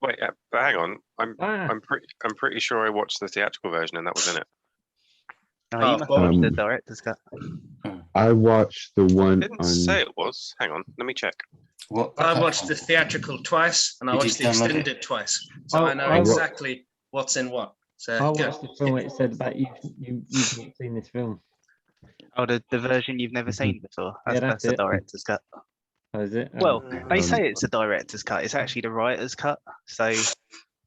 Wait, but hang on. Ah, I'm pretty sure I watched the theatrical version and that was in it. Oh, you must watch the director's cut. I watched the one Didn't on. say it was. Hang on, let me check. What? I watched the theatrical twice, and I Did you watched the download it? extended twice, so I know I exactly what's in what. So I go. watched the film. It said about you've not seen this film. Oh, the version you've never seen before. Yeah, That's that's the it. director's cut. Oh, is it? Well, they say it's a director's cut. It's actually the writer's cut. So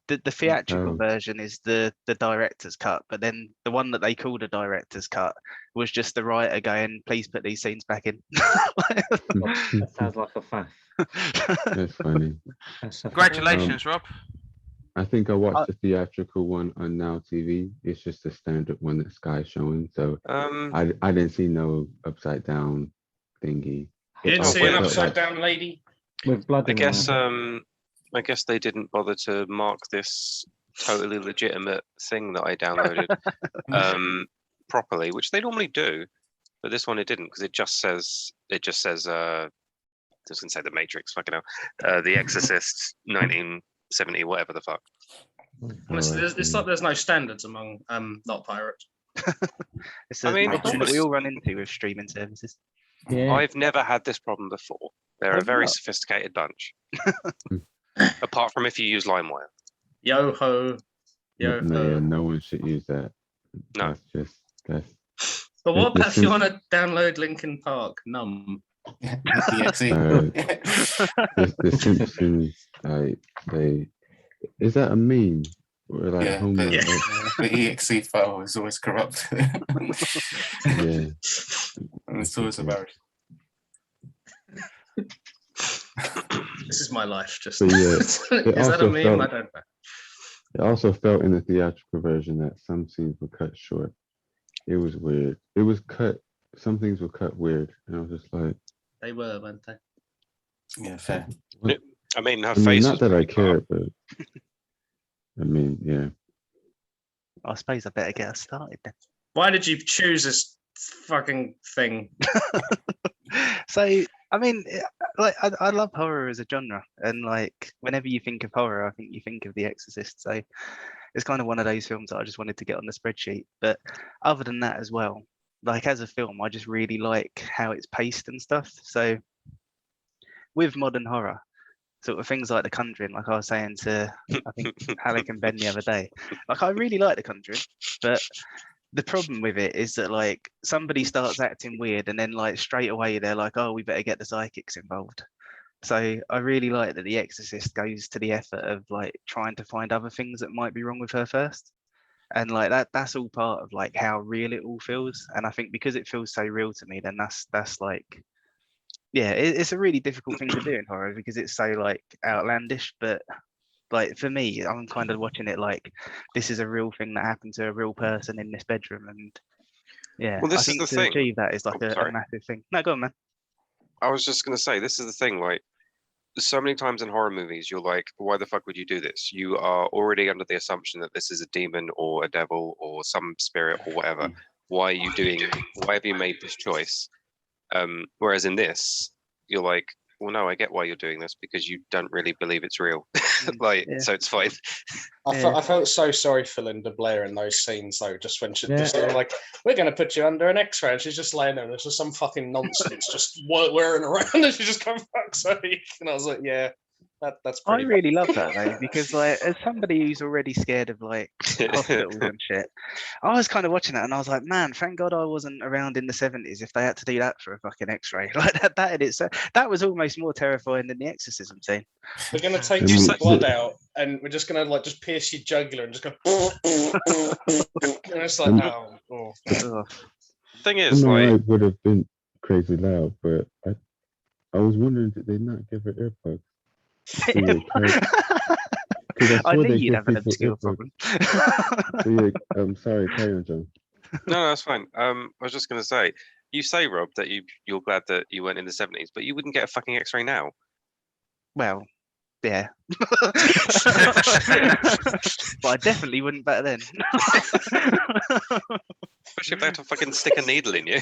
the theatrical version is the director's cut, but then the one that they called a director's cut was just the writer going, "Please put these scenes back in." That sounds like a faff. That's funny. Congratulations, Rob. I think I watched the theatrical one on Now TV. It's just a standard one that Sky's showing. So I didn't see no upside down thingy. You didn't see an upside down lady? With blood I in guess her. I guess they didn't bother to mark this totally legitimate thing that I downloaded properly, which they normally do, but this one it didn't because it just says I was gonna say The Matrix, fucking hell, The Exorcist, 1970, whatever the fuck. It's like there's no standards among not pirates. It's a problem that we all run into with streaming services. Yeah. I've never had this problem before. They're a very sophisticated bunch. Apart from if you use LimeWire. Yo ho. Yo ho. No one should use that. No. But what about if you want to download Linkin Park? Numb. The Simpsons, is that a meme? Or like the exe file is always corrupt. Yeah. And it's always embarrassing. This is my life. Just is that a meme? I don't know. It also felt in the theatrical version that some scenes were cut short. It was weird. It was cut. Some things were cut weird, and I was just like, they were, weren't they? Yeah, fair. I mean, her face. Not that I care, but I mean, yeah. I suppose I better get us started then. Why did you choose this fucking thing? So, I mean, like, I love horror as a genre, and like, whenever you think of horror, I think you think of The Exorcist. So, it's kind of one of those films that I just wanted to get on the spreadsheet. But other than that, as well, like as a film, I just really like how it's paced and stuff. So, with modern horror, sort of things like The Conjuring, like I was saying to I think Halleck and Ben the other day, like I really like The Conjuring, but the problem with it is that like somebody starts acting weird and then like straight away they're like, oh, we better get the psychics involved. So I really like that The Exorcist goes to the effort of like trying to find other things that might be wrong with her first. And like that's all part of like how real it all feels. And I think because it feels so real to me, then that's like, yeah, it's a really difficult thing to do in horror because it's so like outlandish. But like for me, I'm kind of watching it like this is a real thing that happened to a real person in this bedroom. And yeah, well, this I think is the to thing. achieve that is like a massive thing. No, go on, man. I was just going to say, this is the thing, like, so many times in horror movies, you're like, why the fuck would you do this? You are already under the assumption that this is a demon or a devil or some spirit or whatever. Why have you made this choice? Whereas in this, you're like, well, no, I get why you're doing this because you don't really believe it's real. So it's fine. I felt so sorry for Linda Blair in those scenes, though, just when she just like, we're going to put you under an X-ray, and she's just laying there, and there's just some fucking nonsense just whirring around, and she just comes back, and I was like, yeah, that's pretty I really love that though, because like as somebody who's already scared of like hospitals and shit, I was kind of watching that and I was like, man, thank God I wasn't around in the 70s if they had to do that for a fucking X-ray. Like that in itself, that was almost more terrifying than the exorcism scene. We're gonna take your blood out and we're just gonna like just pierce your jugular and just go and it's like The thing is, like, it would have been crazy loud, but I was wondering, did they not give her earplugs? I knew you'd have an obscure problem. I'm sorry, carry on, John. No, that's fine. I was just going to say, you say, Rob, that you're glad that you weren't in the 70s, but you wouldn't get a fucking X-ray now. Well, yeah. But I definitely wouldn't back then. Especially if they had to fucking stick a needle in you.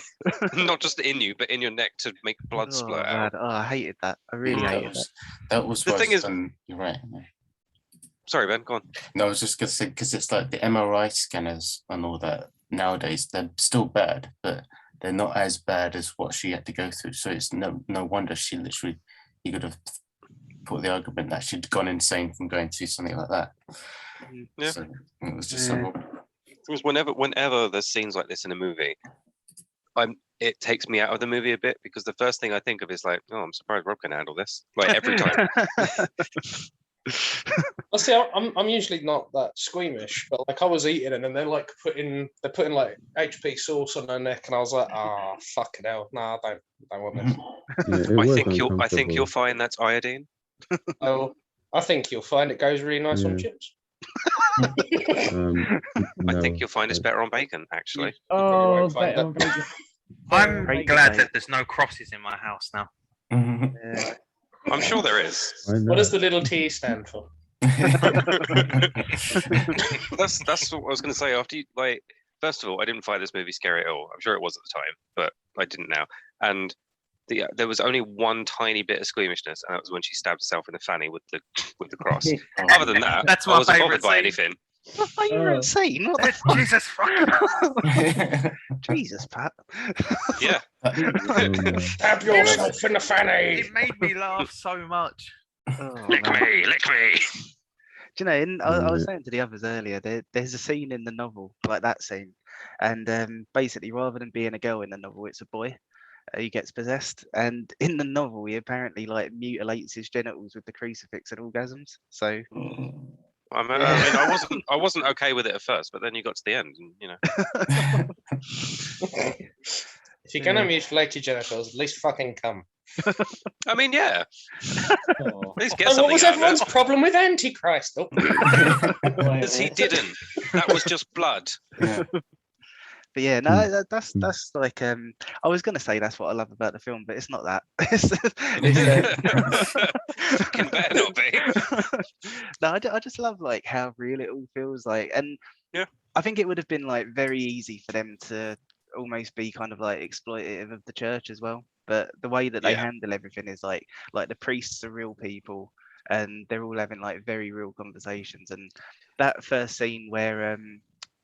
Not just in you, but in your neck to make blood splurt out. Oh, I hated that. I really hated that. That was the thing is, you're right. Sorry, Ben, go on. No, I was just gonna say because it's like the MRI scanners and all that nowadays. They're still bad, but they're not as bad as what she had to go through. So it's no wonder she literally. You could have put the argument that she'd gone insane from going through something like that. Yeah. So it was just so. Because whenever there's scenes like this in a movie, it takes me out of the movie a bit because the first thing I think of is like, oh, I'm surprised Rob can handle this. Like every time. Well, see, I'm usually not that squeamish, but like I was eating it and they're like putting like HP sauce on her neck, and I was like, ah, oh, fucking hell, nah, I don't want this. Yeah, I think you'll find that's iodine. Oh, I think you'll find it goes really nice on chips. I think you'll find it's better on bacon, actually. Oh, better on bacon. I'm Great glad debate. that there's no crosses in my house now. I'm sure there is. What does the little T stand for? That's what I was going to say. After you, like, first of all, I didn't find this movie scary at all. I'm sure it was at the time, but I didn't now. And there was only one tiny bit of squeamishness, and that was when she stabbed herself in the fanny with the cross. Other than that, That's I my wasn't favourite bothered by scene. anything. My favourite scene. What the fuck? Jesus fucking. Jesus, Pat. Yeah. Stab yourself in the fanny. It made me laugh so much. Lick me. Do you know? I was saying to the others earlier, there's a scene in the novel like that scene, and basically, rather than being a girl in the novel, it's a boy. He gets possessed, and in the novel, he apparently like mutilates his genitals with the crucifix and orgasms. So. I mean, I wasn't okay with it at first, but then you got to the end, and you know. If you're gonna mutilate your genitals, at least fucking come. I mean, yeah. Oh. At least get And what something was out of everyone's it. problem with Antichrist? Oh. Because he didn't. That was just blood. Yeah. But yeah, no, that's like I was gonna say that's what I love about the film, but it's not that. Fucking better not be. No, I just love like how real it all feels like, and yeah, I think it would have been like very easy for them to almost be kind of like exploitative of the church as well. But the way that they handle everything is like the priests are real people, and they're all having like very real conversations. And that first scene where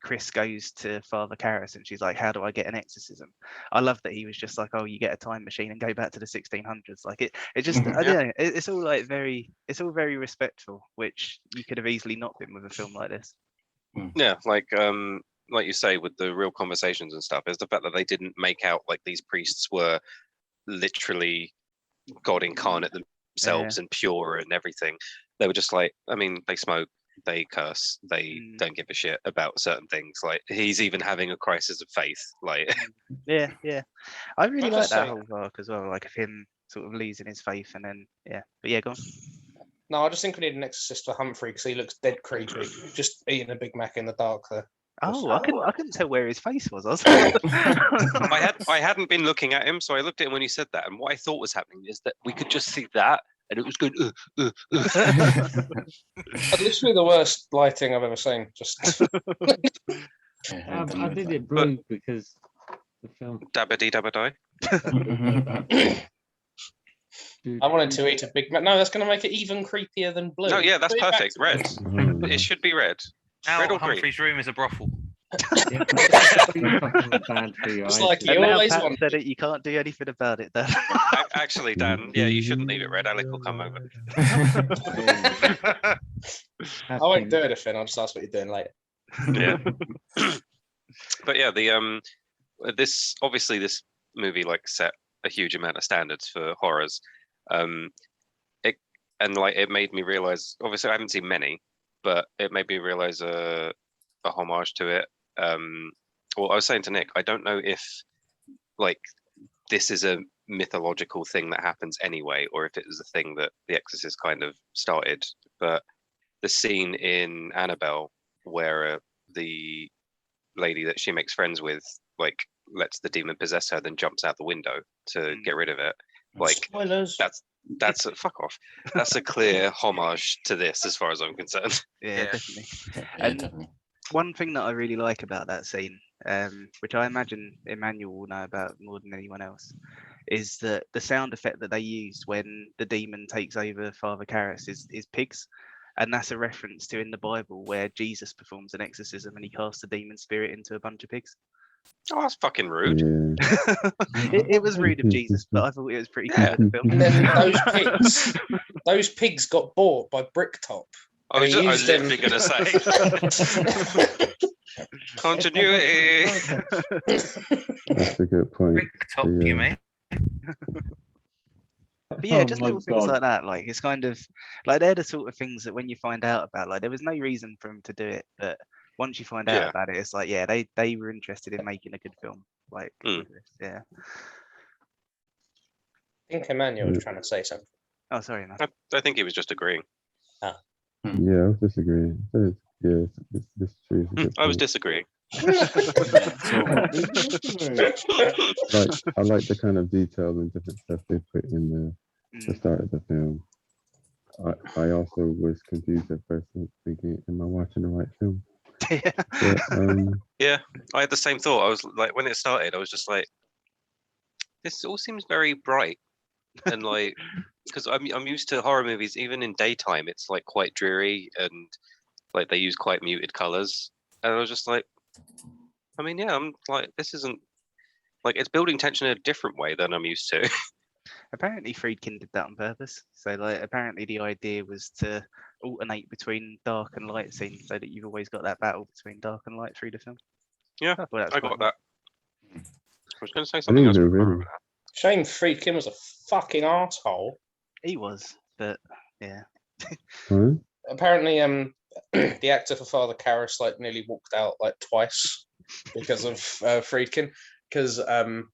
Chris goes to Father Karras and she's like, how do I get an exorcism? I love that he was just like, oh, you get a time machine and go back to the 1600s. Like it just I don't know, it's all like very respectful, which you could have easily not been with a film like this. Yeah, like you say, with the real conversations and stuff, is the fact that they didn't make out like these priests were literally God incarnate themselves and pure and everything. They were just like, I mean, they smoke, they curse, they don't give a shit about certain things. Like he's even having a crisis of faith. Like yeah, I really like that whole arc as well, like of him sort of losing his faith and then but yeah, go on. No, I just think we need an exorcist for Humphrey because he looks dead creepy, just eating a Big Mac in the dark there. Oh, I couldn't tell where his face was. I hadn't been looking at him, so I looked at him when he said that, and what I thought was happening is that we could just see that, and it was going. Literally the worst lighting I've ever seen. Just. I did it blue because the film. Dabba-dee dabba-die. I wanted to eat a Big Mac. No, that's going to make it even creepier than blue. No, yeah, that's perfect. Red. It should be red. Now red or Humphrey's room is a brothel. It's like you always Pat said it. You can't do anything about it, Dan. Actually, Dan, yeah, you shouldn't leave it red. Alec will come over. I won't do anything. I'll just ask what you're doing later. Yeah. But yeah, this movie like set a huge amount of standards for horrors. It made me realize. Obviously, I haven't seen many, but it made me realize a homage to it. Well, I was saying to Nick, I don't know if like this is a mythological thing that happens anyway, or if it was a thing that The Exorcist kind of started. But the scene in Annabelle where the lady that she makes friends with like lets the demon possess her, then jumps out the window to get rid of it. Like spoilers. That's a fuck off. That's a clear homage to this, as far as I'm concerned. Yeah, definitely. Definitely. One thing that I really like about that scene, which I imagine Emmanuel will know about more than anyone else, is that the sound effect that they used when the demon takes over Father Karras is pigs. and that's a reference to in the Bible where Jesus performs an exorcism and he casts a demon spirit into a bunch of pigs. Oh, that's fucking rude. Yeah. It was rude of Jesus, but I thought it was pretty cool Yeah. in the film. And then those pigs got bought by Bricktop. I was literally going to say. Continuity. That's a good point. Top, Yeah. you mean? But yeah, Oh just my little things God. like that. Like it's kind of like they're the sort of things that when you find out about, like there was no reason for them to do it, but once you find out Yeah. about it, it's like yeah, they were interested in making a good film. Like with this. Yeah. I think Emmanuel was trying to say something. Oh, sorry, man. I think he was just agreeing. Yeah, I was disagreeing. Yeah, this is true. I was disagreeing. Like, I like the kind of detail and different stuff they put in the start of the film. I also was confused at first, thinking, "Am I watching the right film?" But, yeah, I had the same thought. I was like, when it started, I was just like, "This all seems very bright," and like, because I'm used to horror movies. Even in daytime, it's like quite dreary and like they use quite muted colors. And I was just like, I mean, yeah, I'm like, this isn't like it's building tension in a different way than I'm used to. Apparently Friedkin did that on purpose. So like apparently the idea was to alternate between dark and light scenes so that you've always got that battle between dark and light through the film. Yeah, well, I got that. I was going to say I something didn't else. even really. Shane Friedkin was a fucking asshole. He was, but yeah. Huh? Apparently, the actor for Father Karras like nearly walked out like twice because of Friedkin. Because I mean,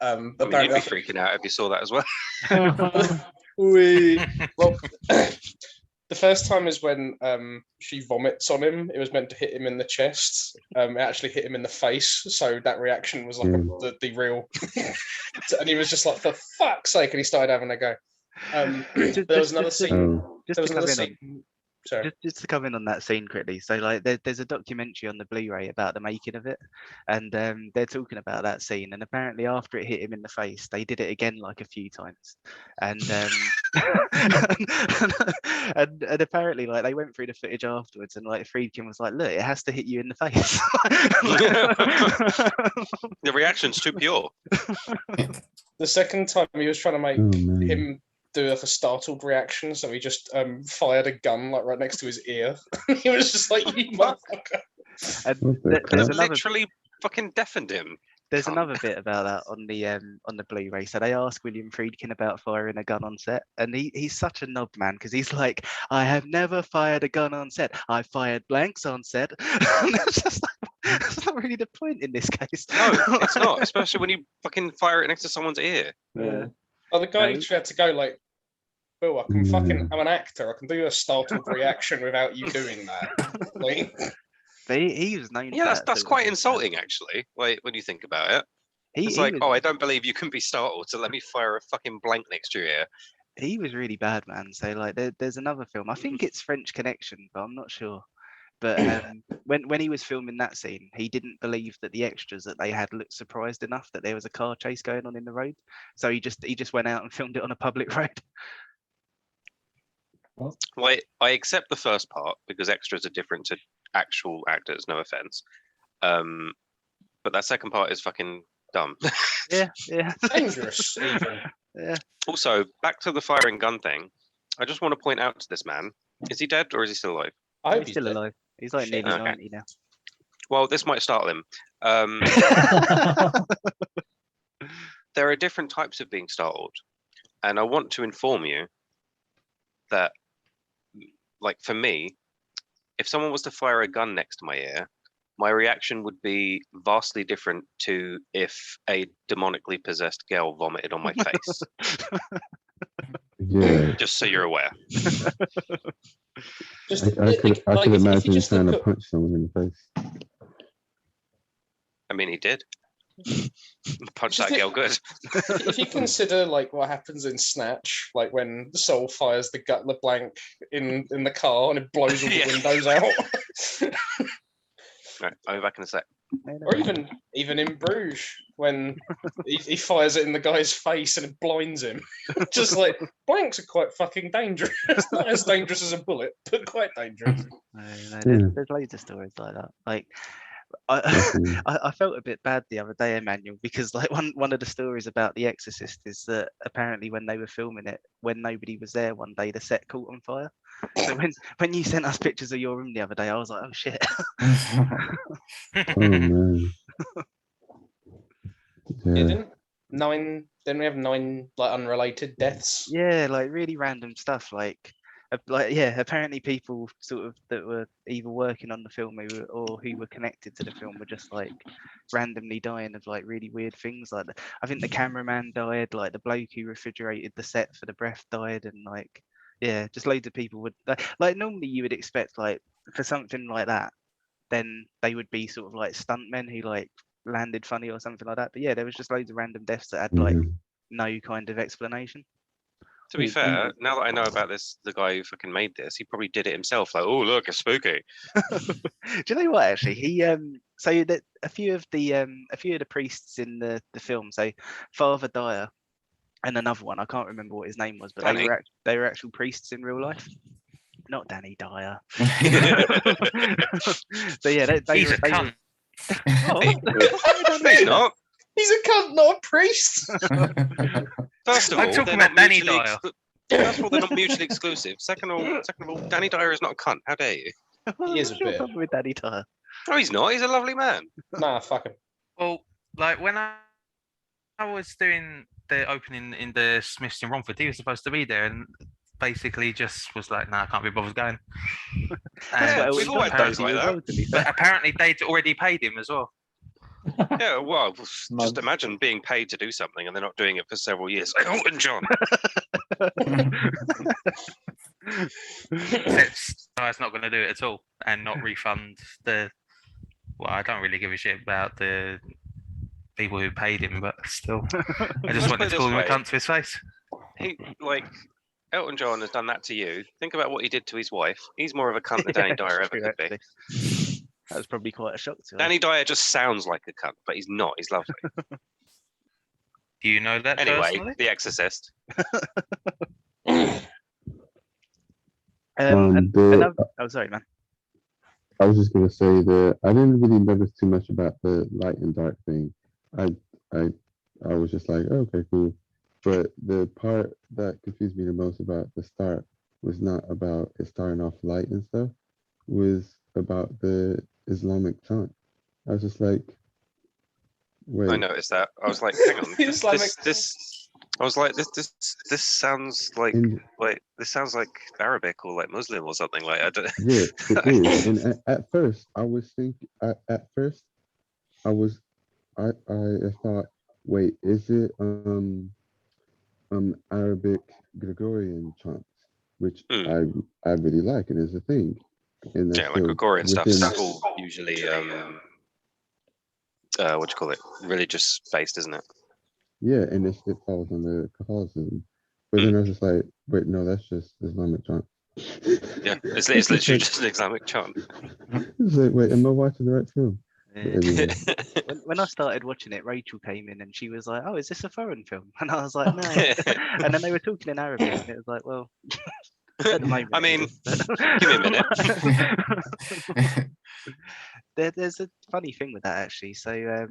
you'd be freaking out if you saw that as well. Well, the first time is when she vomits on him. It was meant to hit him in the chest. It actually hit him in the face. So that reaction was like the real. And he was just like, for fuck's sake. And he started having a go. There was another scene. Just to come in on. Sorry. Just to come in on that scene quickly. So like there's a documentary on the Blu-ray about the making of it, and they're talking about that scene. And apparently after it hit him in the face, they did it again like a few times. And and apparently like they went through the footage afterwards, and like Friedkin was like, look, it has to hit you in the face. The reaction's too pure. The second time he was trying to make him do like a startled reaction, so he just fired a gun like right next to his ear. He was just like, "You motherfucker!" And there's literally fucking deafened him. There's another bit about that on the Blu-ray. So they ask William Friedkin about firing a gun on set, and he's such a knob, man, because he's like, "I have never fired a gun on set. I fired blanks on set." And that's just like, that's not really the point in this case. No, it's not, especially when you fucking fire it next to someone's ear. Yeah. Oh, the guy literally had to go like, "Bill, I'm an actor. I can do a startled reaction without you doing that." Like, but he was known. Yeah, for that's quite insulting, actually. Like when you think about it, it's like, oh, I don't believe you can be startled, so let me fire a fucking blank next to your ear. He was really bad, man. So like, there's another film. I think it's French Connection, but I'm not sure. But when he was filming that scene, he didn't believe that the extras that they had looked surprised enough that there was a car chase going on in the road. So he just went out and filmed it on a public road. Like, I accept the first part because extras are different to actual actors. No offense, but that second part is fucking dumb. Yeah. Dangerous, even. Yeah. Also, back to the firing gun thing. I just want to point out to this man: is he dead or is he still alive? I hope he's still alive. He's like nearly 90 now. Well, this might startle him. There are different types of being startled, and I want to inform you that, like, for me, if someone was to fire a gun next to my ear, my reaction would be vastly different to if a demonically possessed girl vomited on my face. Yeah. Just so you're aware. I could imagine you trying to punch someone in the face. I mean, he did. Punch that girl good. If you consider like what happens in Snatch, like when Soul fires the blank in the car and it blows all the windows out. Right, I'll be back in a sec. Or even in Bruges when he fires it in the guy's face and it blinds him. Just like blanks are quite fucking dangerous. Not as dangerous as a bullet, but quite dangerous. There's loads of stories like that. Like I, Definitely. I felt a bit bad the other day, Emmanuel, because like one of the stories about The Exorcist is that apparently when they were filming it, when nobody was there one day, the set caught on fire. So when you sent us pictures of your room the other day, I was like, oh shit. Oh man. Yeah, Yeah. didn't we have 9 like unrelated deaths? Yeah, like really random stuff. Like apparently people sort of that were either working on the film or who were connected to the film were just like randomly dying of like really weird things. Like I think the cameraman died, like the bloke who refrigerated the set for the breath died, and like just loads of people would like normally you would expect like for something like that, then they would be sort of like stuntmen who like landed funny or something like that. But yeah, there was just loads of random deaths that had like Mhm. no kind of explanation. To be fair, now that I know about this, the guy who fucking made this, he probably did it himself. Like, oh look, it's spooky. Do you know what? Actually, he so that a few of the priests in the film, so Father Dyer and another one, I can't remember what his name was, but Danny. they were actual priests in real life. Not Danny Dyer. But yeah, they He's were, a they cunt. Were, Hey, oh, He's not. He's a cunt, not a priest. First of I'm all, talking they're about not Danny mutually Dyer. First of all, they're not mutually exclusive. Second of all, Danny Dyer is not a cunt. How dare you? He is a What's your bit. problem with Danny Dyer? No, he's not. He's a lovely man. Nah, fuck him. Well, like when I was doing the opening in the Smiths in Romford, he was supposed to be there and basically just was like, nah, I can't be bothered going. That's Yeah, what we've Elton all had John those told like you as that. well, to be But fair. apparently they'd already paid him as well. Yeah, well, just Mugs. imagine being paid to do something and they're not doing it for several years. Like Elton John. Except Dyer's not going to do it at all and not refund the. Well, I don't really give a shit about the people who paid him, but still, I Let's just put wanted it to call this him a way. cunt to his face. He like Elton John has done that to you. Think about what he did to his wife. He's more of a cunt than Danny Dyer ever True, could be. actually. That was probably quite a shock to her. Danny Dyer just sounds like a cunt, but he's not. He's lovely. Do you know that Anyway, personally? The Exorcist. Another, oh, sorry, man. I was just gonna say that I didn't really notice too much about the light and dark thing. I I was just like, oh, okay, cool. But the part that confused me the most about the start was not about it starting off light and stuff, was about the Islamic chant. I was just like, wait. I noticed that. I was like, hang on. Islamic- I was like, this sounds like And this sounds like Arabic or like Muslim or something. Like I don't. yeah, it is. And at first, I was thinking. At first, I thought, wait, is it Arabic Gregorian chants, which I really like, and is a thing. And that's Yeah, like Gregorian stuff within- is all usually what do you call it? Religious based, isn't it? Yeah, and it falls under Catholicism. But then I was just like, wait, no, that's just Islamic chant. Yeah, it's literally just an Islamic chant. It's like, wait, am I watching the right film? But Yeah. anyway, When I started watching it, Rachel came in and she was like, "Oh, is this a foreign film?" And I was like, "No." And then they were talking in Arabic, and it was like, "Well, at the moment." I it mean, is, but- give me a minute. There's a funny thing with that actually. So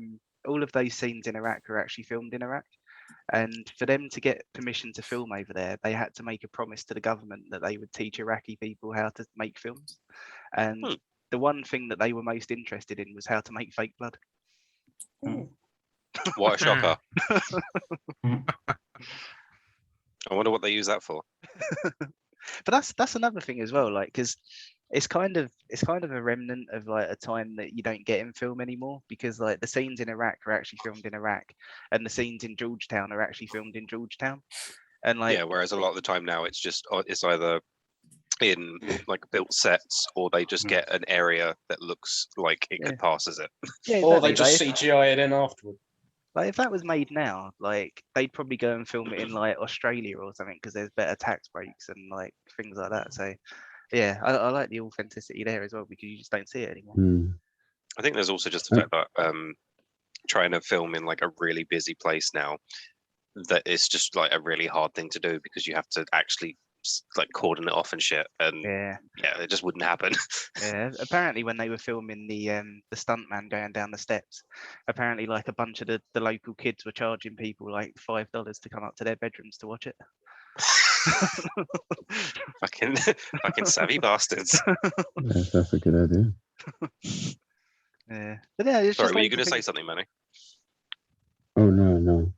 all of those scenes in Iraq were actually filmed in Iraq, and for them to get permission to film over there, they had to make a promise to the government that they would teach Iraqi people how to make films. And the one thing that they were most interested in was how to make fake blood. What a shocker! I wonder what they use that for. But that's another thing as well, like because it's kind of a remnant of like a time that you don't get in film anymore, because like the scenes in Iraq are actually filmed in Iraq, and the scenes in Georgetown are actually filmed in Georgetown, and like Yeah, whereas a lot of the time now it's just it's either in like built sets or they just get an area that looks like it could pass as it. yeah, Or they exactly, just CGI it in afterward. like if that was made now, like they'd probably go and film it in like Australia or something because there's better tax breaks and like things like that. So yeah, I like the authenticity there as well because you just don't see it anymore. I think there's also just the fact that trying to film in like a really busy place now, that it's just like a really hard thing to do because you have to actually like cordon it off and shit, and Yeah. it just wouldn't happen. Yeah, apparently when they were filming the stuntman going down the steps, apparently like a bunch of the local kids were charging people like $5 to come up to their bedrooms to watch it. fucking savvy bastards. Yes, that's a good idea. Yeah, but yeah, it's Sorry, just were you loads of going to say things- something, Manny? Oh no.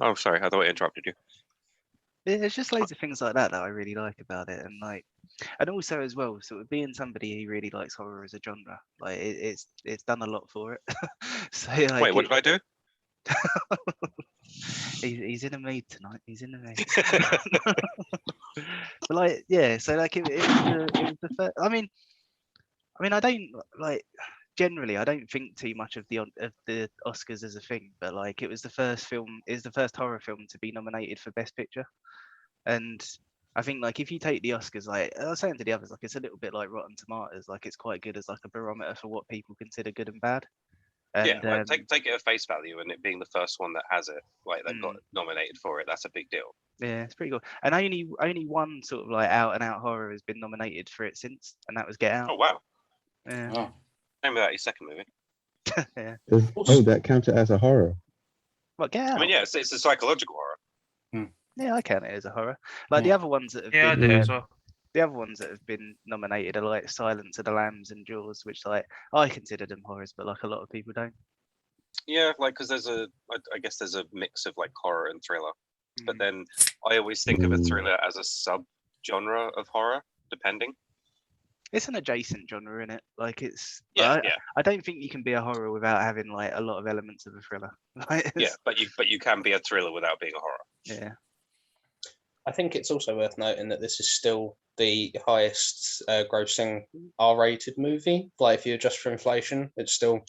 Oh, sorry, I thought I interrupted you. Yeah, it's just loads of things like that that I really like about it, and like, and also as well, sort of being somebody who really likes horror as a genre, like it's done a lot for it. So like, Wait, what did I do? he's in a mood tonight. He's in a mood. But like, yeah, so like it was the first. I mean, I don't like generally. I don't think too much of the Oscars as a thing, but like it was the first film, is the first horror film to be nominated for Best Picture, and I think like if you take the Oscars, like I was saying to the others, like it's a little bit like Rotten Tomatoes, like it's quite good as like a barometer for what people consider good and bad. And Yeah, like, take it at face value, and it being the first one that has it, like that got nominated for it, that's a big deal. yeah, it's pretty cool. And only one sort of like out and out horror has been nominated for it since, and that was Get Out. Oh wow! Yeah. Oh, Name of that your second movie. Yeah. That counted as a horror. What, Get Out? I mean, yeah, it's a psychological horror. Yeah, I count it as a horror. Like the Yeah. other ones that have Yeah, I been do as well. the other ones that have been nominated are like Silence of the Lambs and Jaws, which like I consider them horrors, but like a lot of people don't. Yeah, like because I guess there's a mix of like horror and thriller, but Mm. then I always think of a Mm. thriller as a sub-genre of horror, depending. It's an adjacent genre, in it. Like it's Yeah, I don't think you can be a horror without having like a lot of elements of a thriller. Like, yeah, it's- but you can be a thriller without being a horror. yeah. I think it's also worth noting that this is still the highest grossing R-rated movie. Like if you adjust for inflation, it's still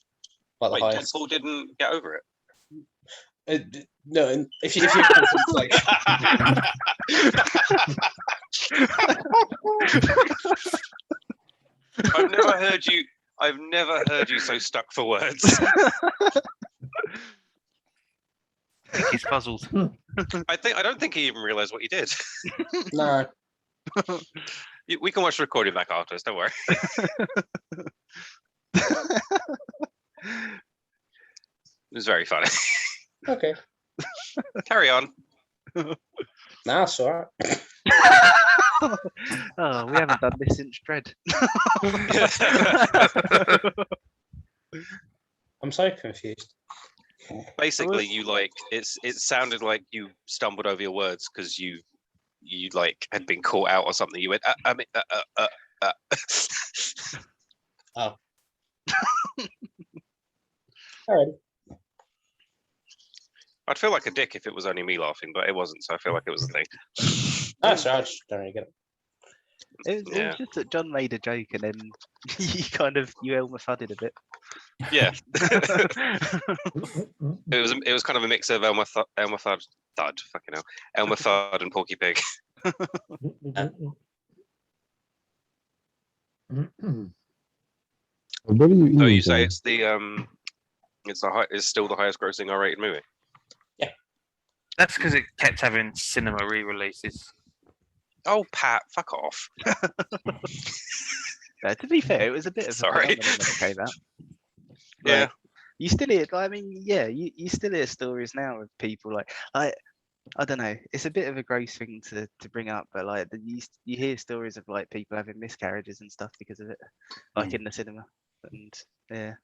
like the Wait, highest. Deadpool didn't get over it. No, and if you account for inflation, I've never heard you so stuck for words. I think he's puzzled. I don't think he even realized what he did. no, We can watch the recording back afterwards. Don't worry. It was very funny. okay, Carry on. nah, it's all right. Oh, we haven't done this since Dread. I'm so confused. Basically, you like it sounded like you stumbled over your words because you like had been caught out or something. You went All right. I'd feel like a dick if it was only me laughing, but it wasn't, so I feel like it was a thing. That's all right. I just don't really get it. It was just that John made a joke and then you Elmer Fudded a bit. Yeah. It was kind of a mix of Elmer Fudd, fucking hell, Elmer Fudd and Porky Pig. What do you eat? So you say it's it's still the highest grossing R-rated movie. That's because it kept having cinema re-releases. Oh, Pat, fuck off. To be fair, it was a bit of a Sorry. phenomenon when it came out. Yeah. Like, you still hear, I mean, yeah, you still hear stories now of people like I don't know. It's a bit of a gross thing to bring up, but like you hear stories of like people having miscarriages and stuff because of it, like in the cinema, and yeah,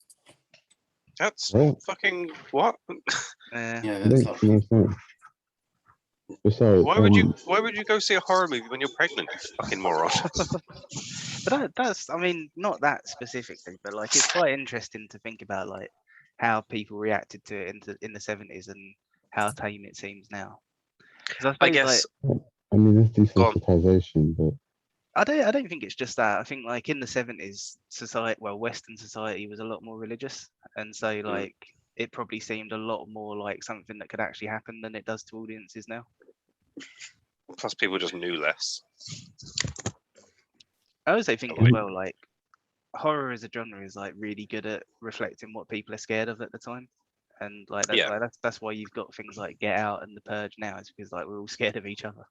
That's What? fucking what? yeah. yeah, It that's makes like, no sense. Sorry. Why would you go see a horror movie when you're pregnant, you fucking moron? But that's, I mean, not that specifically, but like it's quite interesting to think about like how people reacted to it in the 70s and how tame it seems now. 'Cause I I suppose, guess I mean, it's Go on. desensitization, but I don't think it's just that. I think like in the 70s, Western society was a lot more religious, and so like it probably seemed a lot more like something that could actually happen than it does to audiences now. plus people just knew less. I also think as Totally. well, like horror as a genre is like really good at reflecting what people are scared of at the time, and like that's Yeah. that's why you've got things like Get Out and The Purge now, is because like we're all scared of each other.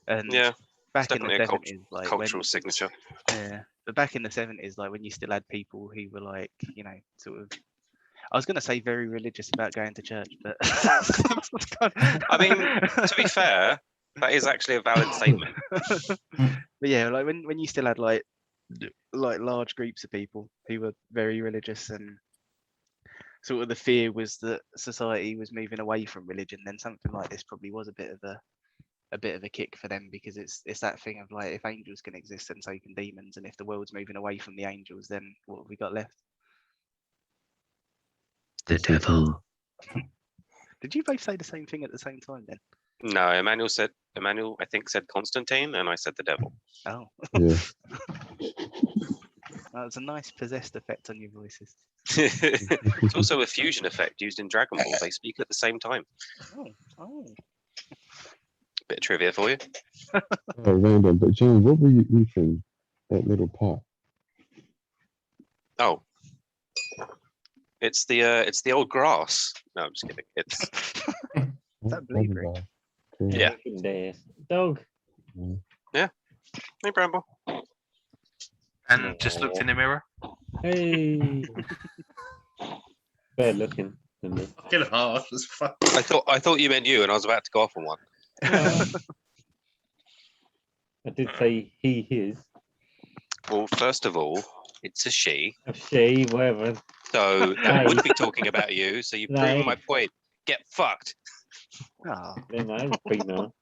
And Yeah, back in the definitely a 70s, like when cultural signature. yeah, but back in the 70s, like when you still had people who were like, you know, sort of. I was going to say very religious about going to church, but I mean, to be fair, that is actually a valid statement. But yeah, like when you still had like large groups of people who were very religious, and sort of the fear was that society was moving away from religion, then something like this probably was a bit of a kick for them, because it's that thing of like, if angels can exist, then so can demons, and if the world's moving away from the angels, then what have we got left? The devil. Did you both say the same thing at the same time then? No, Emmanuel, I think, said Constantine, and I said the devil. Oh, Yeah. that was a nice possessed effect on your voices. It's also a fusion effect used in Dragon Ball. They speak at the same time. Oh. Bit of trivia for you. Oh, random. But John, what were you eating? That little pot. Oh, it's the old grass. No, I'm just kidding. It's that blueberry? Cool. Yeah. Dog. hey Bramble. And just looked in the mirror. Hey. Better looking than me. Fucking hard as fuck. I thought you meant you, and I was about to go off on one. I did say he, his. Well, first of all, it's a she, A she, whatever. so that would be talking about you. So you've proven my point. Get fucked. Oh. Then I'm female.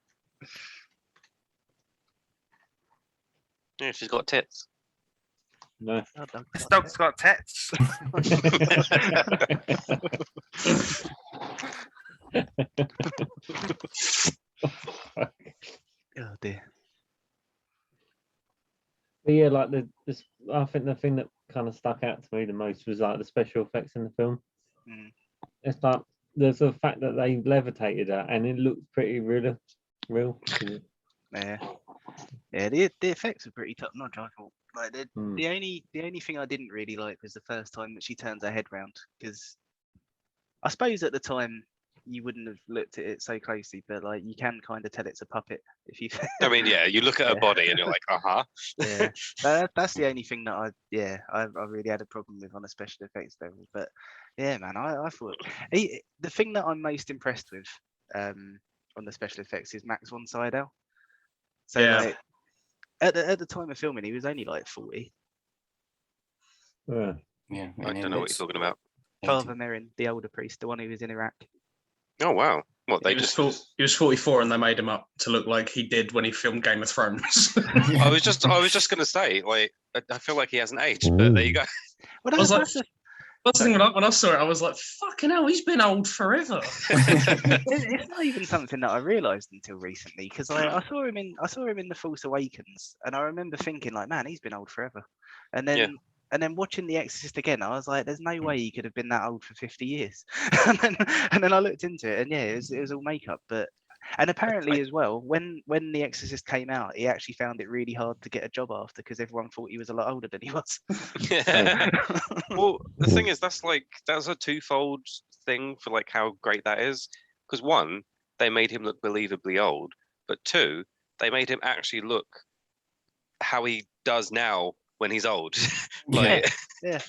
Yeah, she's got tits. No. This dog's got tits. Oh dear. But yeah, like I think the thing that kind of stuck out to me the most was like the special effects in the film. Mm. It's like there's the fact that they levitated her and it looked pretty real. Yeah. Yeah, the effects were pretty top notch, I thought. Like the Hmm. the only thing I didn't really like was the first time that she turns her head round, because I suppose at the time you wouldn't have looked at it so closely, but like you can kind of tell it's a puppet if you. I mean, yeah, you look at her Yeah. body and you're like, Yeah, that's the only thing that I really had a problem with on a special effects level. But yeah, man, I thought the thing that I'm most impressed with on the special effects is Max von Sydow. So Yeah. like at the time of filming, he was only like 40. Yeah. Yeah, I and don't know what you're talking about. Father Merrin, the older priest, the one who was in Iraq. Oh wow, what they He was, just? he was 44 and they made him up to look like he did when he filmed Game of Thrones. I was just gonna say, like, I feel like he hasn't aged, but there you go. Well, I was like, that's the That's the thing, when I saw it, I was like, fucking hell, he's been old forever. it's not even something that I realised until recently, because I saw him in The Force Awakens, and I remember thinking like, man, he's been old forever. And then Yeah. and then watching The Exorcist again, I was like, there's no way he could have been that old for 50 years. and then I looked into it, and yeah, it was all makeup. And apparently as well, when The Exorcist came out, he actually found it really hard to get a job after, because everyone thought he was a lot older than he was. Yeah. Well, the thing is, that's a twofold thing for like how great that is. Because one, they made him look believably old, but two, they made him actually look how he does now when he's old. Like, Yeah.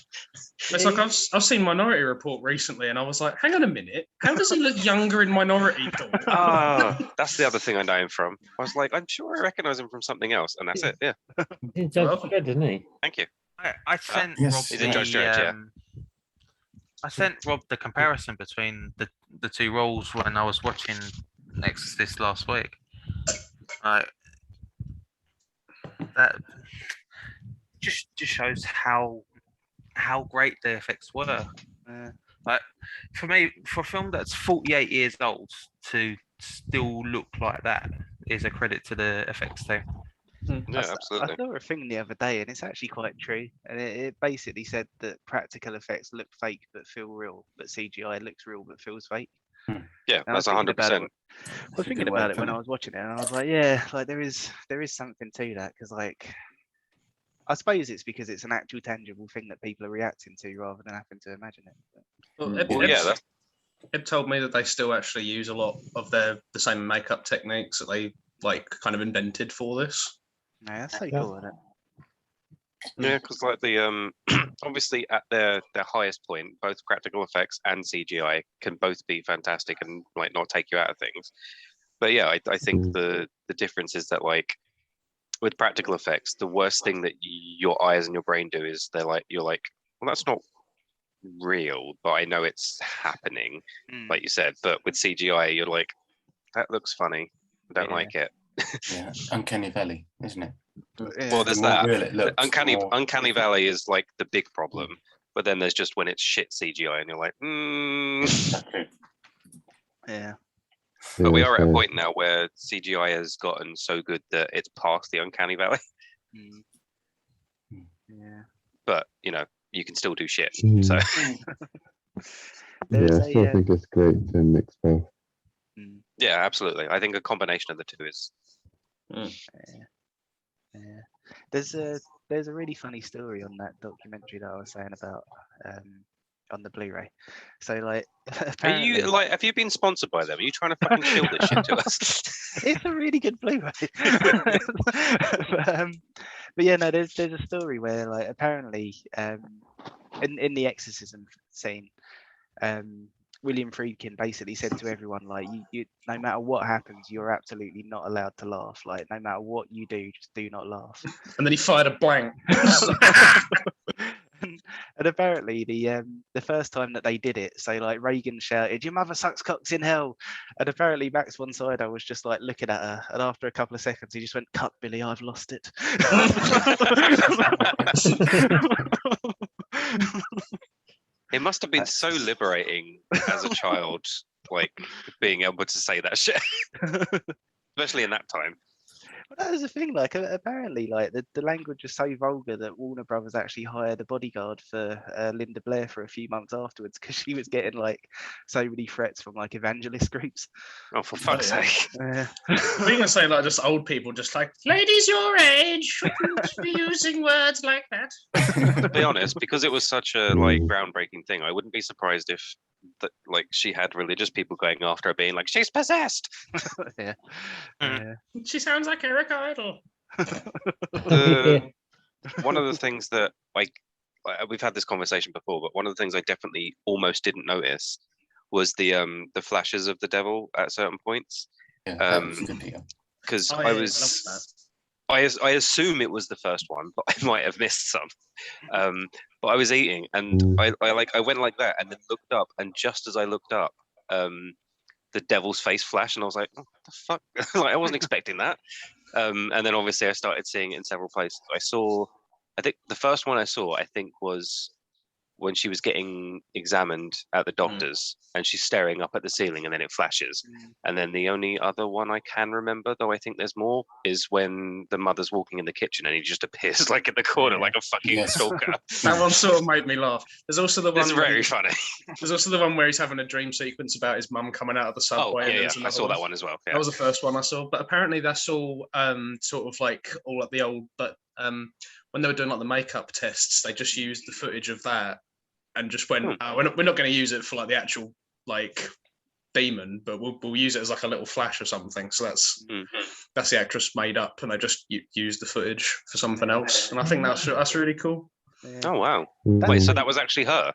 It's like I've seen Minority Report recently, and I was like, hang on a minute, how does he look younger in Minority? that's the other thing I know him from. I was like, I'm sure I recognize him from something else, and that's it. Yeah, He's Judge Dredd, didn't he? thank you. I sent yes. Rob He's in Judge Dredd, yeah. I sent Rob the comparison between the two roles when I was watching Exorcist last week. That just shows how great the effects were. Like for me, for a film that's 48 years old to still look like that is a credit to the effects team. Yeah, I absolutely. saw a thing the other day, and it's actually quite true. And it basically said that practical effects look fake but feel real, but CGI looks real but feels fake. Yeah, And I was that's thinking about it 100%. when- I was thinking about it when I was watching it, and I was like, yeah, like there is something to that, because like I suppose it's because it's an actual tangible thing that people are reacting to rather than having to imagine it. Well, Ed told me that they still actually use a lot of the same makeup techniques that they like kind of invented for this. No, that's so Yeah. cool, isn't it? Yeah, because like the obviously at their highest point, both practical effects and CGI can both be fantastic and like not take you out of things. But yeah, I think the difference is that like with practical effects, the worst thing that your eyes and your brain do is you're like, well, that's not real, but I know it's happening, like you said. But with CGI, you're like, that looks funny. I don't like it. Yeah, uncanny valley, isn't it? Well, there's The more that. real it looks, Uncanny Valley is like the big problem, but then there's just when it's shit CGI, and you're like, Yeah. But we are at a point now where CGI has gotten so good that it's past the Uncanny Valley. Yeah. But you know, you can still do shit. Mm. So Yeah, I still think it's great to mix both. yeah, absolutely. I think a combination of the two is. Yeah. There's a really funny story on that documentary that I was saying about on the Blu-ray. So like, apparently, have you been sponsored by them? Are you trying to fucking shill this shit to us? It's a really good Blu-ray. But yeah, no, there's a story where like apparently in the exorcism scene, William Friedkin basically said to everyone, like, you no matter what happens, you're absolutely not allowed to laugh. Like, no matter what you do, just do not laugh. And then he fired a blank. And apparently the first time that they did it, so like Reagan shouted, "Your mother sucks cocks in hell," and apparently Max von Sydow was just like looking at her, and after a couple of seconds he just went, "Cut, Billy, I've lost it." It must have been so liberating as a child, like being able to say that shit, especially in that time. Well, that was the thing. Like, apparently, like the language was so vulgar that Warner Brothers actually hired a bodyguard for Linda Blair for a few months afterwards because she was getting like so many threats from like evangelist groups. Oh, for fuck's sake! We're gonna say like just old people, just like ladies your age shouldn't be using words like that. To be honest, because it was such a like groundbreaking thing, I wouldn't be surprised if like she had religious people going after her, being like, "She's possessed." Yeah. She sounds like Eric Idle. One of the things that like we've had this conversation before, but one of the things I definitely almost didn't notice was the flashes of the devil at certain points. Because I assume it was the first one, but I might have missed some. But I was eating, and I went like that, and then looked up, and just as I looked up, the devil's face flashed, and I was like, "Oh, what the fuck!" Like I wasn't expecting that. And then obviously I started seeing it in several places. I think the first one I saw, was when she was getting examined at the doctor's, and she's staring up at the ceiling, and then it flashes. And then the only other one I can remember, though I think there's more, is when the mother's walking in the kitchen and he just appears like in the corner, like a fucking stalker. That one sort of made me laugh. There's also the one. It's very funny. There's also the one where he's having a dream sequence about his mum coming out of the subway. Oh, yeah. I saw that one as well. Yeah. That was the first one I saw, but apparently that's all sort of like all at the old. But when they were doing like the makeup tests, they just used the footage of that and just went, we're not going to use it for like the actual like demon, but we'll use it as like a little flash or something. So that's the actress made up, and they just used the footage for something else. And I think that's really cool. Yeah. Oh wow! Wait, so that was actually her?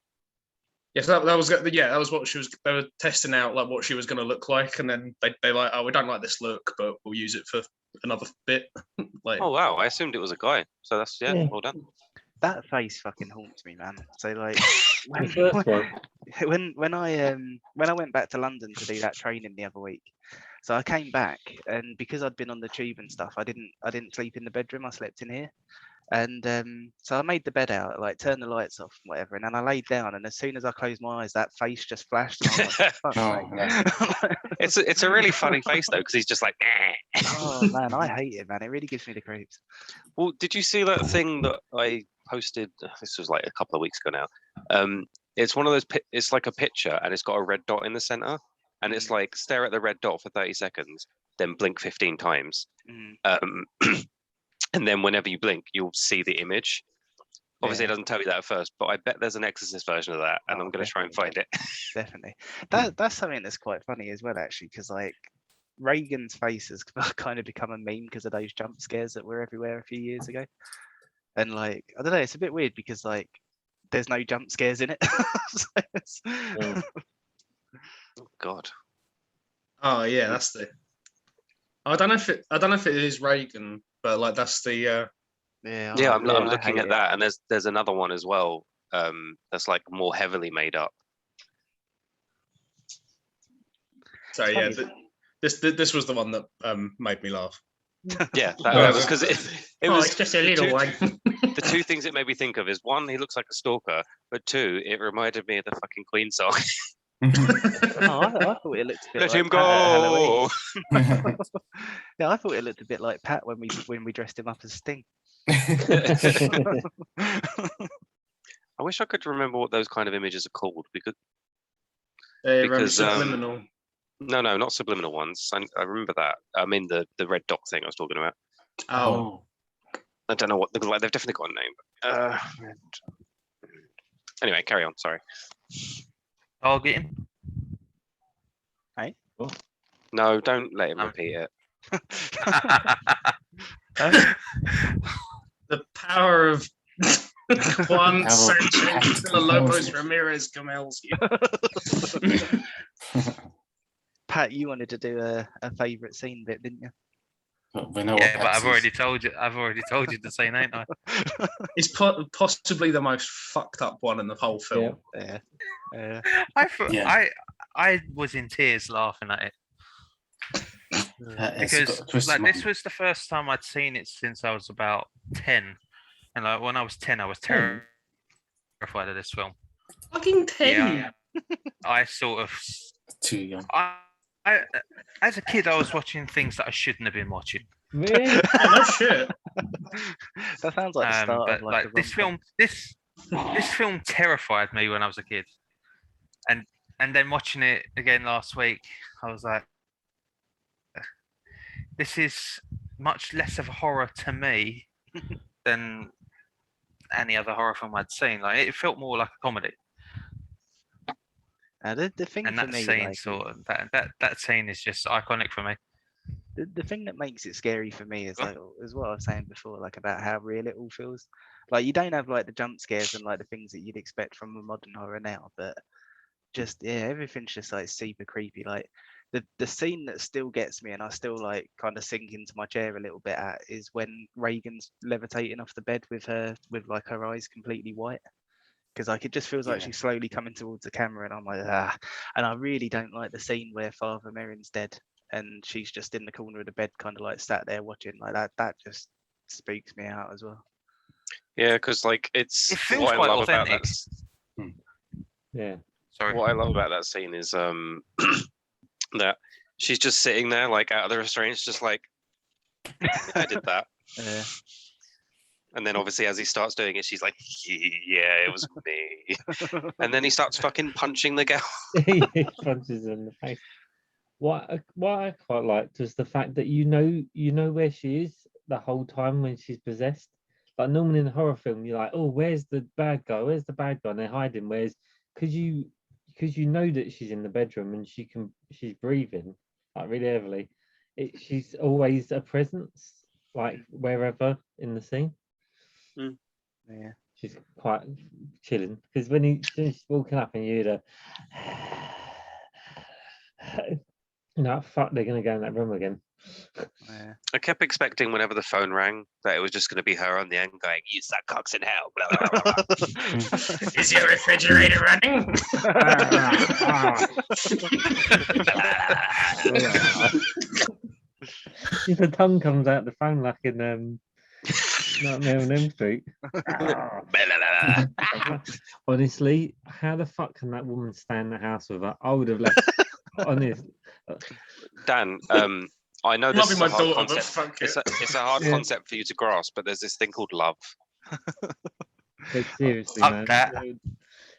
Yes, that was what she was. They were testing out like what she was going to look like, and then they like, oh, we don't like this look, but we'll use it for another bit. Like, oh wow! I assumed it was a guy, so that's well done. That face fucking haunts me, man. So like, when I went back to London to do that training the other week, so I came back, and because I'd been on the tube and stuff, I didn't sleep in the bedroom. I slept in here. And so I made the bed out, like turned the lights off, whatever, and then I laid down. And as soon as I closed my eyes, that face just flashed. And I was like, fuck, it's a really funny face though, because he's just like. Oh man, I hate it, man. It really gives me the creeps. Well, did you see that thing that I posted? This was like a couple of weeks ago now. It's one of those. It's like a picture, and it's got a red dot in the center, and it's like stare at the red dot for 30 seconds, then blink 15 times. and then whenever you blink, you'll see the image. Obviously, it Yeah. doesn't tell you that at first, but I bet there's an Exorcist version of that, and Oh, I'm going to try and definitely. find it. Definitely. That's something that's quite funny as well, actually, because like Reagan's face has kind of become a meme because of those jump scares that were everywhere a few years ago. And like, I don't know, it's a bit weird because like there's no jump scares in it. So Mm. Oh, God. Oh yeah, that's the. I don't know if it is Reagan, but like that's the. yeah, Yeah, I'm yeah, I'm I looking hate at it. that, and there's another one as well. That's like more heavily made up. So It's yeah, funny. this was the one that made me laugh. Yeah, Oh, that was because it was it's just a the little two, one. the two things it made me think of is one, he looks like a stalker, but two, it reminded me of the fucking Queen song. Oh, I thought it looked a bit Let like him Pat at Halloween. go. Yeah, I thought it looked a bit like Pat when we dressed him up as Sting. I wish I could remember what those kind of images are called because Subliminal. no, not subliminal ones. I remember that. I mean the red dot thing I was talking about. Oh, I don't know what like they've definitely got a name. Anyway, carry on. Sorry. Targeting. No, don't let him No. repeat it. the power of Juan Power of Sanchez practical Lopez powers. Ramirez Gamelski. Pat, you wanted to do a favourite scene bit, didn't you? But we know Yeah, what but I've Patsy's- already told you. I've already told you the scene, ain't I? It's possibly the most fucked up one in the whole film. Yeah. Yeah. I was in tears laughing at it It's because got a twist like in my- this was the first time I'd seen it since I was about 10, and like when I was 10, I was 10? terrified of this film. Fucking 10. Yeah, I sort of too young. I as a kid I was watching things that I shouldn't have been watching. Really? Yeah, no shit. That sounds like the start But of like, like this film terrified me when I was a kid, and then watching it again last week, I was like, this is much less of a horror to me than any other horror film I'd seen. Like it felt more like a comedy, the thing and for that me, scene like, sort of that scene is just iconic for me. the thing that makes it scary for me is Go on. like is what I was saying before, like about how real it all feels. Like you don't have like the jump scares and like the things that you'd expect from a modern horror now, but just everything's just like super creepy. Like the scene that still gets me and I still like kind of sink into my chair a little bit at is when Reagan's levitating off the bed with like her eyes completely white. Because like it just feels like Yeah. she's slowly coming towards the camera, and I'm like, ah. And I really don't like the scene where Father Merrin's dead and she's just in the corner of the bed, kind of like sat there watching. Like that just spooks me out as well. Yeah, because like It feels what I quite love about authentic. that. Yeah. Sorry. What I love about that scene is that she's just sitting there like out of the restraints, just like I did that. Yeah. And then obviously as he starts doing it, she's like, yeah, it was me. And then he starts fucking punching the girl. He punches her in the face. What I quite liked was the fact that you know where she is the whole time when she's possessed. Like normally in a horror film, you're like, oh, where's the bad guy? Where's the bad guy? And they're hiding. Whereas because you know that she's in the bedroom and she's breathing like really heavily. She's always a presence, like wherever in the scene. Yeah. She's quite chilling because when she's walking up and you hear no, fuck, they're gonna go in that room again. Yeah. I kept expecting whenever the phone rang that it was just going to be her on the end going, "You suck cocks in hell." Blah, blah, blah, blah. Is your refrigerator running? The tongue comes out the phone like in Nightmare on Elm Street. Blah, blah, blah. Honestly, how the fuck can that woman stay in the house with her? I would have left. Honest. Dan, I know Might this be is my a hard daughter, but concept. fuck it. It's a hard Yeah. concept for you to grasp, but there's this thing called love. But seriously, Fuck man, that.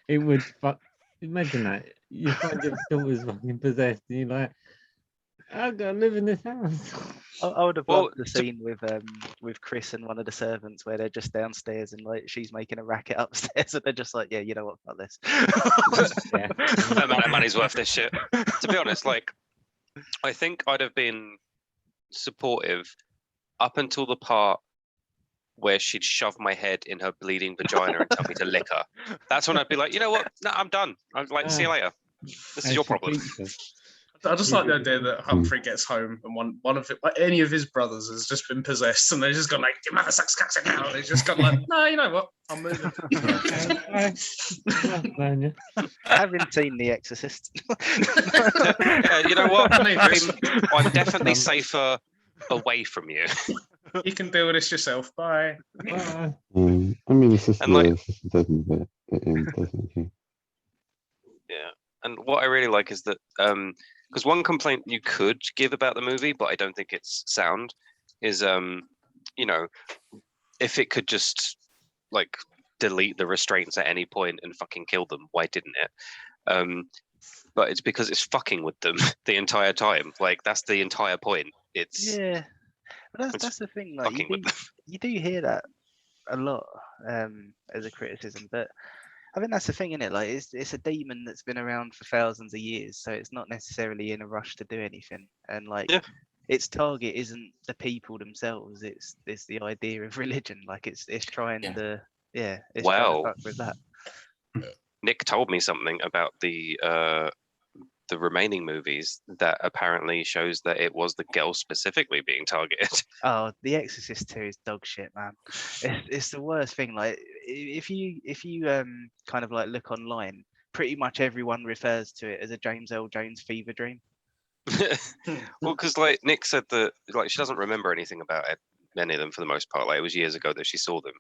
it would fuck. Imagine that you find your daughter's fucking possessed, and you're like, I've got to live in this house. I would have Well, loved the scene with Chris and one of the servants where they're just downstairs and like she's making a racket upstairs and they're just like, yeah, you know what, fuck this. Yeah. No amount of money's worth this shit. To be honest, like, I think I'd have been supportive up until the part where she'd shove my head in her bleeding vagina and tell me to lick her. That's when I'd be like, you know what? No, I'm done. I'd like, see you later. This is your problem. I just like the idea that Humphrey gets home and one of it, like any of his brothers has just been possessed and they've just gone like, your mother sucks cocks a cow. And he's just gone like, no, you know what? I'm moving. Haven't seen The Exorcist. Yeah, you know what? I'm definitely safer away from you. You can deal with this yourself. Bye. Bye. I mean, it's just And, like- sister doesn't get in, doesn't she? Yeah. And what I really like is that, because one complaint you could give about the movie, but I don't think it's sound, is, you know, if it could just like delete the restraints at any point and fucking kill them, why didn't it? But it's because it's fucking with them the entire time. Like, that's the entire point. It's Yeah, but It's that's the thing. Like fucking with them. you do hear that a lot as a criticism, but I think that's the thing, isn't it? Like it's a demon that's been around for thousands of years, so it's not necessarily in a rush to do anything. And like Yeah. its target isn't the people themselves; it's the idea of religion. Like it's trying Yeah. to it's trying Well, to fuck with that. Nick told me something about the remaining movies that apparently shows that it was the girl specifically being targeted. Oh, The Exorcist 2 is dog shit, man. It's the worst thing. Like if you kind of like look online, pretty much everyone refers to it as a James L. Jones fever dream. Well, because like Nick said that like she doesn't remember anything about it, any of them for the most part. Like it was years ago that she saw them.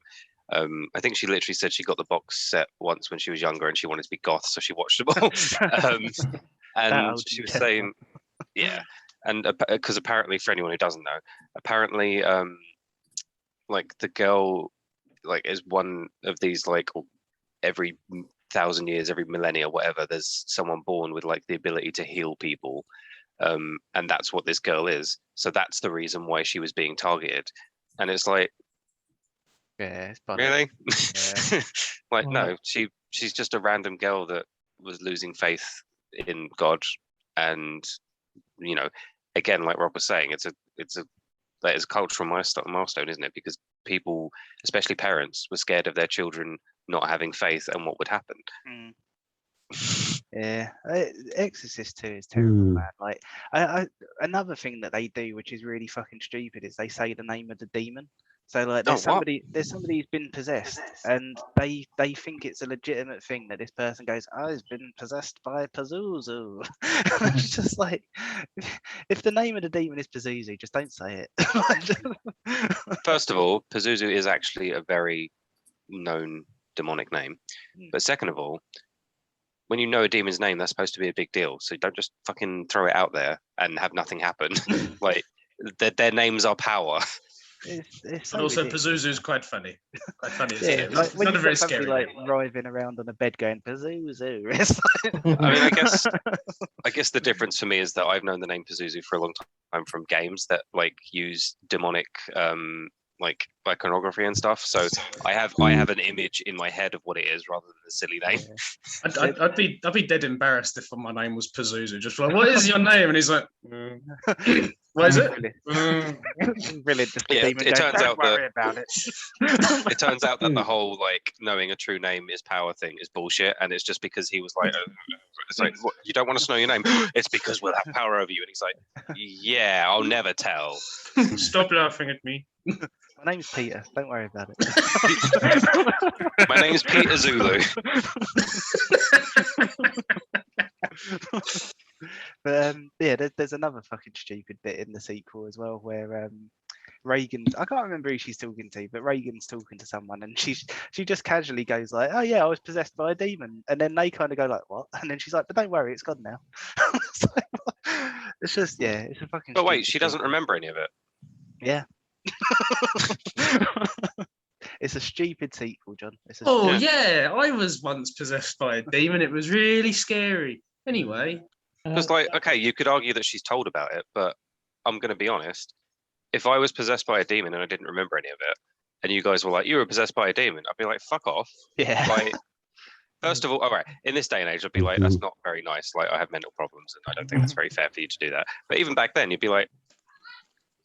I think she literally said she got the box set once when she was younger and she wanted to be goth, so she watched them all. And old she was Nintendo. saying, yeah, and because apparently, for anyone who doesn't know, apparently, like the girl, like is one of these like every 1,000 years, every millennia, whatever. There's someone born with like the ability to heal people, and that's what this girl is. So that's the reason why she was being targeted, and it's like, Yeah, it's bollocks. really? Yeah. Like, Well, no, she's just a random girl that was losing faith in God, and you know, again, like Rob was saying, it's a cultural milestone, isn't it? Because people, especially parents, were scared of their children not having faith and what would happen. Yeah, Exorcist 2 is terrible, Hmm. man. Like, I another thing that they do, which is really fucking stupid, is they say the name of the demon. So like, there's Oh, what? somebody who's been possessed, and they think it's a legitimate thing that this person goes, "Oh, he's been possessed by Pazuzu." It's just like, if the name of the demon is Pazuzu, just don't say it. First of all, Pazuzu is actually a very known demonic name. But second of all, when you know a demon's name, that's supposed to be a big deal. So don't just fucking throw it out there and have nothing happen. Like, their names are power. It's so And also, ridiculous. Pazuzu's quite funny. Quite funny. Yeah, It's like when not a you've very got somebody scary. like writhing around on a bed going Pazuzu. It's like, I mean, I guess the difference for me is that I've known the name Pazuzu for a long time from games that like use demonic like iconography and stuff. So I have an image in my head of what it is rather than the silly name. I'd be dead embarrassed if my name was Pazuzu. Just like, what is your name? And he's like, what is it? Brilliant. Just the Yeah, demon it going, turns "Don't out that- worry about it." It turns out that the whole like knowing a true name is power thing is bullshit, and it's just because he was like, it's like, what, you don't want us to know your name? It's because we'll have power over you. And he's like, yeah, I'll never tell. Stop laughing at me. My name's Peter. Don't worry about it. My name's Peter Zulu. But yeah, there's another fucking stupid bit in the sequel as well where Reagan, I can't remember who she's talking to, but Reagan's talking to someone and she just casually goes like, "Oh yeah, I was possessed by a demon," and then they kind of go like, "What?" And then she's like, "But don't worry, it's gone now." It's like, it's just it's a fucking. But wait, stupid she doesn't sequel. remember any of it. Yeah. It's a stupid sequel, John. It's a Oh yeah, I was once possessed by a demon. It was really scary. Anyway, Because, like, okay, you could argue that she's told about it, but I'm going to be honest. If I was possessed by a demon and I didn't remember any of it, and you guys were like, you were possessed by a demon, I'd be like, fuck off. Yeah. Like, first of all right, in this day and age, I'd be like, that's not very nice. Like, I have mental problems, and I don't think that's very fair for you to do that. But even back then, you'd be like,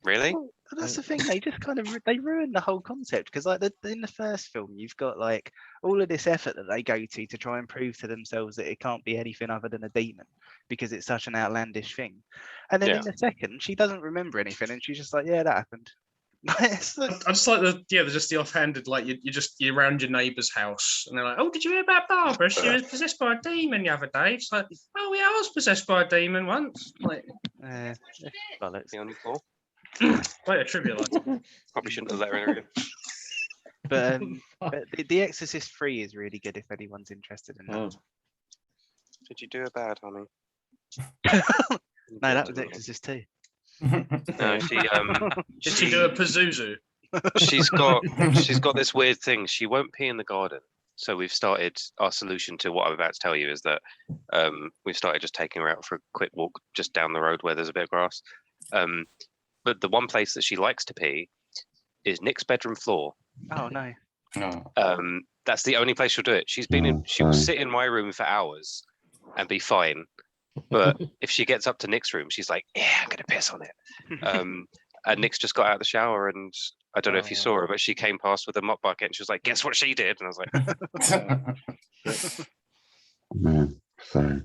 really? Well, that's the thing. They just kind of they ruined the whole concept because, like, in the first film, you've got like all of this effort that they go to try and prove to themselves that it can't be anything other than a demon because it's such an outlandish thing. And then in the second, she doesn't remember anything, and she's just like, "Yeah, that happened." I just like just the offhanded, like you're around your neighbour's house and they're like, "Oh, did you hear about Barbara? She was possessed by a demon the other day." It's like, "Oh, yeah, I was possessed by a demon once." Like, bollocks. On the floor. Quite a trivia like. Probably shouldn't have let her in. But the Exorcist 3 is really good if anyone's interested in that. Did you do a bad, honey? No, that was Exorcist 2. No, she Did she do a Pazuzu? she's got this weird thing. She won't pee in the garden. So we've started our solution to what I'm about to tell you is that we've started just taking her out for a quick walk just down the road where there's a bit of grass. But the one place that she likes to pee is Nick's bedroom floor. Oh no. No. That's the only place she'll do it. She will sit in my room for hours and be fine. But if she gets up to Nick's room, she's like, "Yeah, I'm gonna piss on it." And Nick's just got out of the shower, and I don't know if you saw her, but she came past with a mop bucket, and she was like, "Guess what she did?" And I was like, Man, sorry.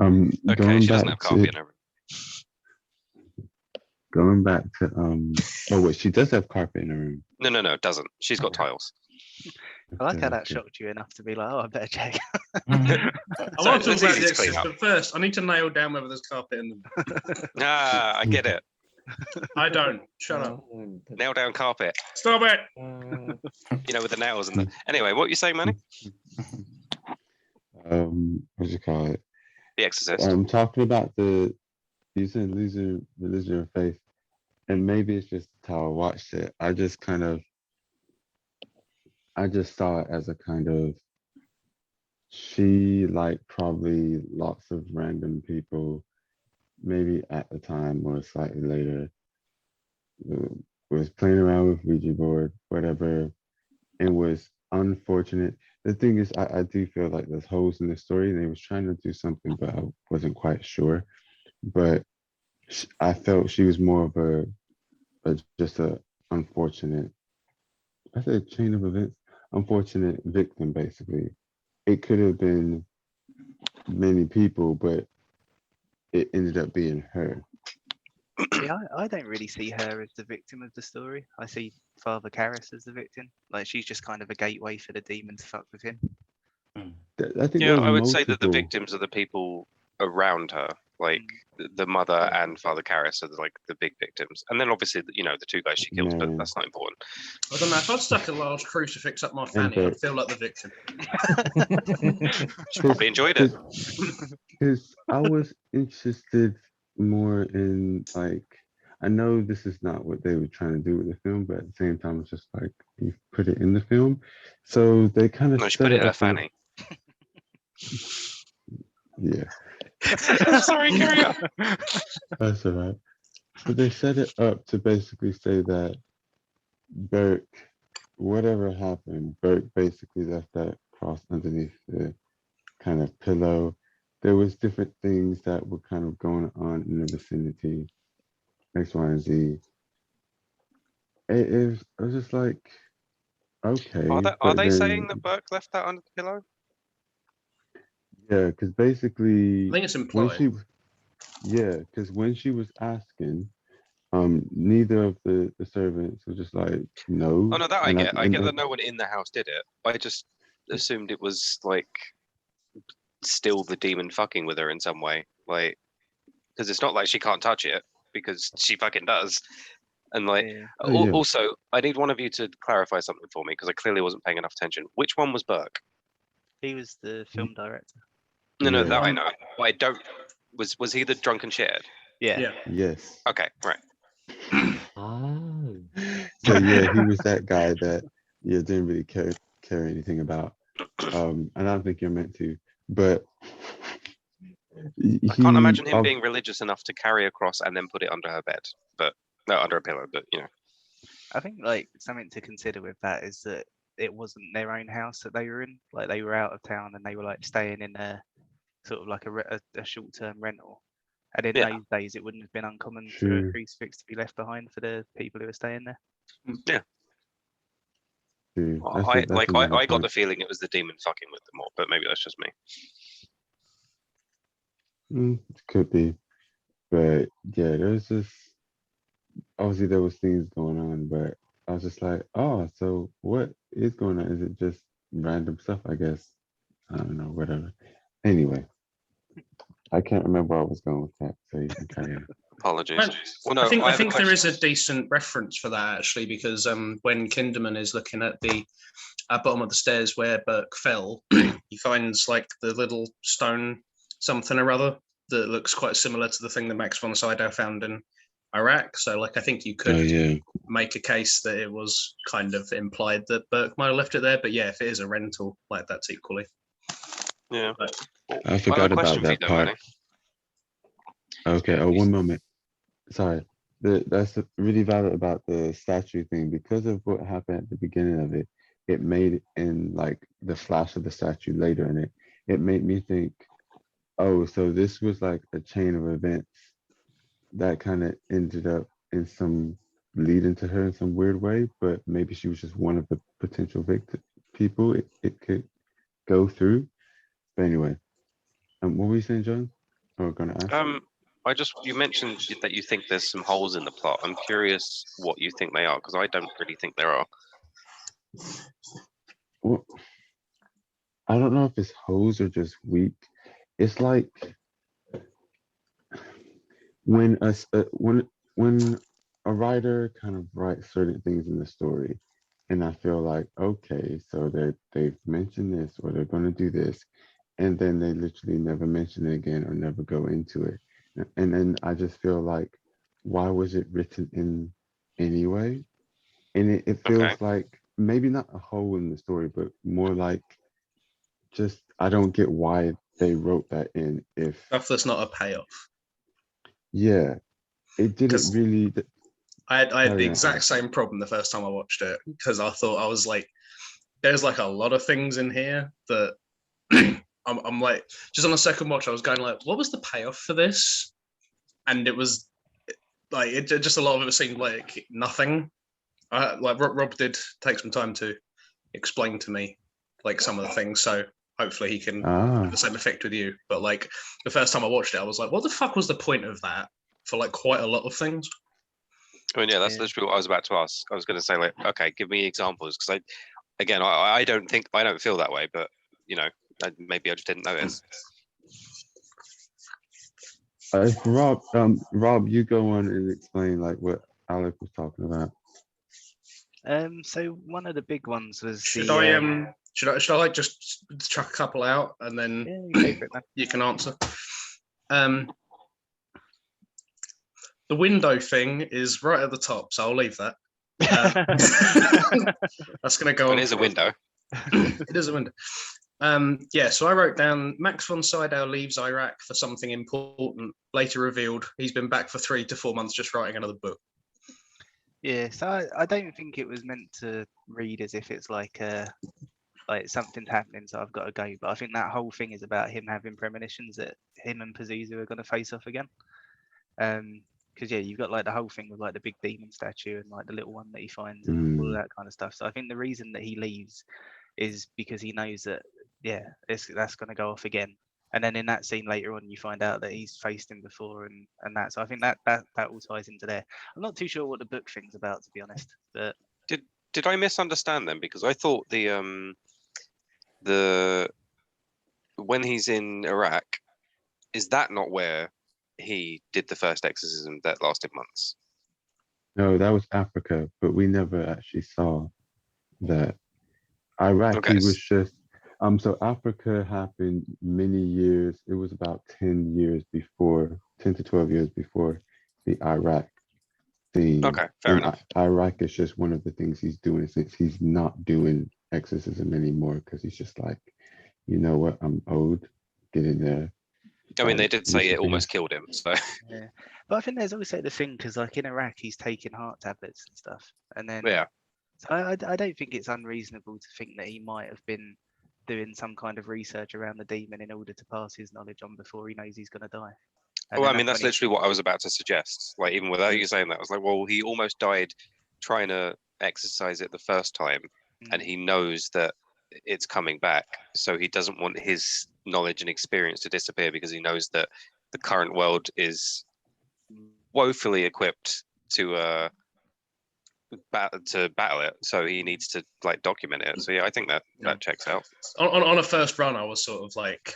"Okay, she doesn't have carpet in her room." Going back to oh wait, she does have carpet in her room. No, it doesn't. She's got tiles. I like how that shocked you enough to be like, "Oh, I better check." I want to talk it's about easy the to clean Exorcist, up. but first I need to nail down whether there's carpet in them. I get it. I don't. Shut up. Nail down carpet. Stop it. You know, with the nails and the. Anyway, what you saying, Manny? What do you call it? The Exorcist. I'm talking about you said losing religion or faith, and maybe it's just how I watched it. I just saw it as a kind of, she, like, probably lots of random people, maybe at the time or slightly later, was playing around with Ouija board, whatever, and was unfortunate. The thing is, I do feel like there's holes in the story, and they was trying to do something, but I wasn't quite sure. But I felt she was more of just a unfortunate, I said chain of events, unfortunate victim, basically. It could have been many people, but it ended up being her. Yeah, I don't really see her as the victim of the story. I see Father Karras as the victim. Like, she's just kind of a gateway for the demon to fuck with him. I think Yeah, there was I would say that the multiple- victims are the people around her, like the mother and Father Karras are like the big victims, and then obviously the two guys she kills, but No. that's not important. I don't know. If I'd stuck a large crucifix up my fanny, I'd feel like the victim. She probably enjoyed it. Because I was interested more in, like, I know this is not what they were trying to do with the film, but at the same time, it's just like, you put it in the film. So they kind of No, she put it in her fanny. Yeah. Sorry, carry on. That's all right. But they set it up to basically say that Burke, whatever happened, Burke basically left that cross underneath the kind of pillow. There was different things that were kind of going on in the vicinity, X, Y, and Z. It was just like, okay. Are they saying that Burke left that under the pillow? Yeah, because basically, I think it's implied. because when she was asking, neither of the servants were just like, no. Oh no, that I And get. I and get that no one in the house did it. I just assumed it was like still the demon fucking with her in some way, like, because it's not like she can't touch it, because she fucking does. And like, Oh, yeah. also, I need one of you to clarify something for me, because I clearly wasn't paying enough attention. Which one was Burke? He was the film director. No, Yeah. that I know. But I don't. Was he the drunken shithead? Yeah. Yes. Okay, right. Oh. So yeah, he was that guy that didn't really care anything about. And I don't think you're meant to. But I can't imagine him being religious enough to carry a cross and then put it under her bed, but no, under a pillow. But you know, I think like something to consider with that is that it wasn't their own house that they were in. Like they were out of town and they were like staying in a sort of like a short-term rental. And in those days, it wouldn't have been uncommon for a crucifix to be left behind for the people who were staying there. Yeah. True. I got the feeling it was the demon fucking with them all, but maybe that's just me. It could be, but yeah, there's just obviously there was things going on, but I was just like, oh, so what is going on? Is it just random stuff? I guess I don't know, whatever. Anyway, I can't remember where I was going with that, so you can carry on. Apologies. Well, no, I think there is a decent reference for that actually, because when Kinderman is looking at the bottom of the stairs where Burke fell, he finds like the little stone something or other that looks quite similar to the thing that Max von Sydow found in Iraq. So like I think you could make a case that it was kind of implied that Burke might have left it there, but yeah, if it is a rental, like that's equally. Yeah. But, I forgot about that part. Okay, one moment. Sorry. That's really valid about the statue thing. Because of what happened at the beginning of it, it made in like the flash of the statue later in it, it made me think, oh, so this was like a chain of events that kind of ended up in some leading to her in some weird way, but maybe she was just one of the potential people it could go through. But anyway, what were you saying, John? Or gonna ask? You mentioned that you think there's some holes in the plot. I'm curious what you think they are, because I don't really think there are. Well, I don't know if it's holes or just weak. It's like when a writer kind of writes certain things in the story, and I feel like, okay, so they've mentioned this or they're going to do this, and then they literally never mention it again or never go into it. And then I just feel like, why was it written in anyway? And it feels like maybe not a hole in the story, but more like just, I don't get why they wrote that in if stuff that's not a payoff. Yeah, it didn't really. I had the exact same problem the first time I watched it, because I thought, I was like, there's like a lot of things in here that I'm like, just on a second watch, I was going like, what was the payoff for this? And it was like, it just, a lot of it seemed like nothing. Like Rob did take some time to explain to me like some of the things, so hopefully he can have the same effect with you. But like the first time I watched it, I was like, what the fuck was the point of that for like quite a lot of things? I mean, yeah, that's literally what I was about to ask. I was going to say, like, okay, give me examples, because I don't feel that way, but you know, maybe I just didn't notice. Rob, you go on and explain like what Alec was talking about. So one of the big ones was should I like just chuck a couple out and then you can answer. The window thing is right at the top, so I'll leave that. That's going to go on. It is a window. It is a window. So I wrote down, Max von Sydow leaves Iraq for something important, later revealed he's been back for 3 to 4 months just writing another book. Yeah, so I don't think it was meant to read as if it's like something's happening, so I've got to go. But I think that whole thing is about him having premonitions that him and Pazuzu are going to face off again. Because you've got like the whole thing with like the big demon statue and like the little one that he finds and all that kind of stuff. So I think the reason that he leaves is because he knows that that's going to go off again. And then in that scene later on, you find out that he's faced him before and that. So I think that all ties into there. I'm not too sure what the book thing's about, to be honest. But did I misunderstand them? Because I thought the when he's in Iraq, is that not where he did the first exorcism that lasted months? No, that was Africa, but we never actually saw that. Iraq, he was just so Africa happened many years. It was about 10 to 12 years before the Iraq thing. Okay, fair enough. Iraq is just one of the things he's doing since he's not doing exorcism anymore, because he's just like, you know what, I'm old, get in there, I mean, they Like, did say it Lucifer. almost killed him. So Yeah, but I think there's also the thing because like in Iraq, he's taking heart tablets and stuff, and then yeah, so I don't think it's unreasonable to think that he might have been doing some kind of research around the demon in order to pass his knowledge on before he knows he's going to die. And well, I then mean, that's when literally what I was about to suggest. Like, even without you saying that, I was like, well, he almost died trying to exercise it the first time, and Mm. he knows that it's coming back. So he doesn't want his knowledge and experience to disappear because he knows that the current world is woefully equipped to battle it. So he needs to like document it. So yeah, I think that that checks out. On a first run, I was sort of like,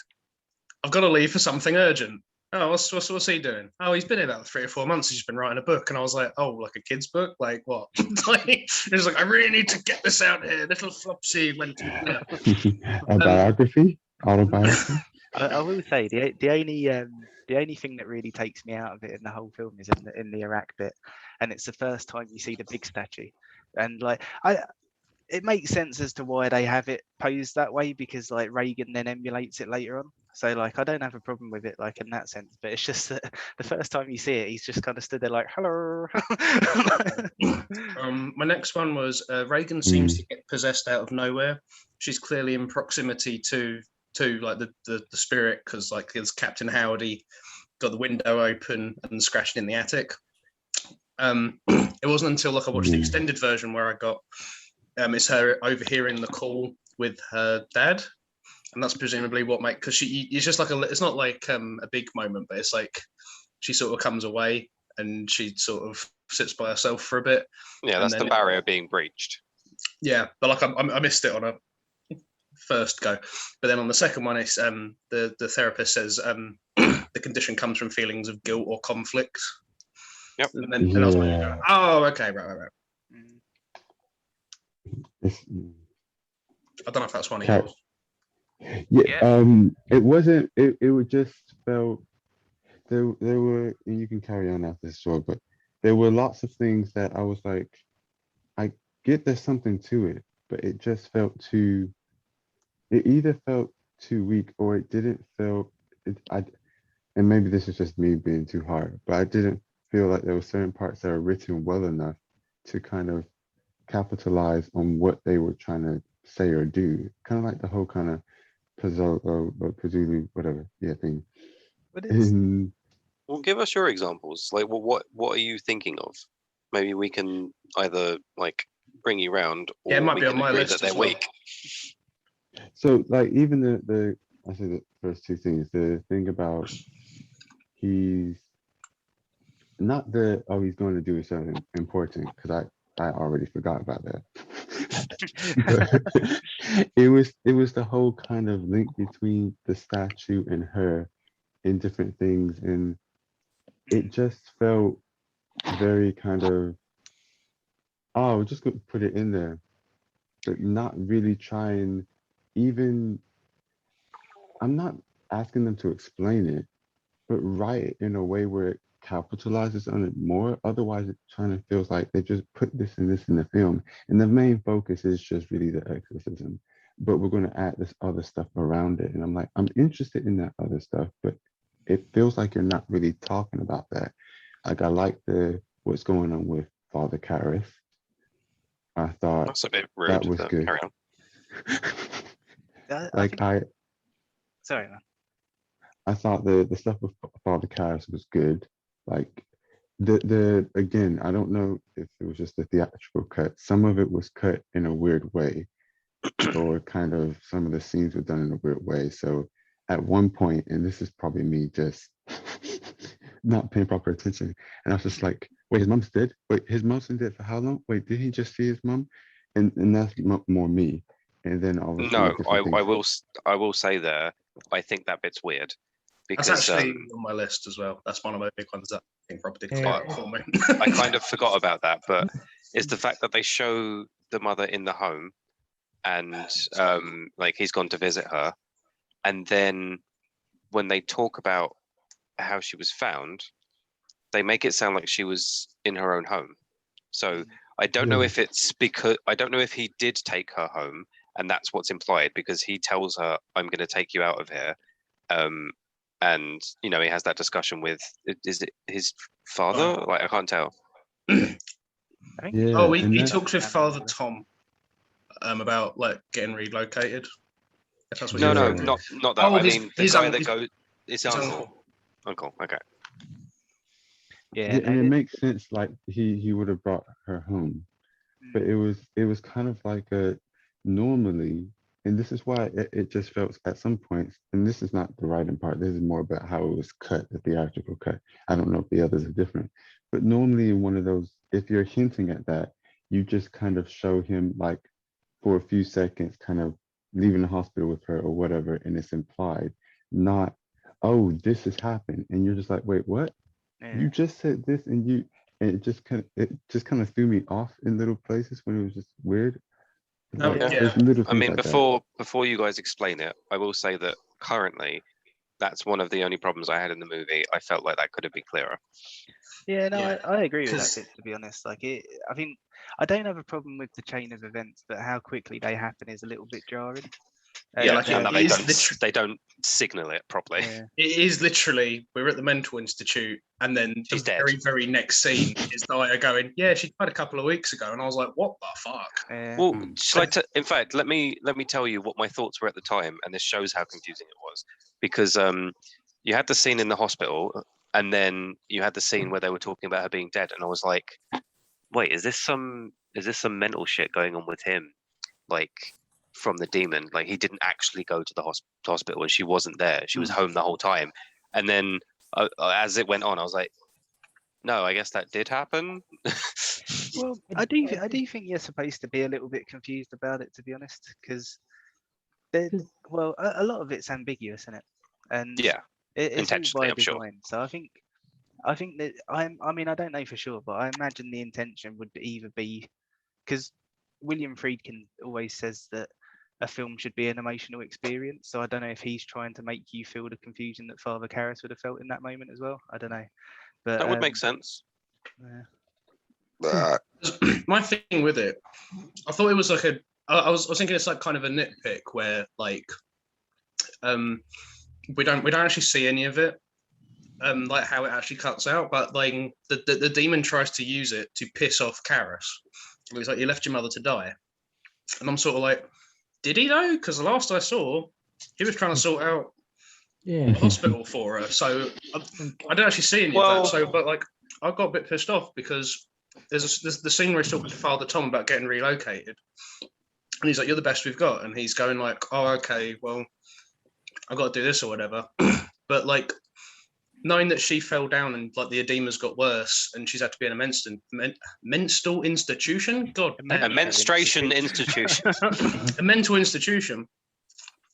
I've got to leave for something urgent. Oh, what's he doing? Oh, he's been here about 3 or 4 months. He's been writing a book, and I was like, oh, like a kid's book, like what? It's like I really need to get this out here. Little Flopsy went to. Yeah. A biography, autobiography. I will say the only thing that really takes me out of it in the whole film is in the Iraq bit, and it's the first time you see the big statue, and like it makes sense as to why they have it posed that way because like Reagan then emulates it later on. So like I don't have a problem with it like in that sense, but it's just that the first time you see it, he's just kind of stood there like hello. My next one was Reagan seems to get possessed out of nowhere. She's clearly in proximity to like the spirit because like there's Captain Howdy got the window open and scratching in the attic. It wasn't until like I watched the extended version where I got it's her overhearing the call with her dad, and that's presumably what because it's just like it's not like a big moment, but it's like she sort of comes away and she sort of sits by herself for a bit. Yeah, that's the barrier being breached. Yeah, but like I missed it on a first go, but then on the second one, it's the therapist says the condition comes from feelings of guilt or conflict. Yep. And then and I was like, oh, okay, right. I don't know if that's one of yours. Yeah, it wasn't. It would just felt there were, and you can carry on after this as well, but there were lots of things that I was like, I get there's something to it, but it just felt too. It either felt too weak or it didn't feel. And maybe this is just me being too hard, but I didn't feel like there were certain parts that were written well enough to kind of capitalize on what they were trying to say or do. Kind of like the whole kind of Pazulu, whatever, thing. Well, give us your examples. Like, what are you thinking of? Maybe we can either like bring you round, or it might we be can on my agree list that they're as well. weak. So, like, even I say the first two things. The thing about he's not he's going to do something important because I already forgot about that. But it was the whole kind of link between the statue and her in different things, and it just felt very kind of we're just gonna put it in there, but not really trying. Even I'm not asking them to explain it, but write it in a way where it capitalizes on it more. Otherwise, it kind of feels like they just put this and this in the film, and the main focus is just really the exorcism. But we're going to add this other stuff around it, and I'm like, I'm interested in that other stuff, but it feels like you're not really talking about that. Like I like what's going on with Father Karras. I thought That's a bit rude. that was good. Carry on. Sorry, man. I thought the stuff with Father Karras was good. Like the again, I don't know if it was just the theatrical cut. Some of it was cut in a weird way, or kind of some of the scenes were done in a weird way. So at one point, and this is probably me just not paying proper attention, and I was just like, wait, his mom's dead? Wait, his mom's been dead for how long? Wait, did he just see his mom? And that's more me. And then all of a sudden, No, I will say there, I think that bit's weird. Because that's actually on my list as well. That's one of my big ones that I think probably did quite for me. I kind of forgot about that, but it's the fact that they show the mother in the home and like he's gone to visit her, and then when they talk about how she was found, they make it sound like she was in her own home. So I don't know if it's because I don't know if he did take her home and that's what's implied, because he tells her, I'm going to take you out of here. and you know he has that discussion with, is it his father? Like I can't tell. I think Yeah, Oh, and he that- talks with Father Tom about like getting relocated. If that's what No, you're no, referring to. not that. Oh, I his- mean the his guy uncle- that goes. It's His uncle. uncle. Uncle. Okay. yeah, yeah, no, and it makes sense. Like he would have brought her home, but it was kind of like a normally, and this is why it just felt at some points, and this is not the writing part. This is more about how it was cut, the theatrical cut. I don't know if the others are different, but normally in one of those, if you're hinting at that, you just kind of show him like for a few seconds, kind of leaving the hospital with her or whatever, and it's implied, not, oh, this has happened, and you're just like, wait, what? yeah. You just said this, and it just kind of threw me off in little places when it was just weird. Like, Okay. there's little I things mean, like that. before you guys explain it, I will say that currently, that's one of the only problems I had in the movie. I felt like that could have been clearer. Yeah, no, Yeah, I agree with that 'cause- bit, to be honest. Like I think I don't have a problem with the chain of events, but how quickly they happen is a little bit jarring. Yeah, like and it that is they don't signal it properly. yeah. It is literally, we're at the mental institute, and then She's the dead. very next scene is Dyer going, "Yeah, she died a couple of weeks ago," and I was like, "What the fuck?" Yeah. Well, in fact, let me tell you what my thoughts were at the time, and this shows how confusing it was, because you had the scene in the hospital, and then you had the scene where they were talking about her being dead, and I was like, wait, is this some mental shit going on with him, like from the demon? Like he didn't actually go to the hospital, and she wasn't there. She was home the whole time, and then as it went on, I was like, no, I guess that did happen. Well, I do think you're supposed to be a little bit confused about it, to be honest, because well, a lot of it's ambiguous, isn't it? And Yeah, it's all intentionally, by I'm sure. design. So I think that I mean, I don't know for sure, but I imagine the intention would either be because William Friedkin always says that a film should be an emotional experience. So I don't know if he's trying to make you feel the confusion that Father Karras would have felt in that moment as well. I don't know, but That would make sense. yeah. My thing with it, I thought it was like I was thinking it's like kind of a nitpick where like we don't actually see any of it, like how it actually cuts out, but like the demon tries to use it to piss off Karras. He's like, "You left your mother to die," and I'm sort of like, did he though? Because the last I saw, he was trying to sort out Yeah. the hospital for her. So I don't actually see any of that. So, but like, I got a bit pissed off because there's the scene where he's talking to Father Tom about getting relocated, and he's like, "You're the best we've got," and he's going like, "Oh, okay, well, I've got to do this or whatever." But like, knowing that she fell down and like the edema's got worse and she's had to be in a mental institution. God damn. A menstruation institution. A mental institution.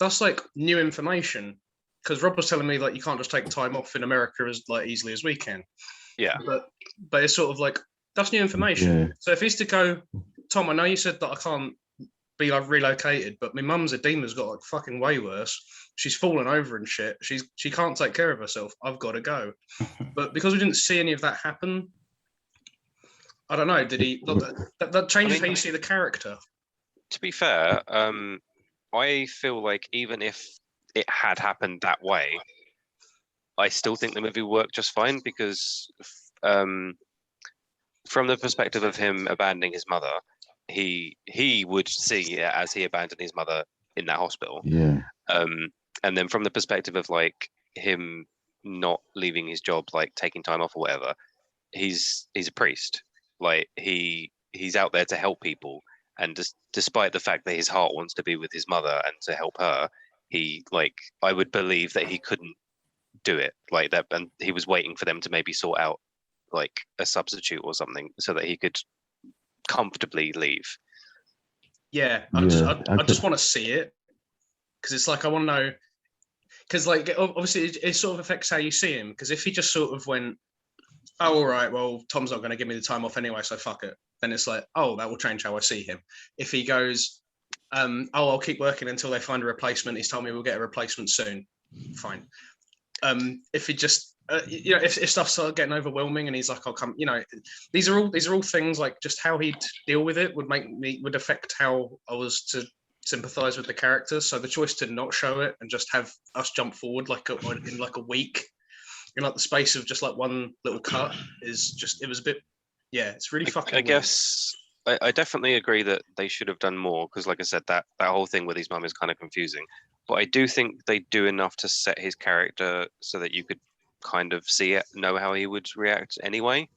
That's like new information. Because Rob was telling me like you can't just take time off in America as like easily as we can. Yeah. But it's sort of like that's new information. Yeah. So if he's to go, Tom, I know you said that I can't be like relocated, but my mum's edema's got like fucking way worse. She's fallen over and shit. She can't take care of herself. I've got to go. But because we didn't see any of that happen, I don't know. Did he? That changes how you see the character. To be fair, I feel like even if it had happened that way, I still think the movie worked just fine because from the perspective of him abandoning his mother, he would see it as he abandoned his mother in that hospital. Yeah. And then from the perspective of like him not leaving his job, like taking time off or whatever, he's a priest. Like he's out there to help people, and despite the fact that his heart wants to be with his mother and to help her, I would believe that he couldn't do it like that, and he was waiting for them to maybe sort out like a substitute or something so that he could comfortably leave. Yeah, I just want to see it because it's like I want to know. Because like obviously it sort of affects how you see him. Because if he just sort of went, "Oh, all right, well Tom's not going to give me the time off anyway, so fuck it," then it's like, oh, that will change how I see him. If he goes, "Oh, I'll keep working until they find a replacement. He's told me we'll get a replacement soon," fine. If he just if stuff started getting overwhelming and he's like, "I'll come," these are all things like just how he'd deal with it would affect how I was to sympathize with the characters. So the choice to not show it and just have us jump forward in like a week, in like the space of just like one little cut, is just, it was a bit, yeah, it's really fucking I weird. guess I definitely agree that they should have done more because, like I said, that whole thing with his mum is kind of confusing. But I do think they do enough to set his character so that you could kind of see it, know how he would react anyway.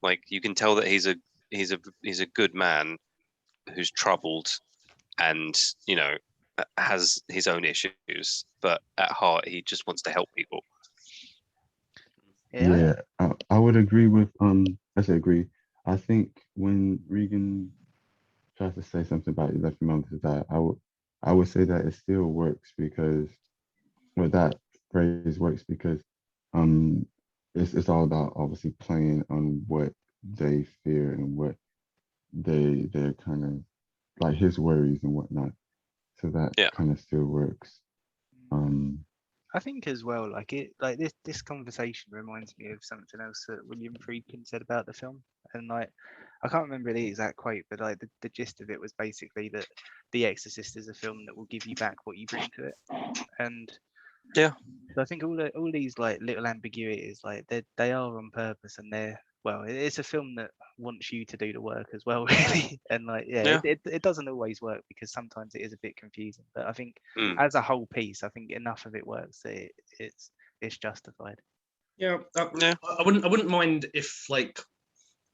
Like you can tell that he's a good man who's troubled and has his own issues, but at heart he just wants to help people. Yeah. I would agree with I say agree. I think when Regan tries to say something about you left your mom to die, I would say that it still works because, well, that phrase works because it's all about obviously playing on what they fear and what they're kind of like his worries and whatnot. So that Yeah. kind of still works. I think as well, like this conversation reminds me of something else that William Friedkin said about the film, and like I can't remember the exact quote, but like the gist of it was basically that The Exorcist is a film that will give you back what you bring to it, and Yeah. so I think all these like little ambiguities, like they are on purpose, and it's a film that wants you to do the work as well, really. And like Yeah. it doesn't always work because sometimes it is a bit confusing. But I think as a whole piece, I think enough of it works that it's justified. Yeah, Yeah. I wouldn't mind if like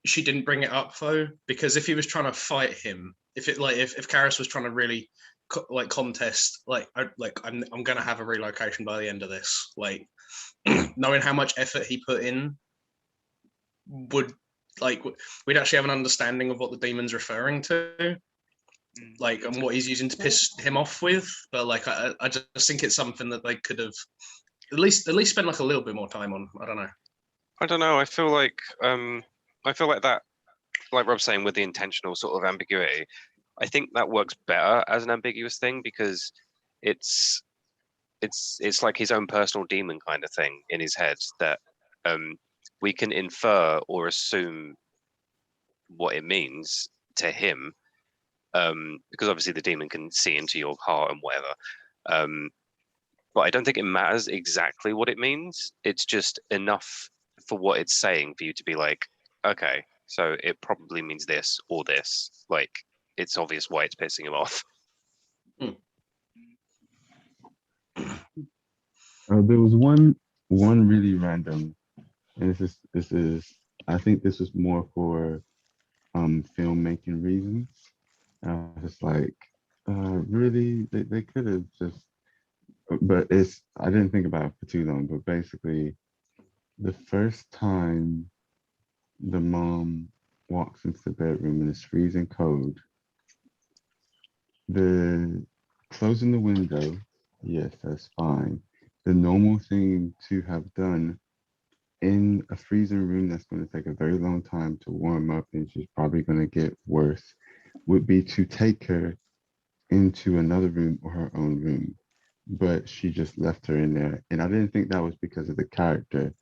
she didn't bring it up though, because if he was trying to fight him, if Karras was trying to really contest, I'm gonna have a relocation by the end of this, like knowing how much effort he put in, would we'd actually have an understanding of what the demon's referring to, like, and what he's using to piss him off with. But like I just think it's something that they could have at least spend like a little bit more time on. I don't know. I feel like that, like Rob's saying, with the intentional sort of ambiguity, I think that works better as an ambiguous thing because it's like his own personal demon kind of thing in his head that we can infer or assume what it means to him, because obviously the demon can see into your heart and whatever. But I don't think it matters exactly what it means. It's just enough for what it's saying for you to be like, okay, so it probably means this or this. Like, it's obvious why it's pissing him off. There was one really random, and this is I think this was more for filmmaking reasons. I was just like, really, they could have just, but I didn't think about it for too long. But basically, the first time the mom walks into the bedroom and it's freezing cold, the closing the window, yes, that's fine. The normal thing to have done in a freezing room that's going to take a very long time to warm up and she's probably going to get worse would be to take her into another room or her own room. But she just left her in there. And I didn't think that was because of the character.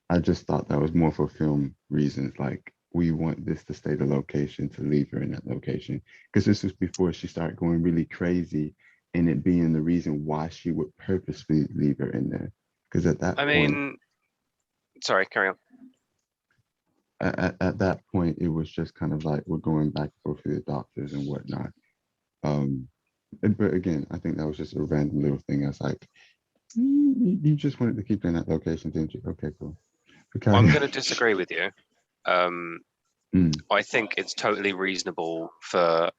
I just thought that was more for film reasons. Like, we want this to stay the location, to leave her in that location. Because this was before she started going really crazy and it being the reason why she would purposely leave her in there. Because at that point, sorry, carry on. At that point, it was just kind of like we're going back and forth to the doctors and whatnot. But again, I think that was just a random little thing. I was like, you just wanted to keep her in that location, didn't you? Okay, cool. Okay. I'm going to disagree with you. I think it's totally reasonable for,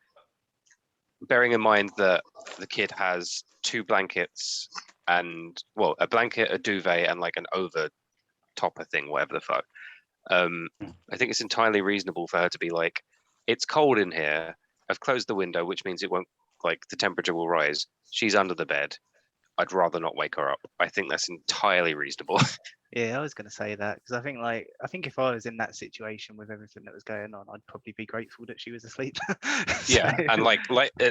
bearing in mind that the kid has 2 blankets and, well, a blanket, a duvet, and like an over topper thing, whatever the fuck. I think it's entirely reasonable for her to be like, it's cold in here. I've closed the window, which means it won't, like, the temperature will rise. She's under the bed. I'd rather not wake her up. I think that's entirely reasonable. Yeah, I was going to say that because I think if I was in that situation with everything that was going on, I'd probably be grateful that she was asleep. Yeah, and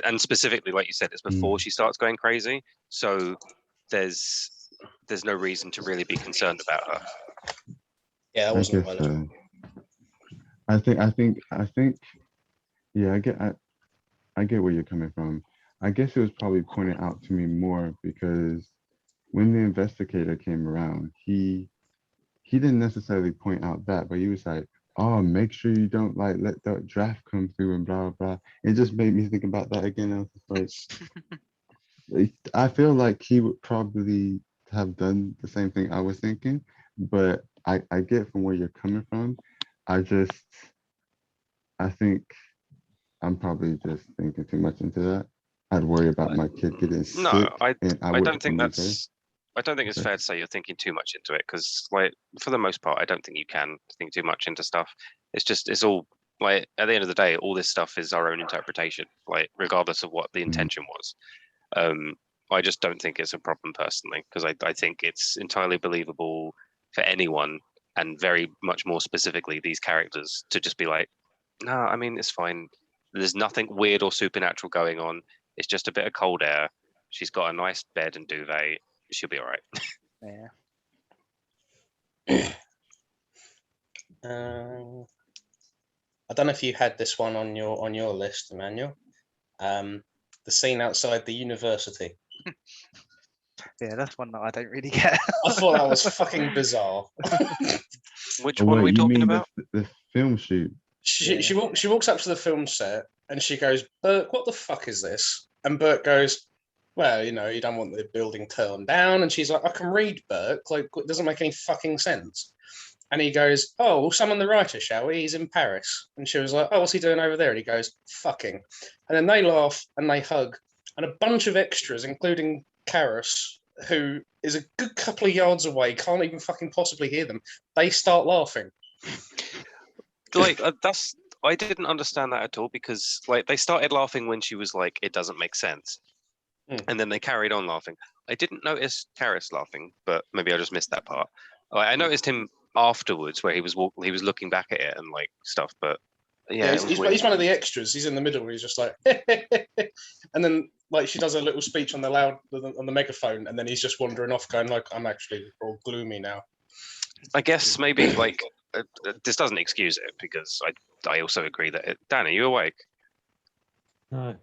and specifically, like you said, it's before she starts going crazy, so there's no reason to really be concerned about her. Yeah, that wasn't valid. I think. Yeah, I get where you're coming from. I guess it was probably pointed out to me more because when the investigator came around, he didn't necessarily point out that, but he was like, "Oh, make sure you don't like let that draft come through and blah blah." It just made me think about that again. I was just like, I feel like he would probably have done the same thing I was thinking, but I get from where you're coming from. I think I'm probably just thinking too much into that. I'd worry about my kid getting sick, No, and I I wouldn't don't think believe her. that's. I don't think it's Okay. fair to say you're thinking too much into it because, like, for the most part, I don't think you can think too much into stuff. It's all like at the end of the day, all this stuff is our own interpretation, like regardless of what the intention was. Um, I just don't think it's a problem personally because I think it's entirely believable for anyone, and very much more specifically these characters, to just be like, no, I mean it's fine. There's nothing weird or supernatural going on. It's just a bit of cold air. She's got a nice bed and duvet. She'll be all right. Yeah. I don't know if you had this one on your list, Emmanuel. The scene outside the university. Yeah, that's one that I don't really get. I thought that was fucking bizarre. Which Oh, one are we wait, you talking mean about? the film shoot? She walks up to the film set and she goes, "Burke, what the fuck is this?" And Burke goes, "Well, you know, you don't want the building torn down." And she's like, "I can read, Burke. Like, it doesn't make any fucking sense." And he goes, "Oh, we'll summon the writer, shall we? He's in Paris." And she was like, "Oh, what's he doing over there?" And he goes, "Fucking." And then they laugh and they hug. And a bunch of extras, including Karis, who is a good couple of yards away, can't even fucking possibly hear them, they start laughing. Like I didn't understand that at all because like they started laughing when she was like, "It doesn't make sense," and then they carried on laughing. I didn't notice Karis laughing, but maybe I just missed that part. Like, I noticed him afterwards where he was looking back at it and like stuff, but yeah, it was he's weird. one of the extras. He's in the middle where he's just like, and then like she does a little speech on the megaphone, and then he's just wandering off, going like, "I'm actually all gloomy now." I guess maybe like this doesn't excuse it because I also agree that Dan, are you awake? No.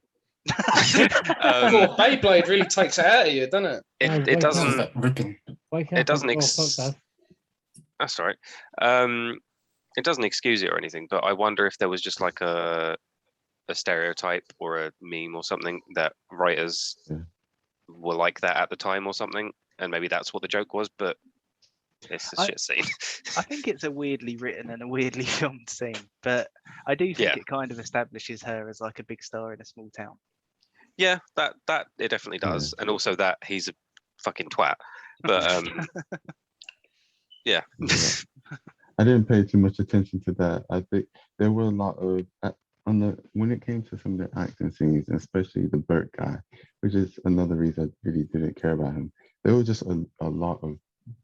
Beyblade really takes it out of you, doesn't it? No, It wake How's doesn't. that ripping? Wake up. It doesn't. Oh, fuck that. That's all right. It doesn't excuse it or anything, but I wonder if there was just like a stereotype or a meme or something that writers were like that at the time or something, and maybe that's what the joke was. But it's a shit scene. I think it's a weirdly written and a weirdly filmed scene, but I do think Yeah. it kind of establishes her as like a big star in a small town. Yeah, that it definitely does, and also that he's a fucking twat. But yeah. I didn't pay too much attention to that. I think there were a lot of when it came to some of the acting scenes, especially the Burt guy, which is another reason I really didn't care about him. There was just a lot of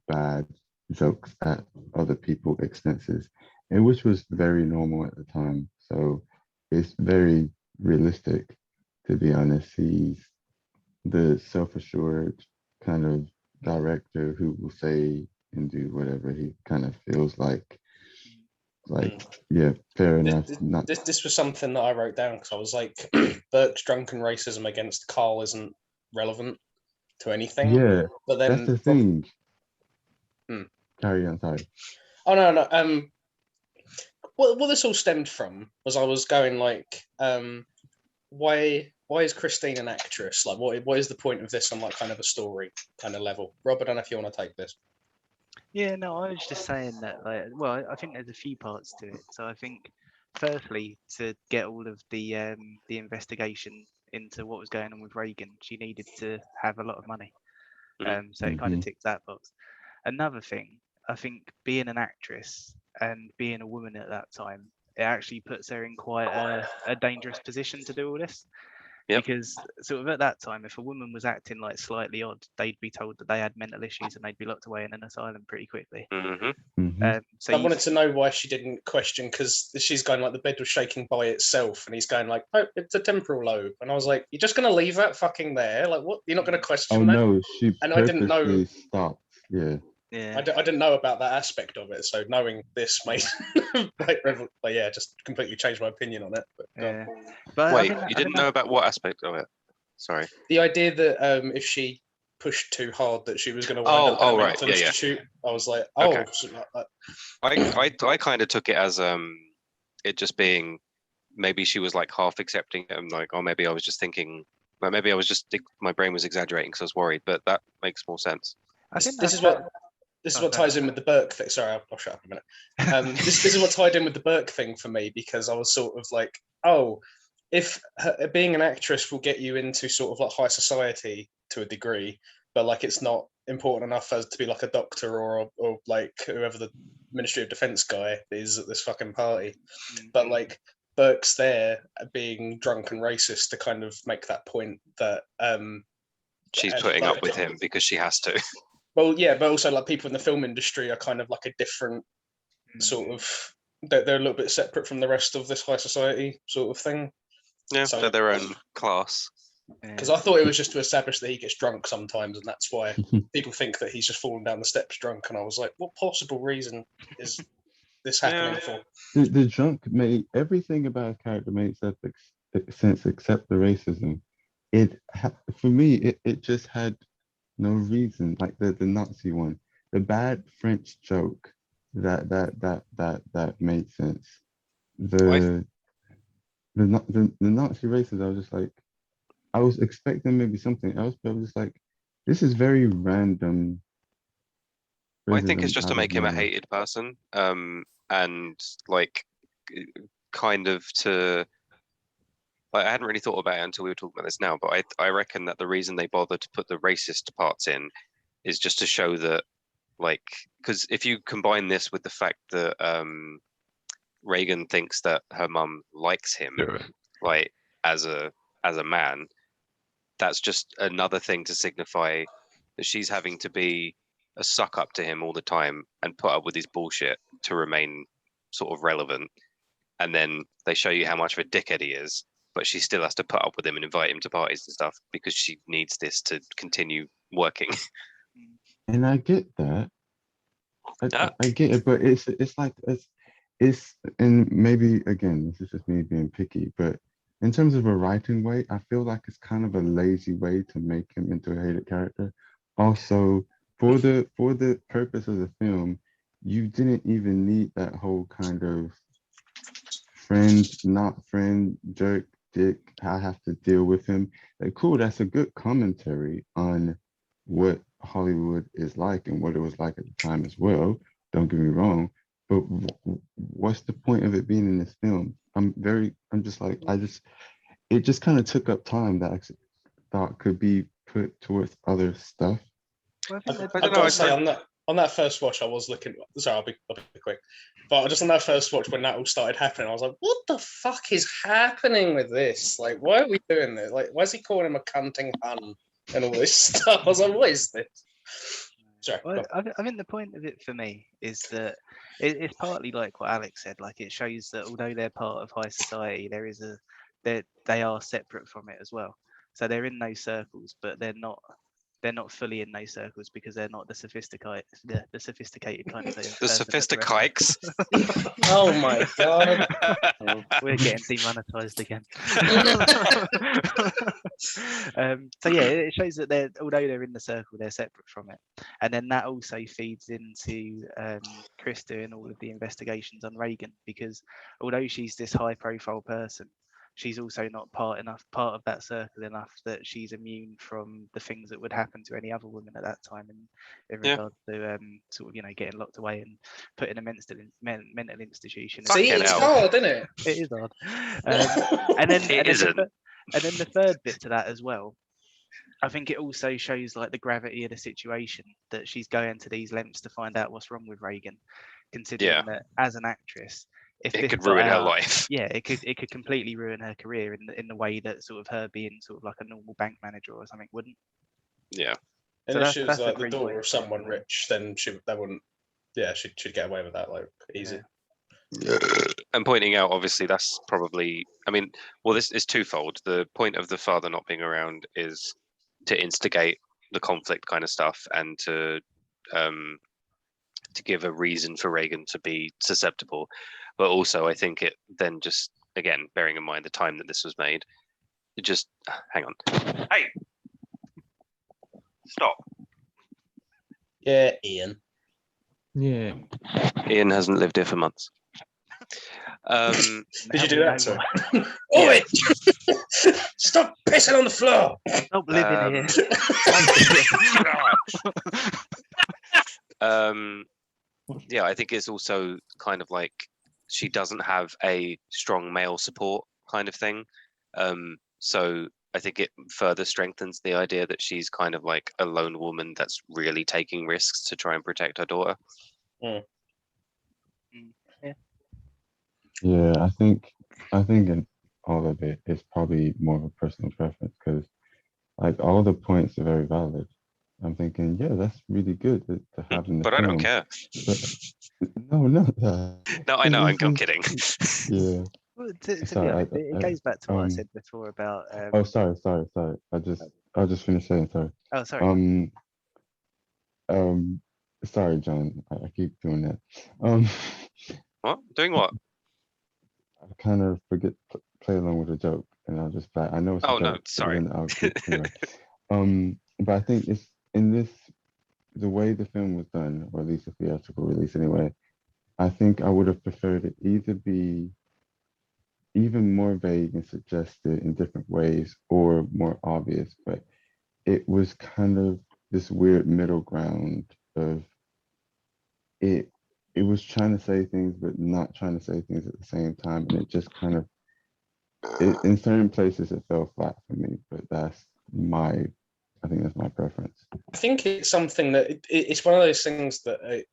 bad jokes at other people's expenses, and which was very normal at the time. So it's very realistic, to be honest. He's the self-assured kind of director who will say and do whatever he kind of feels like. Yeah, fair enough. This was something that I wrote down because I was like, Burke's drunken racism against Carl isn't relevant to anything. Yeah, but then that's the thing. Carry on, sorry. Oh no. What this all stemmed from was I was going like, why is Christine an actress? Like, what is the point of this on like kind of a story kind of level? Rob, I don't know if you want to take this. Yeah, no, I was just saying that, like, well, I think there's a few parts to it. So I think, firstly, to get all of the investigation into what was going on with Reagan, she needed to have a lot of money. So it kind of ticks that box. Another thing, I think being an actress and being a woman at that time, it actually puts her in quite a dangerous position to do all this. Yep. Because sort of at that time, if a woman was acting like slightly odd, they'd be told that they had mental issues and they'd be locked away in an asylum pretty quickly. So I wanted to know why she didn't question, because she's going like the bed was shaking by itself, and he's going like, "Oh, it's a temporal lobe," and I was like, "You're just going to leave that fucking there? Like, what? You're not going to question that?" No, she and I didn't know. purposely stopped. Yeah. Yeah. I didn't know about that aspect of it, so knowing this made but yeah, just completely changed my opinion on it. But, Yeah. But wait, you didn't know about what aspect of it? Sorry. The idea that if she pushed too hard, that she was going to wind up in a right. mental Yeah, yeah. institute. I was like, Okay. so I kind of took it as it just being maybe she was like half accepting it and like, oh, maybe I was just thinking, well, maybe I was just my brain was exaggerating because I was worried, but that makes more sense. I think this is that's- what this is Oh, what ties in with the Burke thing. Sorry, I'll shut up a minute. This is what tied in with the Burke thing for me, because I was sort of like, oh, if being an actress will get you into sort of like high society to a degree, but like it's not important enough as to be like a doctor or like whoever the Ministry of Defense guy is at this fucking party. But like Burke's there being drunk and racist to kind of make that point that she's putting up with him because she has to. Well, yeah, but also like people in the film industry are kind of like a different sort of. They're a little bit separate from the rest of this high society sort of thing. Yeah, So- they're their own class. Because I thought it was just to establish that he gets drunk sometimes, and that's why people think that he's just falling down the steps drunk. And I was like, what possible reason is this happening for? The drunk made everything about a character makes sense except the racism. For me, it just had no reason. Like the Nazi one, the bad French joke that made sense. The Nazi racism, I was just like, I was expecting maybe something else, but I was just like, this is very random. I think it's racism just to out make of him a nowhere. hated person, and like kind of to. Like, I hadn't really thought about it until we were talking about this now, but I reckon that the reason they bothered to put the racist parts in is just to show that, like, because if you combine this with the fact that Reagan thinks that her mum likes him, like as a man, that's just another thing to signify that she's having to be a suck up to him all the time and put up with his bullshit to remain sort of relevant. And then they show you how much of a dickhead he is, but she still has to put up with him and invite him to parties and stuff because she needs this to continue working. And I get that. Ah. I get it, but it's like it's and maybe again this is just me being picky, but in terms of a writing way, I feel like it's kind of a lazy way to make him into a hated character. Also, for the purpose of the film, you didn't even need that whole kind of friend, not friend, jerk, dick. I have to deal with him. Like, cool, that's a good commentary on what Hollywood is like and what it was like at the time as well. Don't get me wrong, but what's the point of it being in this film? I'm just like, it just kind of took up time that I thought could be put towards other stuff. Well, I think I've that- got to say on that first watch, I was looking. Sorry, I'll be quick. But just on that first watch, when that all started happening, I was like, "What the fuck is happening with this? Like, why are we doing this? Like, why is he calling him a cunting hun and all this stuff?" I was like, "What is this?" Sorry. Well, I think the point of it for me is that it's partly like what Alex said. Like, it shows that although they're part of high society, they are separate from it as well. So they're in those circles, but they're not fully in those circles because they're not the sophisticated kind of The person that sophisticikes. Oh my god! we're getting demonetized again. So yeah, it shows that although they're in the circle, they're separate from it, and then that also feeds into Chris doing all of the investigations on Reagan, because although she's this high-profile person, she's also not part of that circle enough that she's immune from the things that would happen to any other woman at that time in regard to sort of getting locked away and put in a mental institution. See, Fucking it's hell. hard, isn't it? It is hard. And then It isn't. the third bit to that as well, I think it also shows like the gravity of the situation, that she's going to these lengths to find out what's wrong with Reagan, considering that as an actress, if It this could got ruin her out, life. yeah, it could completely ruin her career in the way that sort of her being sort of like a normal bank manager or something wouldn't. Yeah. And So if that's- she was that's the like the great daughter point. of someone rich, then that wouldn't. Yeah, she'd get away with that like easy. And pointing out, obviously, that's probably. I mean, well, this is twofold. The point of the father not being around is to instigate the conflict kind of stuff and to give a reason for Reagan to be susceptible. But also, I think it then just, again, bearing in mind the time that this was made, just hang on. Hey, stop. Yeah, Ian. Yeah. Ian hasn't lived here for months. Did Now you do we that know to why. Oi! Stop pissing on the floor! Stop living here. Yeah, I think it's also kind of like she doesn't have a strong male support kind of thing. So I think it further strengthens the idea that she's kind of like a lone woman that's really taking risks to try and protect her daughter. Yeah, I think in all of it, it's probably more of a personal preference because like all the points are very valid. I'm thinking, yeah, that's really good to have in the But I film. don't care. But no, No, I know. I'm This is- kidding. Yeah. Well, to be Sorry, honest, it goes back to what I said before about. Oh, sorry. I'll just finish saying sorry. Oh, sorry. Sorry, John. I keep doing that. What? Doing what? I kind of forget play along with a joke, and I'll just I know it's a Oh, joke. no, sorry. But then I'll keep anyway. But I think it's in this the way the film was done, or at least the theatrical release anyway. I think I would have preferred it either be even more vague and suggested in different ways, or more obvious. But it was kind of this weird middle ground of it. It was trying to say things, but not trying to say things at the same time, and it just kind of in certain places it fell flat for me. But I think that's my preference. I think it's something that it's one of those things that it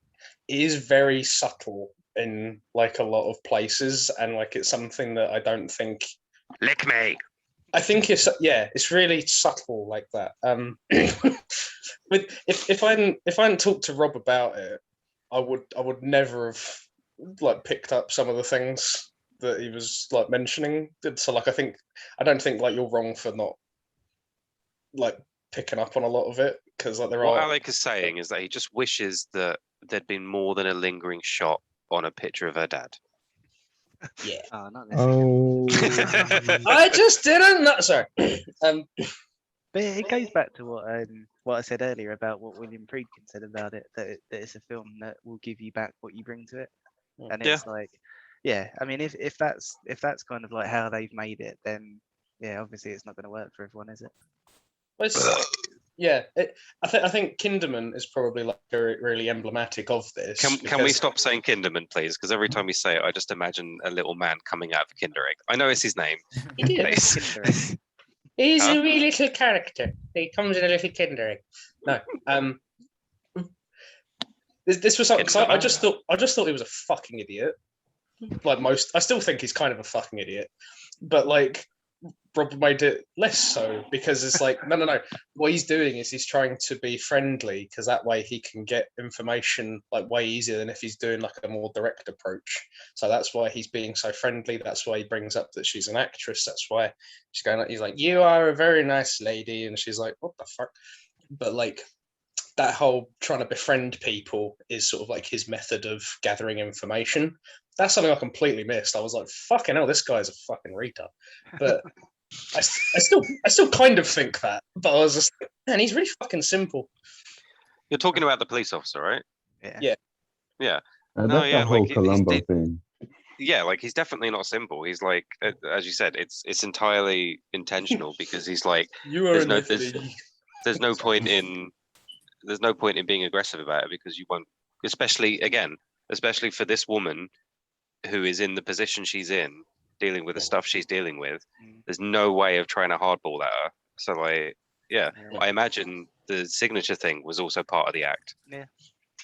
is very subtle in like a lot of places, and like it's something that I don't think. Lick me. I think it's really subtle like that. But if I hadn't talked to Rob about it, I would never have like picked up some of the things that he was like mentioning. So like I don't think like you're wrong for not like picking up on a lot of it, because like What Alec is saying is that he just wishes that there'd been more than a lingering shot on a picture of her dad. Yeah. Oh, not necessarily. Oh, I just didn't know. Sorry. But it goes back to what I said earlier about what William Friedkin said about it, that it's a film that will give you back what you bring to it. And it's like, yeah, I mean, if that's kind of like how they've made it, then yeah, obviously it's not going to work for everyone, is it? Yeah, I think Kinderman is probably like really emblematic of this. Can we stop saying Kinderman, please? Because every time we say it, I just imagine a little man coming out of a Kinder egg. I know it's his name. He's a wee little character. He comes in a little Kinder egg. No, this was something. I just thought he was a fucking idiot. Like I still think he's kind of a fucking idiot, but like Rob made it less so, because it's like no. What he's doing is he's trying to be friendly, because that way he can get information like way easier than if he's doing like a more direct approach. So that's why he's being so friendly. That's why he brings up that she's an actress. That's why she's going. He's like, "You are a very nice lady," and she's like, "What the fuck?" But like that whole trying to befriend people is sort of like his method of gathering information. That's something I completely missed. I was like, fucking hell, this guy's a fucking retard. But I still kind of think that. But I was just, man, he's really fucking simple. You're talking about the police officer, right? Yeah. that's No, yeah, the whole like, Columbo thing. Yeah, like he's definitely not simple. He's like, as you said, it's entirely intentional, because he's like, You are there's no point in being aggressive about it, because you won't, especially for this woman who is in the position she's in, dealing with the stuff she's dealing with. There's no way of trying to hardball at her. So like, yeah, I imagine the signature thing was also part of the act. Yeah.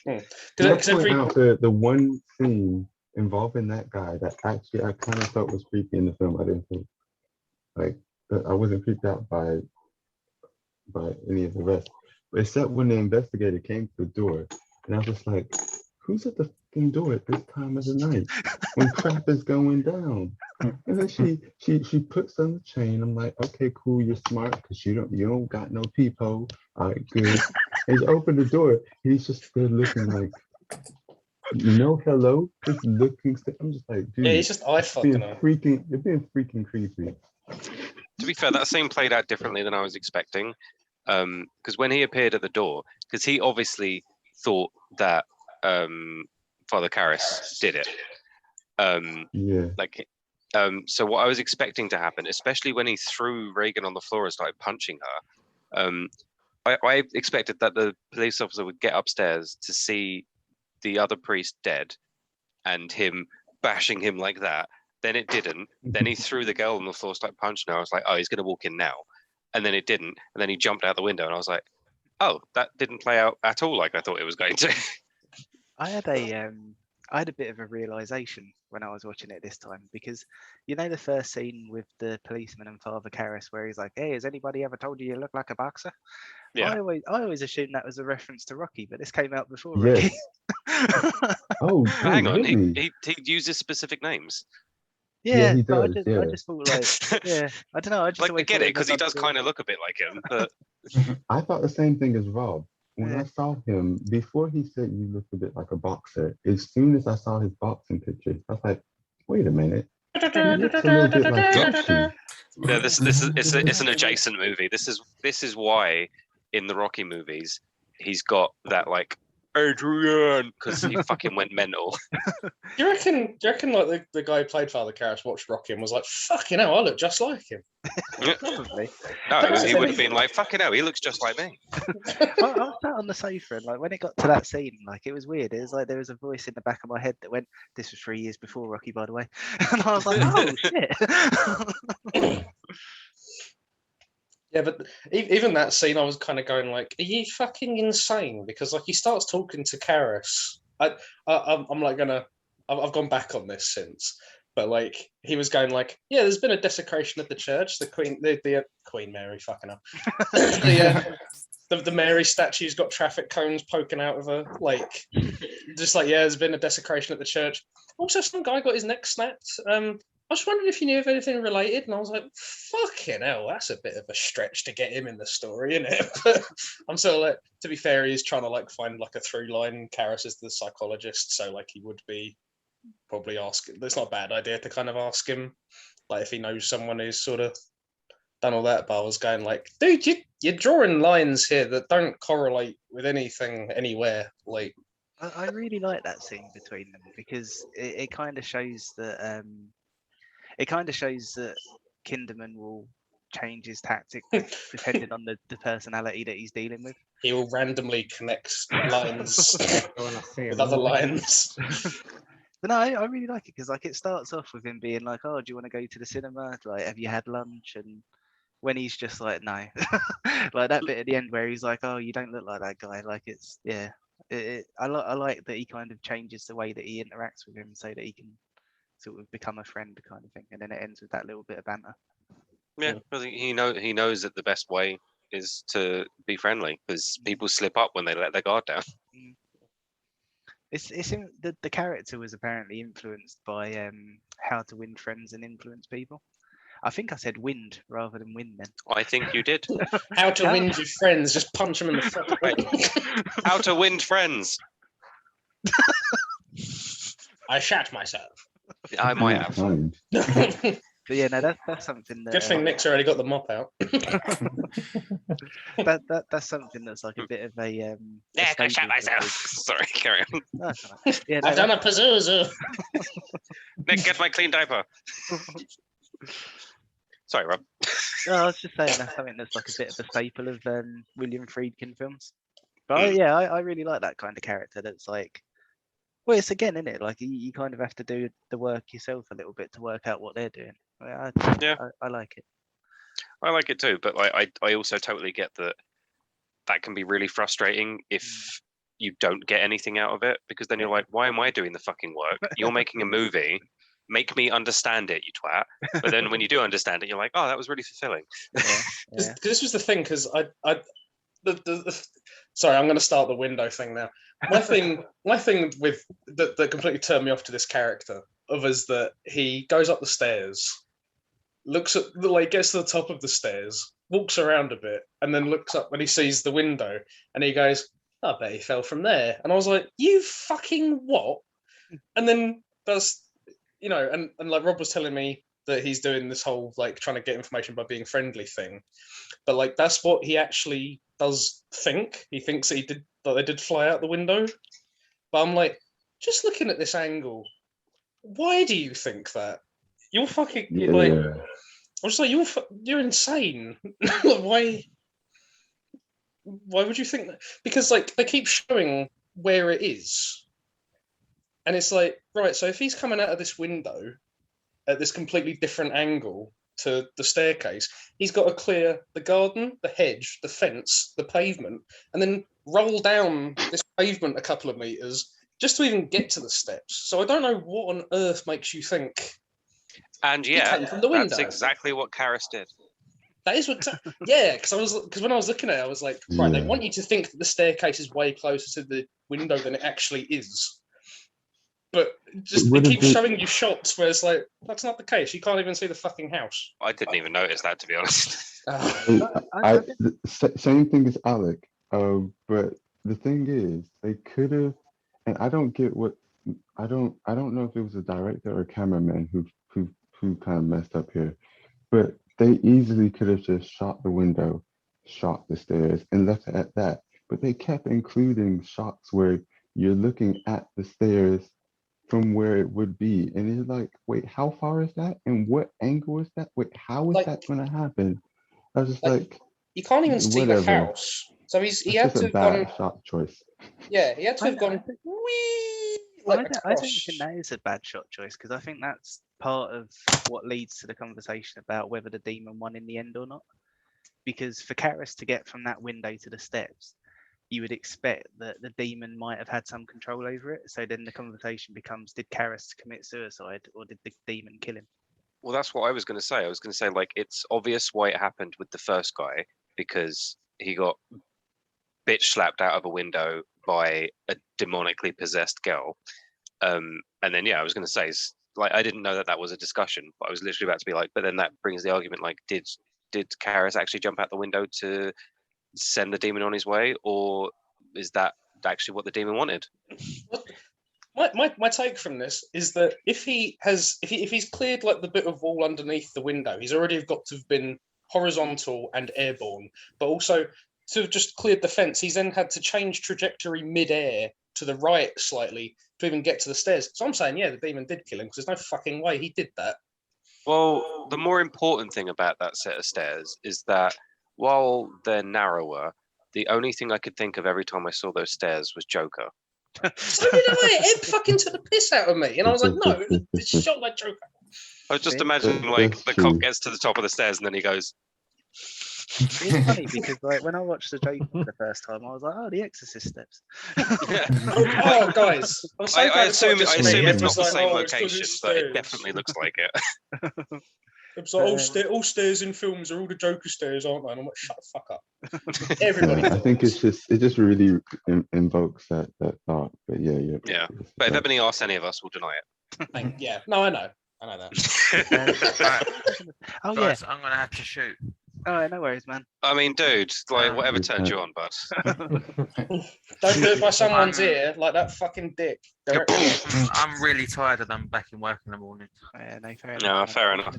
Can I point out the one scene involving that guy that actually I kind of felt was creepy in the film? I didn't think, like, I wasn't creeped out by any of the rest, except when the investigator came to the door, and I was just like, who's at the fucking door at this time of the night when crap is going down? And then she puts on the chain. I'm like, okay, cool, you're smart because you don't got no peephole. All right, good. And you open the door, and he's just there looking like, no hello, just looking. I'm just like, dude, Yeah, he's just eye fucking you're being freaking creepy. To be fair, that scene played out differently than I was expecting. Because when he appeared at the door, because he obviously thought that Father Karras did it. Yeah. So what I was expecting to happen, especially when he threw Regan on the floor and started punching her, I expected that the police officer would get upstairs to see the other priest dead and him bashing him like that. Then it didn't. Then he threw the girl on the floor, started punching her. I was like, oh, he's going to walk in now. And then it didn't. And then he jumped out the window, and I was like, oh, that didn't play out at all like I thought it was going to. I had a bit of a realization when I was watching it this time, because you know the first scene with the policeman and Father Karras where he's like, hey, has anybody ever told you look like a boxer? Yeah. I always assumed that was a reference to Rocky, but this came out before Yes. Rocky. Oh, But hang on, really? he uses specific names. Yeah, he but does, I just thought like, yeah, I don't know. I just Like, I always get thought it, because he does was kind of look a bit like him. But I thought the same thing as Rob. When Yeah. I saw him, before he said you look a bit like a boxer, as soon as I saw his boxing pictures, I was like, wait a minute. He looks a little bit like Rocky. yeah, this is it's an adjacent movie. This is why in the Rocky movies he's got that like Adrian, because he fucking went mental. Do you reckon like the guy who played Father Karras watched Rocky and was like, fucking hell, I look just like him? Probably. No, That's he the would have thing. been like, fucking hell, he looks just like me. I was sat on the sofa and like when it got to that scene, like it was weird. It was like there was a voice in the back of my head that went, "This was 3 years before Rocky, by the way," and I was like, "Oh shit!" Yeah, but even that scene, I was kind of going like, "Are you fucking insane?" Because like he starts talking to Karras. I'm like I've gone back on this since, but like he was going like, "Yeah, there's been a desecration of the church. The Queen Mary, fucking up. The Mary statue's got traffic cones poking out of her. Like, just like yeah, there's been a desecration at the church. Also, some guy got his neck snapped. I was wondering if you knew of anything related, and I was like, fucking hell, that's a bit of a stretch to get him in the story, isn't it? But I'm sort of like, to be fair, he's trying to like find like a through line. Karras is the psychologist, so like he would be probably asking. It's not a bad idea to kind of ask him, like if he knows someone who's sort of done all that. But I was going like, dude, you're drawing lines here that don't correlate with anything anywhere. Like, I really like that scene between them because it kind of shows that Kinderman will change his tactic depending on the personality that he's dealing with. he will randomly connect lines When I see with him, other lines. But no, I really like it because like it starts off with him being like, "Oh, do you want to go to the cinema? Like, have you had lunch?" And when he's just like, "No," like that bit at the end where he's like, "Oh, you don't look like that guy." Like it's yeah, I like that he kind of changes the way that he interacts with him so that he can sort of become a friend kind of thing, and then it ends with that little bit of banter. Yeah, because he knows that the best way is to be friendly, because people slip up when they let their guard down. It's in, the character was apparently influenced by How to Win Friends and Influence People. I think I said wind rather than win then. I think you did. How to win your friends, just punch them in the fucking face. How to win friends. I shat myself. I might have. Kind. But yeah, no, that's something that Good thing Nick's already got the mop out. that's something that's like a bit of a Yeah, I shat myself. Sorry, carry on. No, that's all right. Yeah, no, I've done a Pazuzu. Nick, get my clean diaper. Sorry, Rob. no, I was just saying that's something that's like a bit of a staple of William Friedkin films. But yeah, I really like that kind of character that's like, well, it's again, isn't it? Like you kind of have to do the work yourself a little bit to work out what they're doing. I like it. I like it too, but like I also totally get that can be really frustrating if you don't get anything out of it, because then you're like, why am I doing the fucking work? You're making a movie. Make me understand it, you twat. But then when you do understand it, you're like, oh, that was really fulfilling. Yeah. This was the thing, because sorry, I'm going to start the window thing now. My thing with that completely turned me off to this character is that he goes up the stairs, looks at gets to the top of the stairs, walks around a bit, and then looks up when he sees the window, and he goes, I bet he fell from there. And I was like, you fucking what? And then there's, and like Rob was telling me that he's doing this whole like trying to get information by being friendly thing, but like that's what he actually does think. He thinks that they did fly out the window. But I'm like, just looking at this angle, why do you think that? You're fucking like. I was like, you're insane. Why would you think that? Because like they keep showing where it is, and it's like, right. So if he's coming out of this window at this completely different angle to the staircase, he's got to clear the garden, the hedge, the fence, the pavement, and then roll down this pavement a couple of meters just to even get to the steps. So I don't know what on earth makes you think. And He came from the that's window. exactly what Karras did. That is what, yeah. Because when I was looking at it, I was like, right, they want you to think that the staircase is way closer to the window than it actually is. But just they keep showing you shots where it's like, that's not the case. You can't even see the fucking house. I didn't even notice that, to be honest. Same thing as Alec. But the thing is, they could have, and I don't get what I don't know if it was a director or a cameraman who kind of messed up here, but they easily could have just shot the window, shot the stairs, and left it at that. But they kept including shots where you're looking at the stairs from where it would be, and it's like, wait, how far is that? And what angle is that? Wait, how is that going to happen? I was just like, you can't even see the house. So he had to have gone shot choice. Yeah, he had to have gone. I don't think that is a bad shot choice, because I think that's part of what leads to the conversation about whether the demon won in the end or not. Because for Karras to get from that window to the steps, you would expect that the demon might have had some control over it. So then the conversation becomes, did Karras commit suicide or did the demon kill him? Well, that's what I was going to say. I was going to say, like, it's obvious why it happened with the first guy, because he got bitch slapped out of a window by a demonically possessed girl. And then, yeah, I was going to say, like, I didn't know that was a discussion, but I was literally about to be like, but then that brings the argument, like, did Karras actually jump out the window to send the demon on his way, or is that actually what the demon wanted? My take from this is that if he's cleared like the bit of wall underneath the window, he's already got to have been horizontal and airborne, but also to have just cleared the fence, he's then had to change trajectory mid-air to the right slightly to even get to the stairs. So I'm saying, yeah, the demon did kill him, because there's no fucking way he did that. Well, the more important thing about that set of stairs is that while they're narrower, the only thing I could think of every time I saw those stairs was Joker. So did I. It fucking took the piss out of me, and I was like, no, it's shot like Joker. I was just imagining, like, the cop gets to the top of the stairs and then he goes. It's funny because, like, when I watched the Joker for the first time, I was like, "Oh, the Exorcist steps." Oh, guys! I assume it's not the same location, but it definitely looks like it. It's like all stairs in films are all the Joker stairs, aren't they? And I'm like, shut the fuck up. Everybody. I think it just really invokes that thought. But yeah. But if Ebony asks any of us, we'll deny it. Yeah. No, I know that. Oh yeah, I'm gonna have to shoot. Oh, no worries, man. I mean, dude, like, whatever turns you on, bud. Don't do it by someone's ear like that fucking dick. I'm really tired and I'm back in work in the morning. Yeah, no, fair enough. No, fair enough.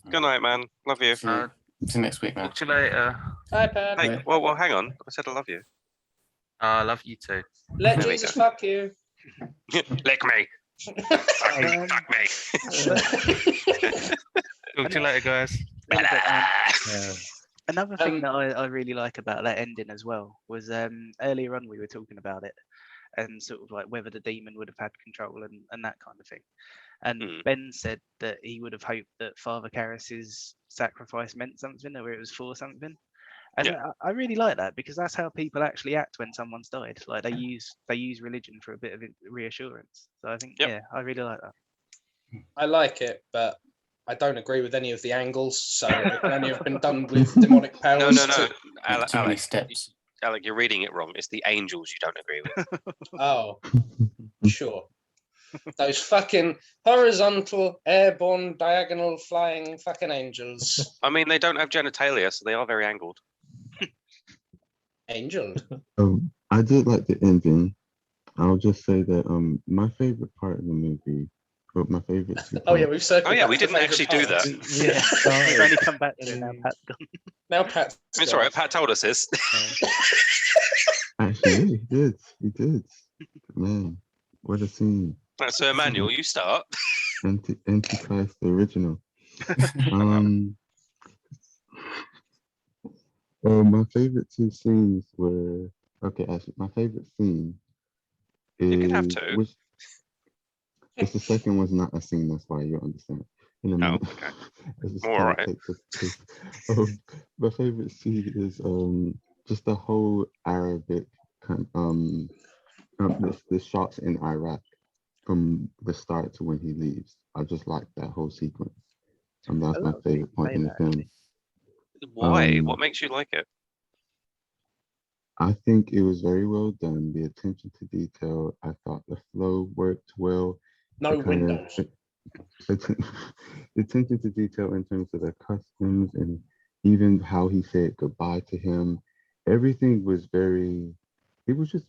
Good night, man. Love you. See you next week, man. Talk to you later. Hi, Pat. Hey, well, hang on. I said I love you. I love you too. Let Jesus fuck you. Lick me. Fuck me. Talk to you later, guys. Another thing that I really like about that ending as well was earlier on we were talking about it and sort of like whether the demon would have had control and that kind of thing. And Ben said that he would have hoped that Father Karras's sacrifice meant something, or it was for something. And I really like that, because that's how people actually act when someone's died. Like they use religion for a bit of reassurance. So I think I really like that. I like it, but I don't agree with any of the angles, so it can only have been done with demonic powers. No. Alec, steps. Alec, you're reading it wrong. It's the angels you don't agree with. Oh, sure. Those fucking horizontal, airborne, diagonal, flying fucking angels. I mean, they don't have genitalia, so they are very angled. Angeled. I did like the ending. I'll just say that my favorite part of the movie But my favorite two Oh yeah, parts. we've circled. Oh, yeah, back we to didn't actually do favourite that. parts. Yeah, started, we've only come back to it now. and Pat's gone. Now Pat. It's all right. Pat told us this. Actually, yeah, he did. He did. Man, what a scene. So Emmanuel, you start. Antichrist the original. Um, my favorite two scenes were okay. Actually, my favorite scene You can have is two. which. It's the second one's not a scene. That's why you understand. In a minute. okay. I just All kinda right. take the piss. My favorite scene is just the whole Arabic kind the shots in Iraq from the start to when he leaves. I just like that whole sequence. And that's A my lot of people favorite point say in the that, film. actually. Why? Um, What makes you like it? I think it was very well done. The attention to detail, I thought the flow worked well. No The kind of windows. the attention to detail in terms of the customs and even how he said goodbye to him. Everything was very. It was just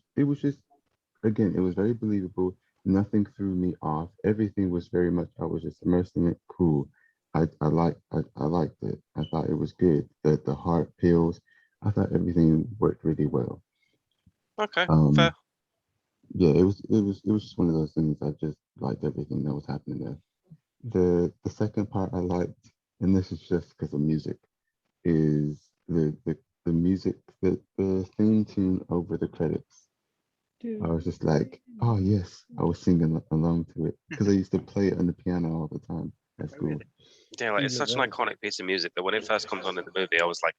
again. It was very believable. Nothing threw me off. Everything was very much. I was just immersed in it. Cool. I liked it. I thought it was good. The heart peels. I thought everything worked really well. Okay, Um, fair. yeah, it was just one of those things. I just liked everything that was happening there. The second part I liked, and this is just because of music, is the music, the theme tune over the credits. I was just like, oh yes, I was singing along to it because I used to play it on the piano all the time at Oh, school. really? Yeah, like it's Feel such it an well. iconic piece of music that when it first comes on in the movie, I was like,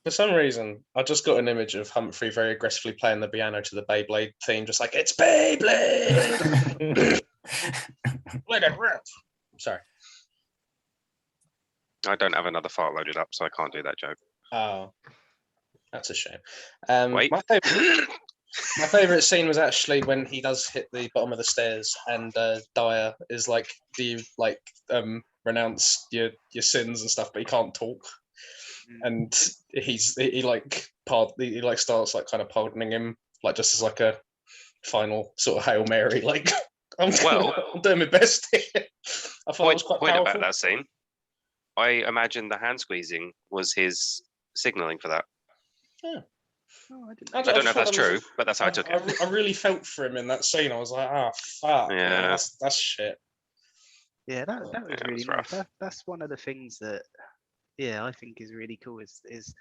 For some reason, I just got an image of Humphrey very aggressively playing the piano to the Beyblade theme, just like it's Beyblade. Let it rip. Sorry. I don't have another fart loaded up, so I can't do that joke. Oh, that's a shame. Wait. My favorite scene was actually when he does hit the bottom of the stairs, and Dyer is like, "Do you like renounce your sins and stuff?" But he can't talk, and he starts like kind of pardoning him, like just as like a final sort of Hail Mary, like I'm doing my best here. I thought it was quite point powerful. about that scene. I imagine the hand squeezing was his signaling for that. Yeah. Oh, I didn't. I don't know if that's thought that true, was- but that's how I took it. I really felt for him in that scene. I was like, "Ah, fuck, Yeah. man, that's shit." Yeah, that was Yeah, really it was nice. rough. That's one of the things that, yeah, I think is really cool. Is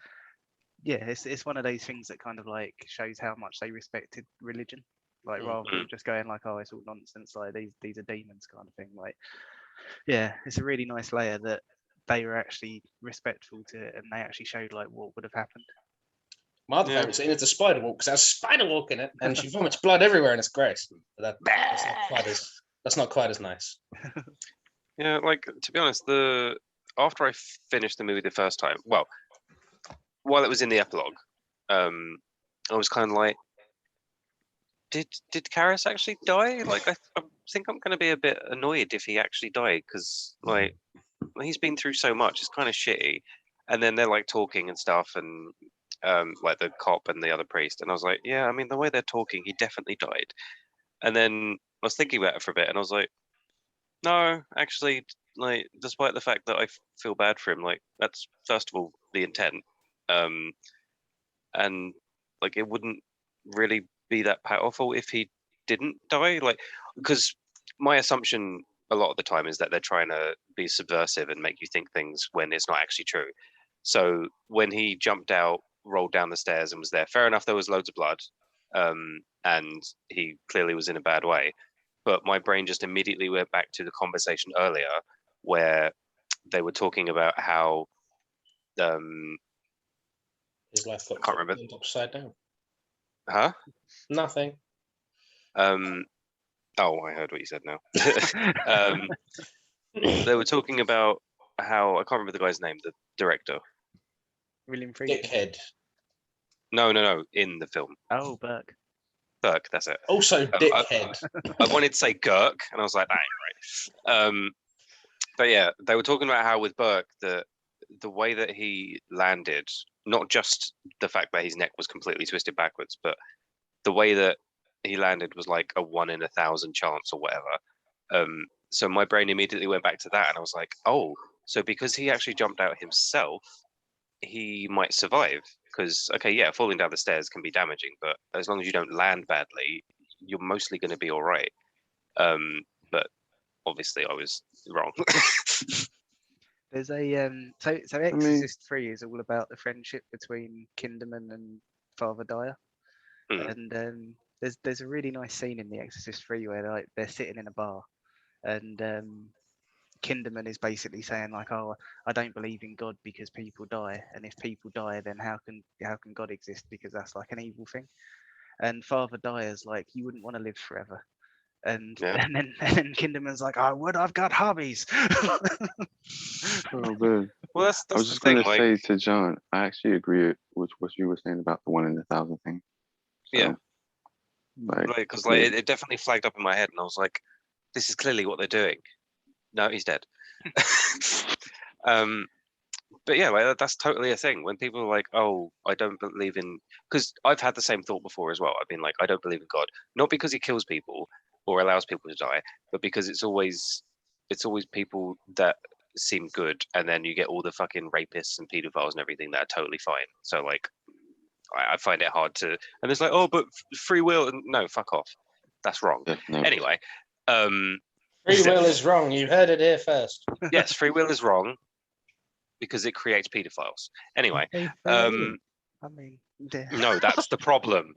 yeah, it's one of those things that kind of like shows how much they respected religion, like rather than just going like, oh, it's all nonsense, like these are demons kind of thing. Like, yeah, it's a really nice layer that they were actually respectful to it, and they actually showed like what would have happened. My other Yeah. favourite scene is the spider walk because there's spider walk in it, and she vomits blood everywhere, and it's great. But that's not quite as nice. Yeah, like to be honest, after I finished the movie the first time, well, while it was in the epilogue, I was kind of like, did Karras actually die? Like, I think I'm going to be a bit annoyed if he actually died because like he's been through so much. It's kind of shitty. And then they're like talking and stuff, and like the cop and the other priest, and I was like, yeah, I mean the way they're talking, he definitely died. And then I was thinking about it for a bit, and I was like, no, actually, like despite the fact that I feel bad for him, like that's first of all the intent, and like it wouldn't really be that powerful if he didn't die, like because my assumption a lot of the time is that they're trying to be subversive and make you think things when it's not actually true. So when he jumped out, rolled down the stairs, and was there, fair enough, there was loads of blood, and he clearly was in a bad way. But my brain just immediately went back to the conversation earlier where they were talking about how His life got I can't remember. turned upside down. Huh? Nothing. Oh, I heard what you said now. They were talking about how I can't remember the guy's name, the director. William Friedkin. Dickhead. No, in the film. Oh, Burke. Burke, that's it. Also, dickhead. I wanted to say Girk, and I was like, that ain't right. But yeah, they were talking about how with Burke, the way that he landed, not just the fact that his neck was completely twisted backwards, but the way that he landed was like a 1 in 1,000 chance or whatever. So my brain immediately went back to that, and I was like, oh, so because he actually jumped out himself, he might survive. Because okay, yeah, falling down the stairs can be damaging, but as long as you don't land badly, you're mostly going to be all right. But obviously, I was wrong. There's a so Exorcist 3 is all about the friendship between Kinderman and Father Dyer, Mm. and there's a really nice scene in the Exorcist 3 where like they're sitting in a bar, and Kinderman is basically saying like, oh, I don't believe in God because people die, and if people die, then how can God exist, because that's like an evil thing. And Father Dyer's like, you wouldn't want to live forever. And Yeah. and then Kinderman's like, I would, I've got hobbies. Oh man. Well, I that's was the just thing. gonna Like, say to John, I actually agree with what you were saying about the 1 in 1,000 thing. So, yeah, like, because yeah. it definitely flagged up in my head, and I was like, this is clearly what they're doing. No, he's dead. But yeah, like that's totally a thing. When people are like, "Oh, I don't believe in," because I've had the same thought before as well. I've been like, "I don't believe in God," not because he kills people or allows people to die, but because it's always people that seem good, and then you get all the fucking rapists and pedophiles and everything that are totally fine. So like, I find it hard to. And it's like, "Oh, but free will," and no, fuck off. That's wrong. No. Anyway, Free will is wrong. You heard it here first. yes, free will is wrong because it creates pedophiles. Anyway, I mean, no, that's the problem.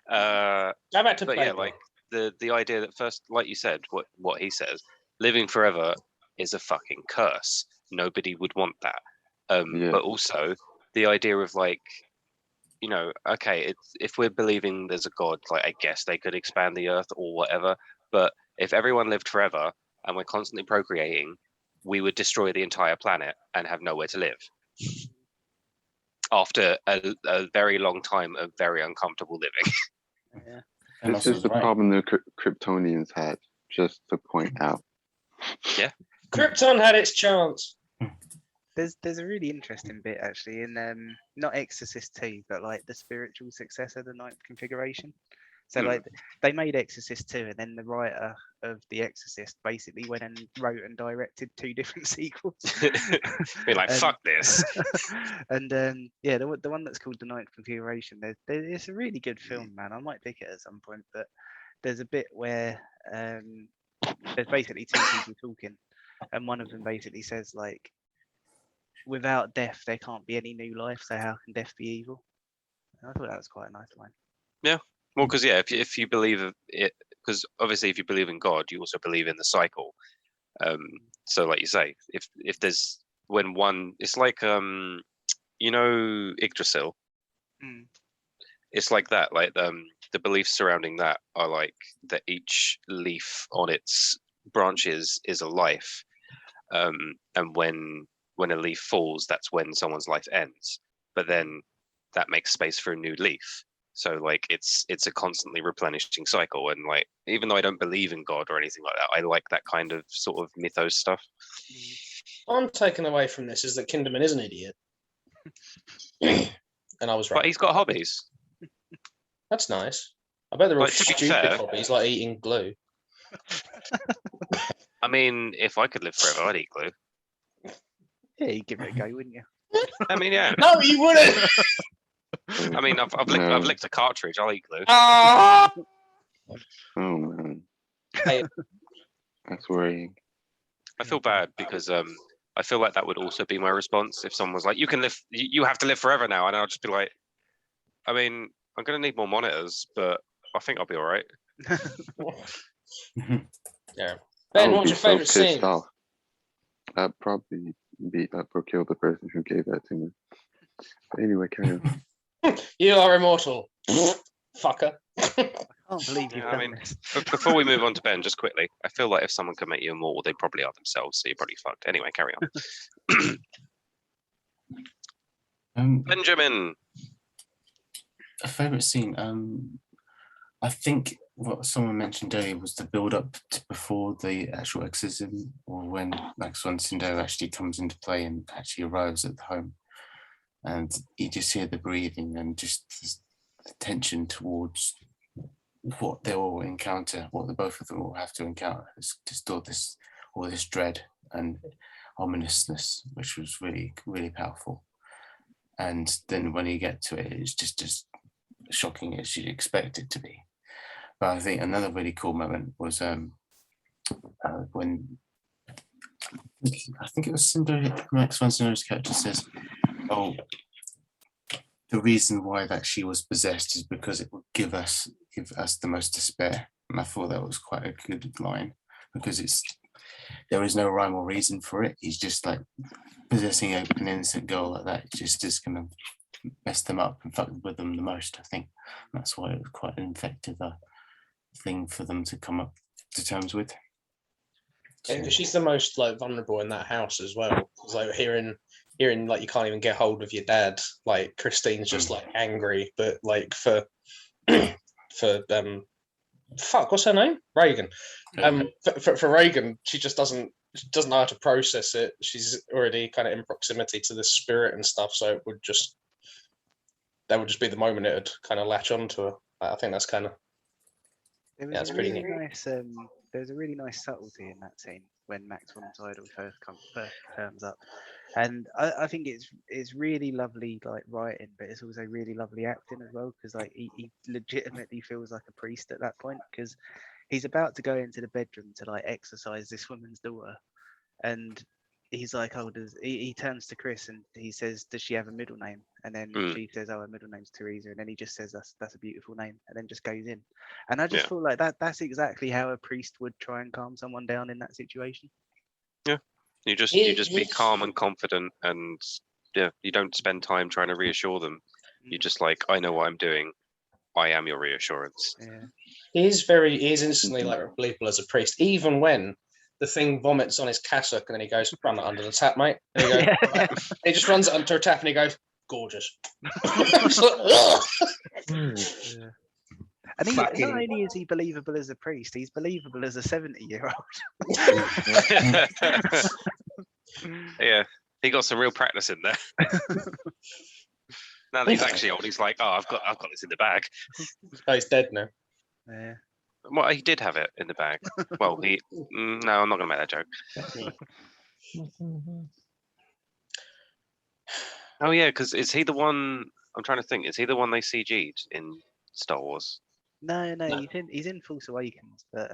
Go back to But yeah, Babel. like the idea that first, like you said, what he says, living forever is a fucking curse. Nobody would want that. Yeah. But also the idea of like, okay, if we're believing there's a God, like I guess they could expand the earth or whatever. But if everyone lived forever and we're constantly procreating, we would destroy the entire planet and have nowhere to live. After a very long time of very uncomfortable living. yeah. And This also is the right. problem the Kryptonians had, just to point out. Krypton had its chance. There's a really interesting bit actually in not Exorcist 2, but like the spiritual successor, the Ninth Configuration. So like they made Exorcist 2, and then the writer of The Exorcist basically went and wrote and directed 2 different sequels. Be like, fuck this. And yeah, the one that's called The Ninth Configuration, it's a really good film, man. I might pick it at some point, but there's a bit where there's basically 2 people talking, and one of them basically says like, without death there can't be any new life, so how can death be evil? And I thought that was quite a nice line. Well, because yeah, if you believe it, because obviously if you believe in God, you also believe in the cycle. So like you say, if there's when one, it's like Yggdrasil. Mm. It's like that. Like the beliefs surrounding that are like that each leaf on its branches is a life, and when a leaf falls, that's when someone's life ends. But then that makes space for a new leaf. So like it's a constantly replenishing cycle, and like even though I don't believe in God or anything like that, I like that kind of sort of mythos stuff. What I'm taking away from this is that Kinderman is an idiot. And I was right. But he's got hobbies. That's nice. I bet they're all Like, to be stupid fair- hobbies, like eating glue. I mean, if I could live forever, I'd eat glue. Yeah, you'd give it a go, wouldn't you? I mean, yeah. No, you wouldn't. I mean, I've No. licked a cartridge. I'll eat glue. Ah! Oh man, Hey, that's worrying. I feel bad because I feel like that would also be my response if someone was like, "You can live. You have to live forever now," and I'll just be like, "I mean, I'm gonna need more monitors, but I think I'll be all right." yeah. I Ben, would what's be your so favourite pissed scene? off. I'd probably beat up or kill the person who gave that to me. But anyway, carry on. You are immortal. Fucker. I can't believe you've Yeah, I done mean, this. But before we move on to Ben, just quickly, I feel like if someone could make you immortal, they probably are themselves, so you're probably fucked. Anyway, carry on. Benjamin. A favorite scene. I think what someone mentioned earlier was the build up to before the actual exorcism, or when Max von Sydow actually comes into play and actually arrives at the home, and you just hear the breathing and just tension towards what they will encounter, what the both of them will have to encounter. It's just all this dread and ominousness, which was really, really powerful. And then when you get to it, it's just as shocking as you'd expect it to be. But I think another really cool moment was when I think it was Cinderella, Max von Synder's character says, "Oh, the reason why that she was possessed is because it would give us the most despair." And I thought that was quite a good line, because there is no rhyme or reason for it. He's just like possessing an innocent girl like that. It's just gonna mess them up and fuck with them the most. I think that's why it was quite an effective thing for them to come up to terms with. Yeah, because she's the most like vulnerable in that house as well. It's like hearing like you can't even get hold of your dad. Like Christine's just like angry, but like for fuck, what's her name? Reagan. For Reagan, she just doesn't know how to process it. She's already kind of in proximity to the spirit and stuff, so that would just be the moment it would kind of latch onto her. I think that's kind of There's a really nice subtlety in that scene when Max von Sydow first turns up, and I think it's really lovely like writing, but it's also really lovely acting as well, because like he legitimately feels like a priest at that point, because he's about to go into the bedroom to like exorcise this woman's daughter, and he's like, "Oh, he turns to Chris and he says, does she have a middle name?" And then she says, "Oh, her middle name's Teresa," and then he just says, "That's a beautiful name," and then just goes in. And I just feel like that's exactly how a priest would try and calm someone down in that situation. Yeah, you just be calm and confident, and you don't spend time trying to reassure them. You just like, I know what I'm doing. I am your reassurance. Yeah. He is instantly like believable as a priest, even when the thing vomits on his cassock and then he goes, "Run it under the tap, mate." And he goes, he just runs it under a tap and he goes, "Gorgeous." It's like, Yeah. And he, not only is he believable as a priest, he's believable as a 70-year-old. Yeah, he got some real practice in there. Now that he's actually old, he's like, "Oh, I've got this in the bag." Oh, he's dead now. Yeah. Well, he did have it in the bag. Well, no, I'm not gonna make that joke. Oh yeah, because is he the one? I'm trying to think. Is he the one they CG'd in Star Wars? No, he's in Force Awakens, but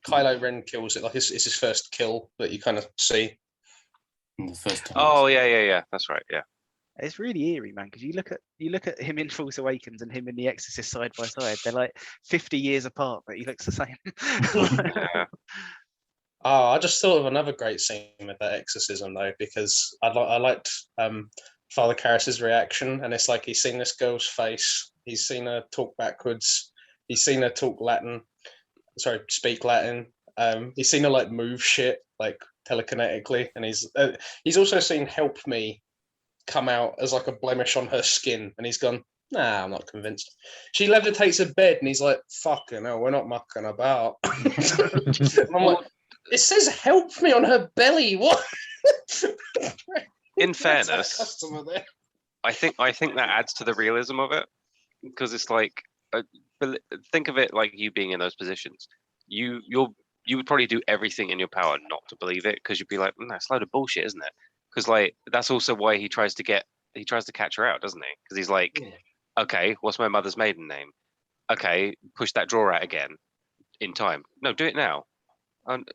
Kylo Ren kills it. Like it's his first kill that you kind of see. In the first time. Oh yeah. That's right. Yeah. it's really eerie, man, because you look at him in Force Awakens and him in The Exorcist side by side. They're like 50 years apart, but he looks the same. Yeah. Oh, I just thought of another great scene with that exorcism though, because I liked Father Karras's reaction, and it's like he's seen this girl's face, he's seen her talk backwards, he's seen her speak Latin, he's seen her like move shit like telekinetically, and he's also seen "help me" come out as like a blemish on her skin, and he's gone, "Nah, I'm not convinced." She levitates a bed, and he's like, "Fucking hell, we're not mucking about." And I'm like, it says "help me" on her belly. What? In fairness, I think that adds to the realism of it, because it's like, think of it like you being in those positions. You would probably do everything in your power not to believe it, because you'd be like, "That's a load of bullshit, isn't it?" Because like that's also why he tries to catch her out, doesn't he? Because he's like, "Okay, what's my mother's maiden name? Okay, push that drawer out again in time. No, do it now.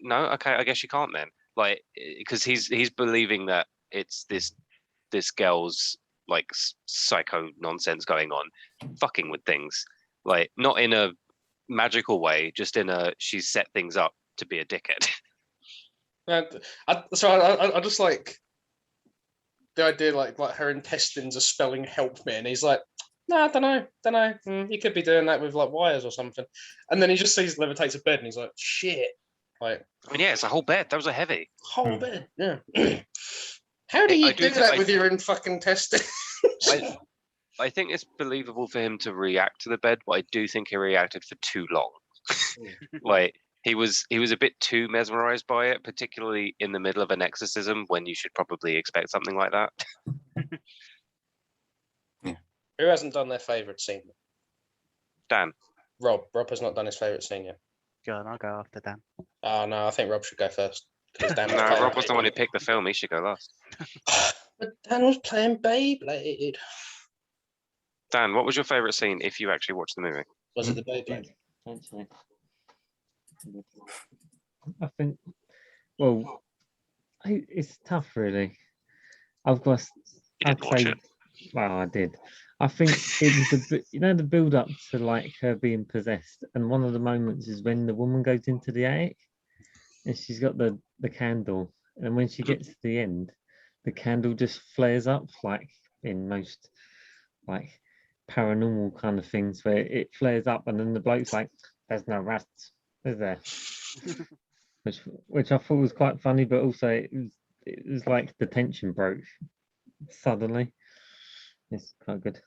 No, okay, I guess you can't then." Like, because he's believing that it's this girl's like psycho nonsense going on, fucking with things, like not in a magical way, just in a she's set things up to be a dickhead. I just like the idea, like her intestines are spelling "help me," and he's like, "No, I don't know. You could be doing that with like wires or something." And then he just sees levitates a bed, and he's like, "Shit!" Like, I mean, yeah, it's a whole bed. Those are heavy. Whole bed, yeah. How do you do that with your own fucking intestines? I think it's believable for him to react to the bed, but I do think he reacted for too long. Like he was a bit too mesmerized by it, particularly in the middle of an exorcism when you should probably expect something like that. Who hasn't done their favorite scene? Dan. Rob has not done his favourite scene yet. Go on, I'll go after Dan. Oh no, I think Rob should go first. Because Dan No, was playing Rob was the one who Beyblade. picked the film. He should go last. But Dan was playing Beyblade. Dan, what was your favourite scene if you actually watched the movie? Was it the Beyblade? Actually, I think. Well, it's tough, really. I've got. You didn't watch it. Well, I did. I think it was the build up to like her being possessed, and one of the moments is when the woman goes into the attic, and she's got the candle, and when she gets to the end, the candle just flares up like in most like paranormal kind of things, where it flares up, and then the bloke's like, "There's no rats, is there?" which I thought was quite funny, but also it was like the tension broke suddenly. It's quite good.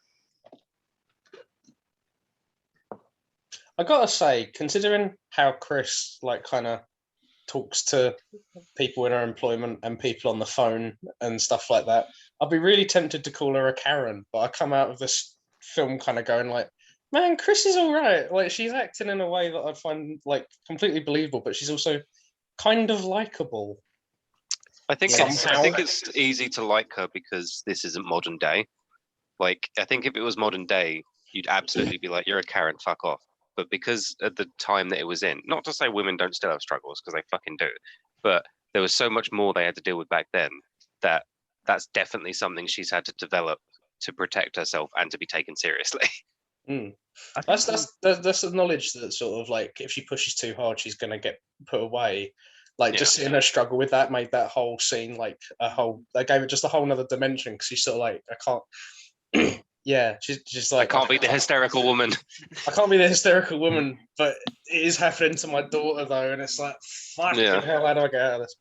I gotta say, considering how Chris like kind of talks to people in her employment and people on the phone and stuff like that, I'd be really tempted to call her a Karen, but I come out of this film kind of going like, man, Chris is all right. Like she's acting in a way that I find like completely believable, but she's also kind of likable. I think Somehow. it's easy to like her because this isn't modern day. Like, I think if it was modern day, you'd absolutely be like, you're a Karen, fuck off. But because at the time that it was in, not to say women don't still have struggles, because they fucking do, but there was so much more they had to deal with back then that that's definitely something she's had to develop to protect herself and to be taken seriously. That's the knowledge that sort of like if she pushes too hard, she's gonna get put away. Like just seeing her struggle with that made that whole scene like they gave it just a whole nother dimension because she's sort of like I can't. Yeah, she's just like I can't be the hysterical woman. I can't be the hysterical woman, but it is happening to my daughter though, and it's like fucking hell, how do I get out of this?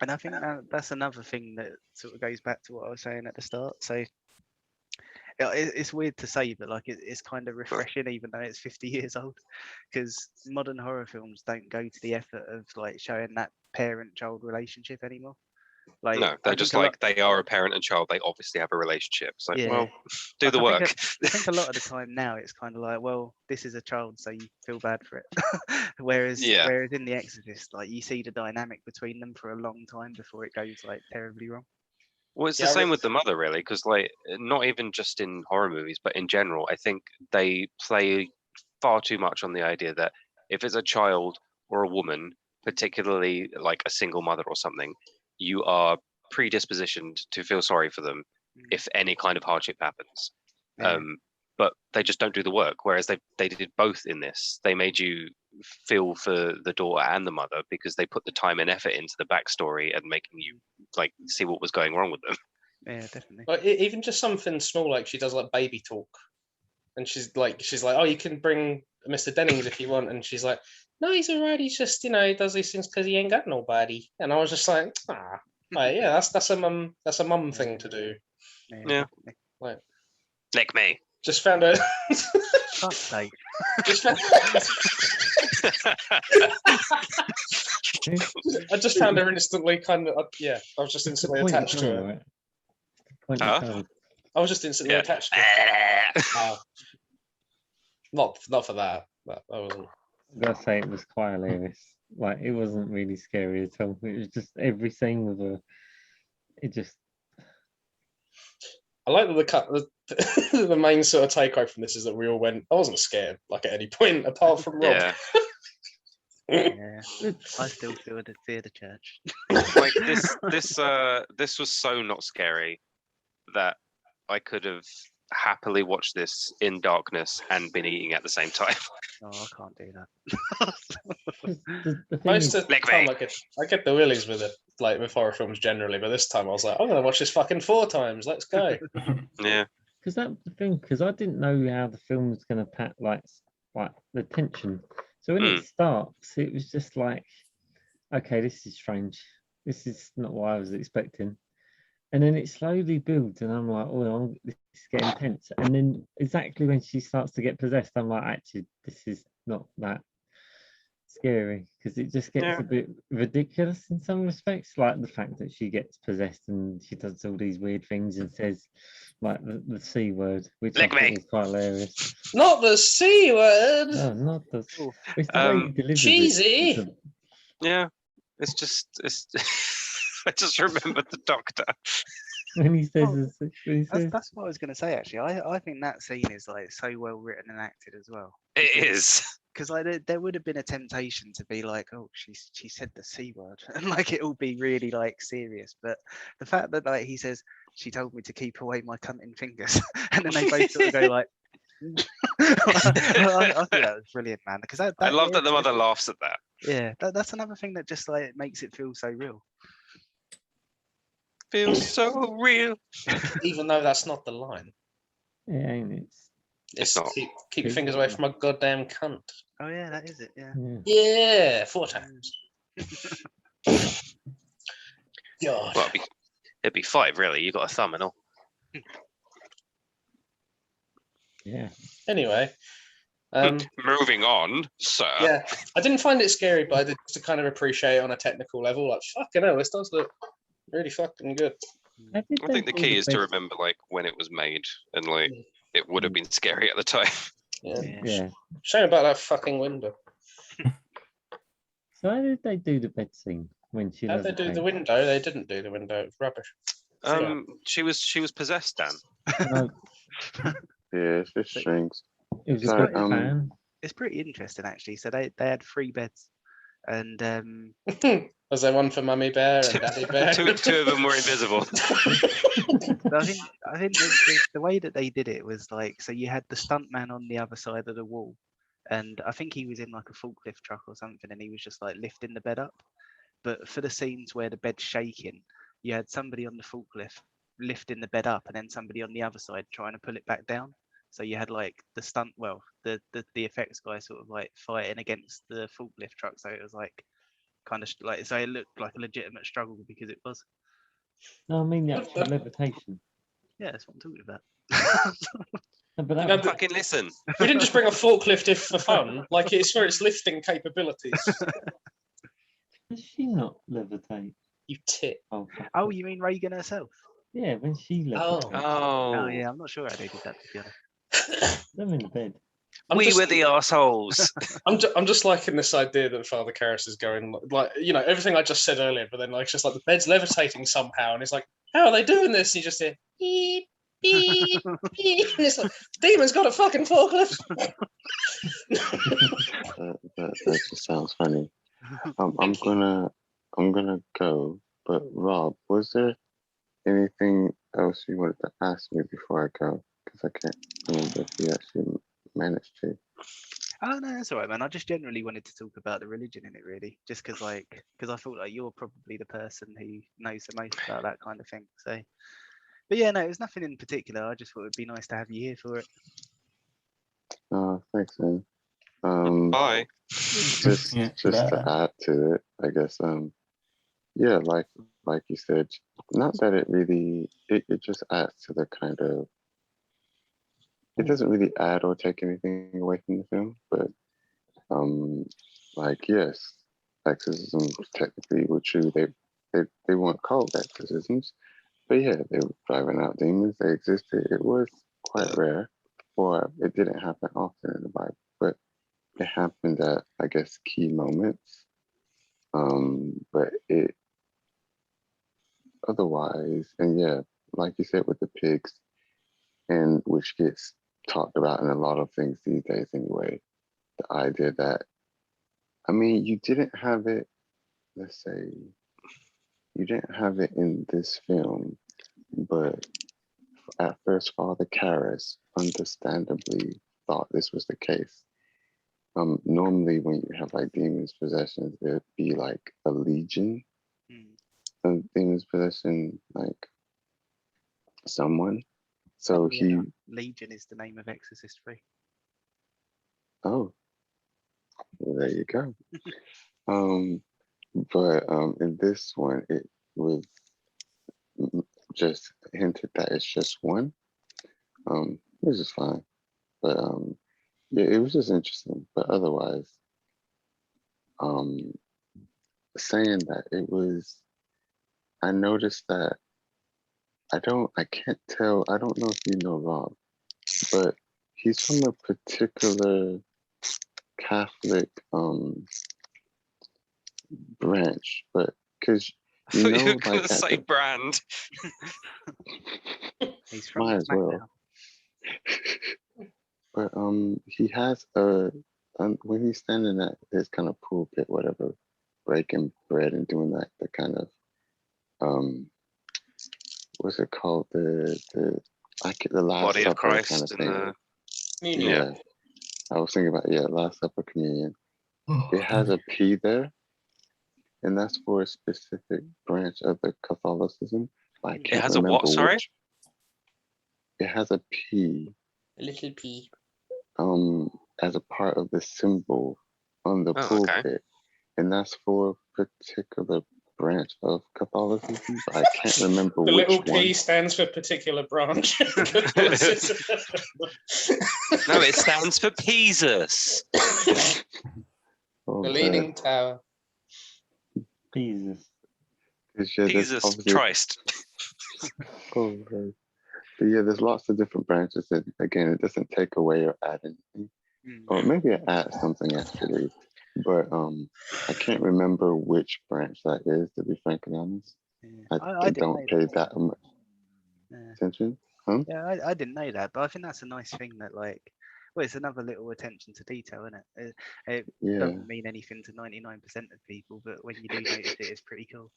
And I think that's another thing that sort of goes back to what I was saying at the start. So it's weird to say, but like it's kind of refreshing, even though it's 50 years old, because modern horror films don't go to the effort of like showing that parent-child relationship anymore. Like, no, they're just like they are a parent and child. They obviously have a relationship. So, well, do the work. I think a lot of the time now it's kind of like, well, this is a child, so you feel bad for it. whereas in The Exorcist, like you see the dynamic between them for a long time before it goes like terribly wrong. Well, it's the same with the mother, really, because like not even just in horror movies, but in general, I think they play far too much on the idea that if it's a child or a woman, particularly like a single mother or something, you are predispositioned to feel sorry for them if any kind of hardship happens. But they just don't do the work. Whereas they did both in this. They made you feel for the daughter and the mother because they put the time and effort into the backstory and making you like see what was going wrong with them. Yeah, definitely. Like even just something small, like she does like baby talk, and she's like, oh, you can bring Mr. Dennings if you want, and she's like, no, he's alright. He's just he does these things because he ain't got nobody. And I was just like, yeah, that's a mum thing to do. Yeah. Like, lick me. Just found a. Fuck's sake. I just found her instantly kind of. I was just instantly attached to her. Right? I was just instantly attached to her. Not for that. That wasn't. I gotta say it was quite hilarious. Like it wasn't really scary at all. It was just every scene with her. It just. I like that the main sort of takeaway from this is that we all went. I wasn't scared like at any point apart from Rob. Yeah, I still fear the church. Like this was so not scary that I could have happily watched this in darkness and been eating at the same time. Oh, I can't do that. Most of the time, I get the willies with it, like with horror films generally, but this time I was like, I'm gonna watch this fucking 4 times. Let's go. Yeah. Because that's the thing. Because I didn't know how the film was gonna pack like the tension. So when it starts, it was just like, okay, this is strange. This is not what I was expecting. And then it slowly builds, and I'm like, oh, this is getting tense. And then exactly when she starts to get possessed, I'm like, actually, this is not that scary because it just gets Yeah. a bit ridiculous in some respects, like the fact that she gets possessed and she does all these weird things and says like the C word, which Lick I thought me. was quite hilarious. Not the C word. No, not the. Oh, It's the way he delivers cheesy. it. Yeah, it's I just remembered the doctor. When he says, Oh, when he says, that's what I was going to say. Actually, I think that scene is like so well written and acted as well. It is. Because like there would have been a temptation to be like, oh, she said the C word, and like it will be really like serious. But the fact that like he says she told me to keep away my cunting fingers, and then they both sort of go like. I think that was brilliant, man. Because that I love yeah, that the mother laughs at that. yeah, that's another thing that just like makes it feel so real. Feels so real. Even though that's not the line. yeah, ain't it? It's not. keep your fingers away from my goddamn cunt. Oh yeah, that is it. Yeah. Yeah. Yeah, 4 times. God. Well, it'd be 5 really. You got a thumb and all. Yeah. Anyway. Moving on, sir. Yeah, I didn't find it scary, but I did to kind of appreciate it on a technical level. Like, fucking hell, this does look really fucking good. I think the key is to remember like when it was made and like it would have been scary at the time. Yeah. Yeah. Shame about that fucking window. So how did they do the bed scene when she? How'd they do the window? They didn't do the window. It was rubbish. She was possessed, Dan. No, Yeah, it's just strings. it was So, a good fan. It's pretty interesting actually. So they had 3 beds, and Was there one for Mummy Bear and Daddy Bear? two of them were invisible. I think the way that they did it was like, so you had the stuntman on the other side of the wall, and I think he was in like a forklift truck or something, and he was just like lifting the bed up. But for the scenes where the bed's shaking, you had somebody on the forklift lifting the bed up, and then somebody on the other side trying to pull it back down. So you had like the effects guy sort of like fighting against the forklift truck. So it was like kind of like, so it looked like a legitimate struggle because it was. No, I mean the actual levitation. Yeah, that's what I'm talking about. No, but that No, was, but Fucking listen. we didn't just bring a forklift if for fun. Like, it's for its lifting capabilities. does she not levitate? You tit. Oh, fuck Oh, it. you mean Reagan herself? Yeah, when she levitates. Oh yeah, I'm not sure how they did that to be honest. I'm in the bed. I'm We just- were the assholes. I'm just liking this idea that Father Karras is going like, you know, everything I just said earlier, but then like it's just like the bed's levitating somehow, and it's like, how are they doing this? And you just hear beep beep beep, and it's like, demon's got a fucking forklift. That just sounds funny. I'm gonna go. But Rob, was there anything else you wanted to ask me before I go? Because I can't remember if you actually managed to. Oh no, that's all right, man. I just generally wanted to talk about the religion in it, really, just because I thought like you're probably the person who knows the most about that kind of thing. So, but yeah, no, it was nothing in particular. I just thought it'd be nice to have you here for it. Thanks, man. Bye. Just Yeah, to later. add to it, I guess. Yeah, like you said, not that it really it just adds to the kind of. It doesn't really add or take anything away from the film, but like yes, exorcisms technically were true. They weren't called exorcisms, but yeah, they were driving out demons. They existed. It was quite rare, or it didn't happen often in the Bible, but it happened at, I guess, key moments. But it otherwise, and yeah, like you said with the pigs, and which gets talked about in a lot of things these days anyway, the idea that, I mean, you didn't have it, let's say, you didn't have it in this film, but at first Father Karras understandably thought this was the case. Normally when you have like demons possessions, it'd be like a legion of demons possessing like someone. So he, Legion is the name of Exorcist 3. oh, well, there you go. But in this one, it was just hinted that it's just one. Which is fine. But yeah, it was just interesting. But otherwise, saying that it was. I noticed that I can't tell. I don't know if you know Rob, but he's from a particular Catholic branch, but because I thought you were like gonna at say the, brand. He's from might as well. SmackDown. But he has a when he's standing at his kind of pulpit, whatever, breaking bread and doing that, the kind of what's it called, the Last Body of Supper kind Christ of and thing. the Yeah, I was thinking about Last Supper communion. It has a P there, and that's for a specific branch of the Catholicism. But I can't has a remember what, sorry? which. It has a P. A little P. As a part of the symbol on the Oh, pulpit, okay. and that's for a particular branch of Catholicism. But I can't remember The which little one. P stands for particular branch. No, it stands for Jesus. Oh, The Leaning Tower. Jesus. Jesus Christ. Oh, right. But yeah, there's lots of different branches, and again, it doesn't take away or add anything, or maybe it adds something actually. But I can't remember which branch that is. To be frankly honest, I didn't don't know pay that. that much attention. Huh? Yeah, I didn't know that, but I think that's a nice thing that well, it's another little attention to detail, isn't it? It Yeah. doesn't mean anything to 99% of people, but when you do notice it, it's pretty cool.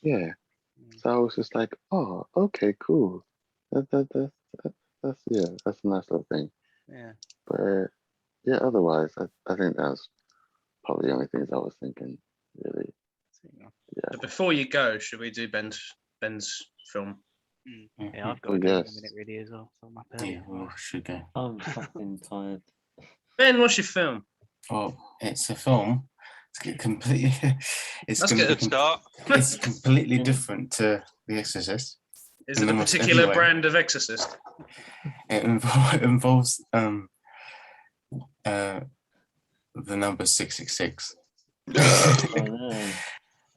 Yeah. So I was just like, oh, okay, cool. That's a nice little thing. Yeah. But yeah, otherwise, I think that's probably the only things I was thinking, really. Yeah. So before you go, should we do Ben's film? Yeah, I've got Oh, to go in a yes. minute really as well. So I'm up Yeah, early. we should go. I'm fucking tired. Ben, what's your film? Well, it's a film. It's completely. That's a good start. It's completely different to The Exorcist. Is it a particular brand of Exorcist? It involves the number 666. Oh,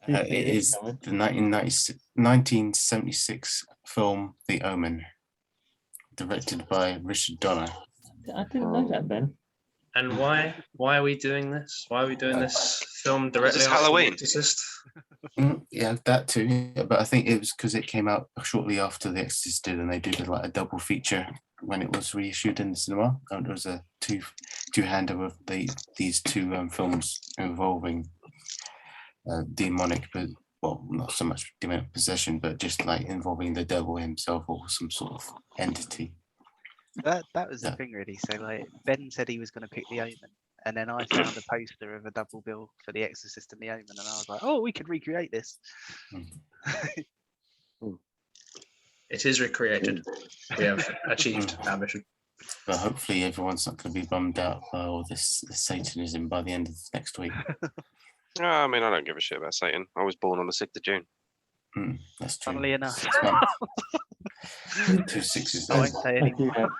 no. It is the 1976 film The Omen, directed by Richard Donner. I didn't know that, Ben. And why are we doing this? Why are we doing this film directly It's after Halloween. The Exorcist? Yeah, that too. But I think it was because it came out shortly after The Exorcist did, and they did like a double feature when it was reissued in the cinema. And there was a two-hander of these two films involving demonic, but well, not so much demonic possession, but just like involving the devil himself or some sort of entity. That was the thing really. So Ben said he was going to pick The Omen, and then I found a poster of a double bill for The Exorcist and The Omen, and I was like, oh, we could recreate this. It is recreated. We have achieved our mission. But hopefully everyone's not going to be bummed out by all this Satanism by the end of next week. I mean, I don't give a shit about Satan. I was born on the 6th of June. That's true. Funnily enough. 6 months. 2 6s. I won't say I do anymore. have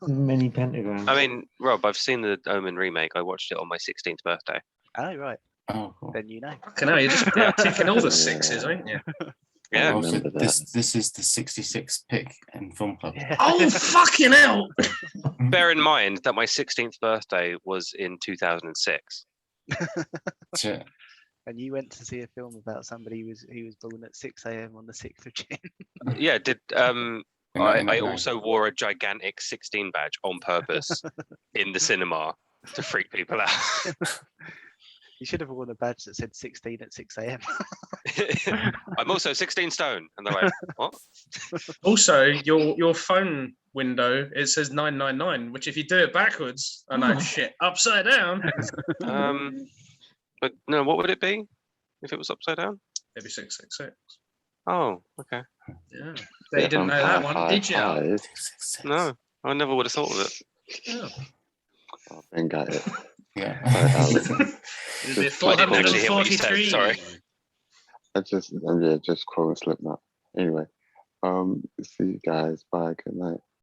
many pentagrams. I mean, Rob, I've seen the Omen remake. I watched it on my 16th birthday. Oh, right. Oh, cool. Then you know. Fucking hell, you're just ticking all the sixes, ain't you? Yeah. Also, remember that. this is the 66th pick in Film Club. Yeah. Oh, fucking hell! Bear in mind that my 16th birthday was in 2006. So, And you went to see a film about somebody who was born at 6 a.m. on the 6th of June. Yeah, did in I 1999. also wore a gigantic 16 badge on purpose in the cinema to freak people out. You should have worn a badge that said 16 at 6 a.m. I'm also 16 stone. And they're like, what? Also, your phone window, it says 999, which if you do it backwards, I know, shit, upside down. But no, what would it be if it was upside down? Maybe 666. Oh, okay. Yeah. But you didn't know that one, did you? No, I never would have thought of it. Yeah. Oh, Ben got it. Yeah. Is it I didn't actually hear what you said, 443? sorry. just quoting Slipknot. Anyway, see you guys. Bye. Good night.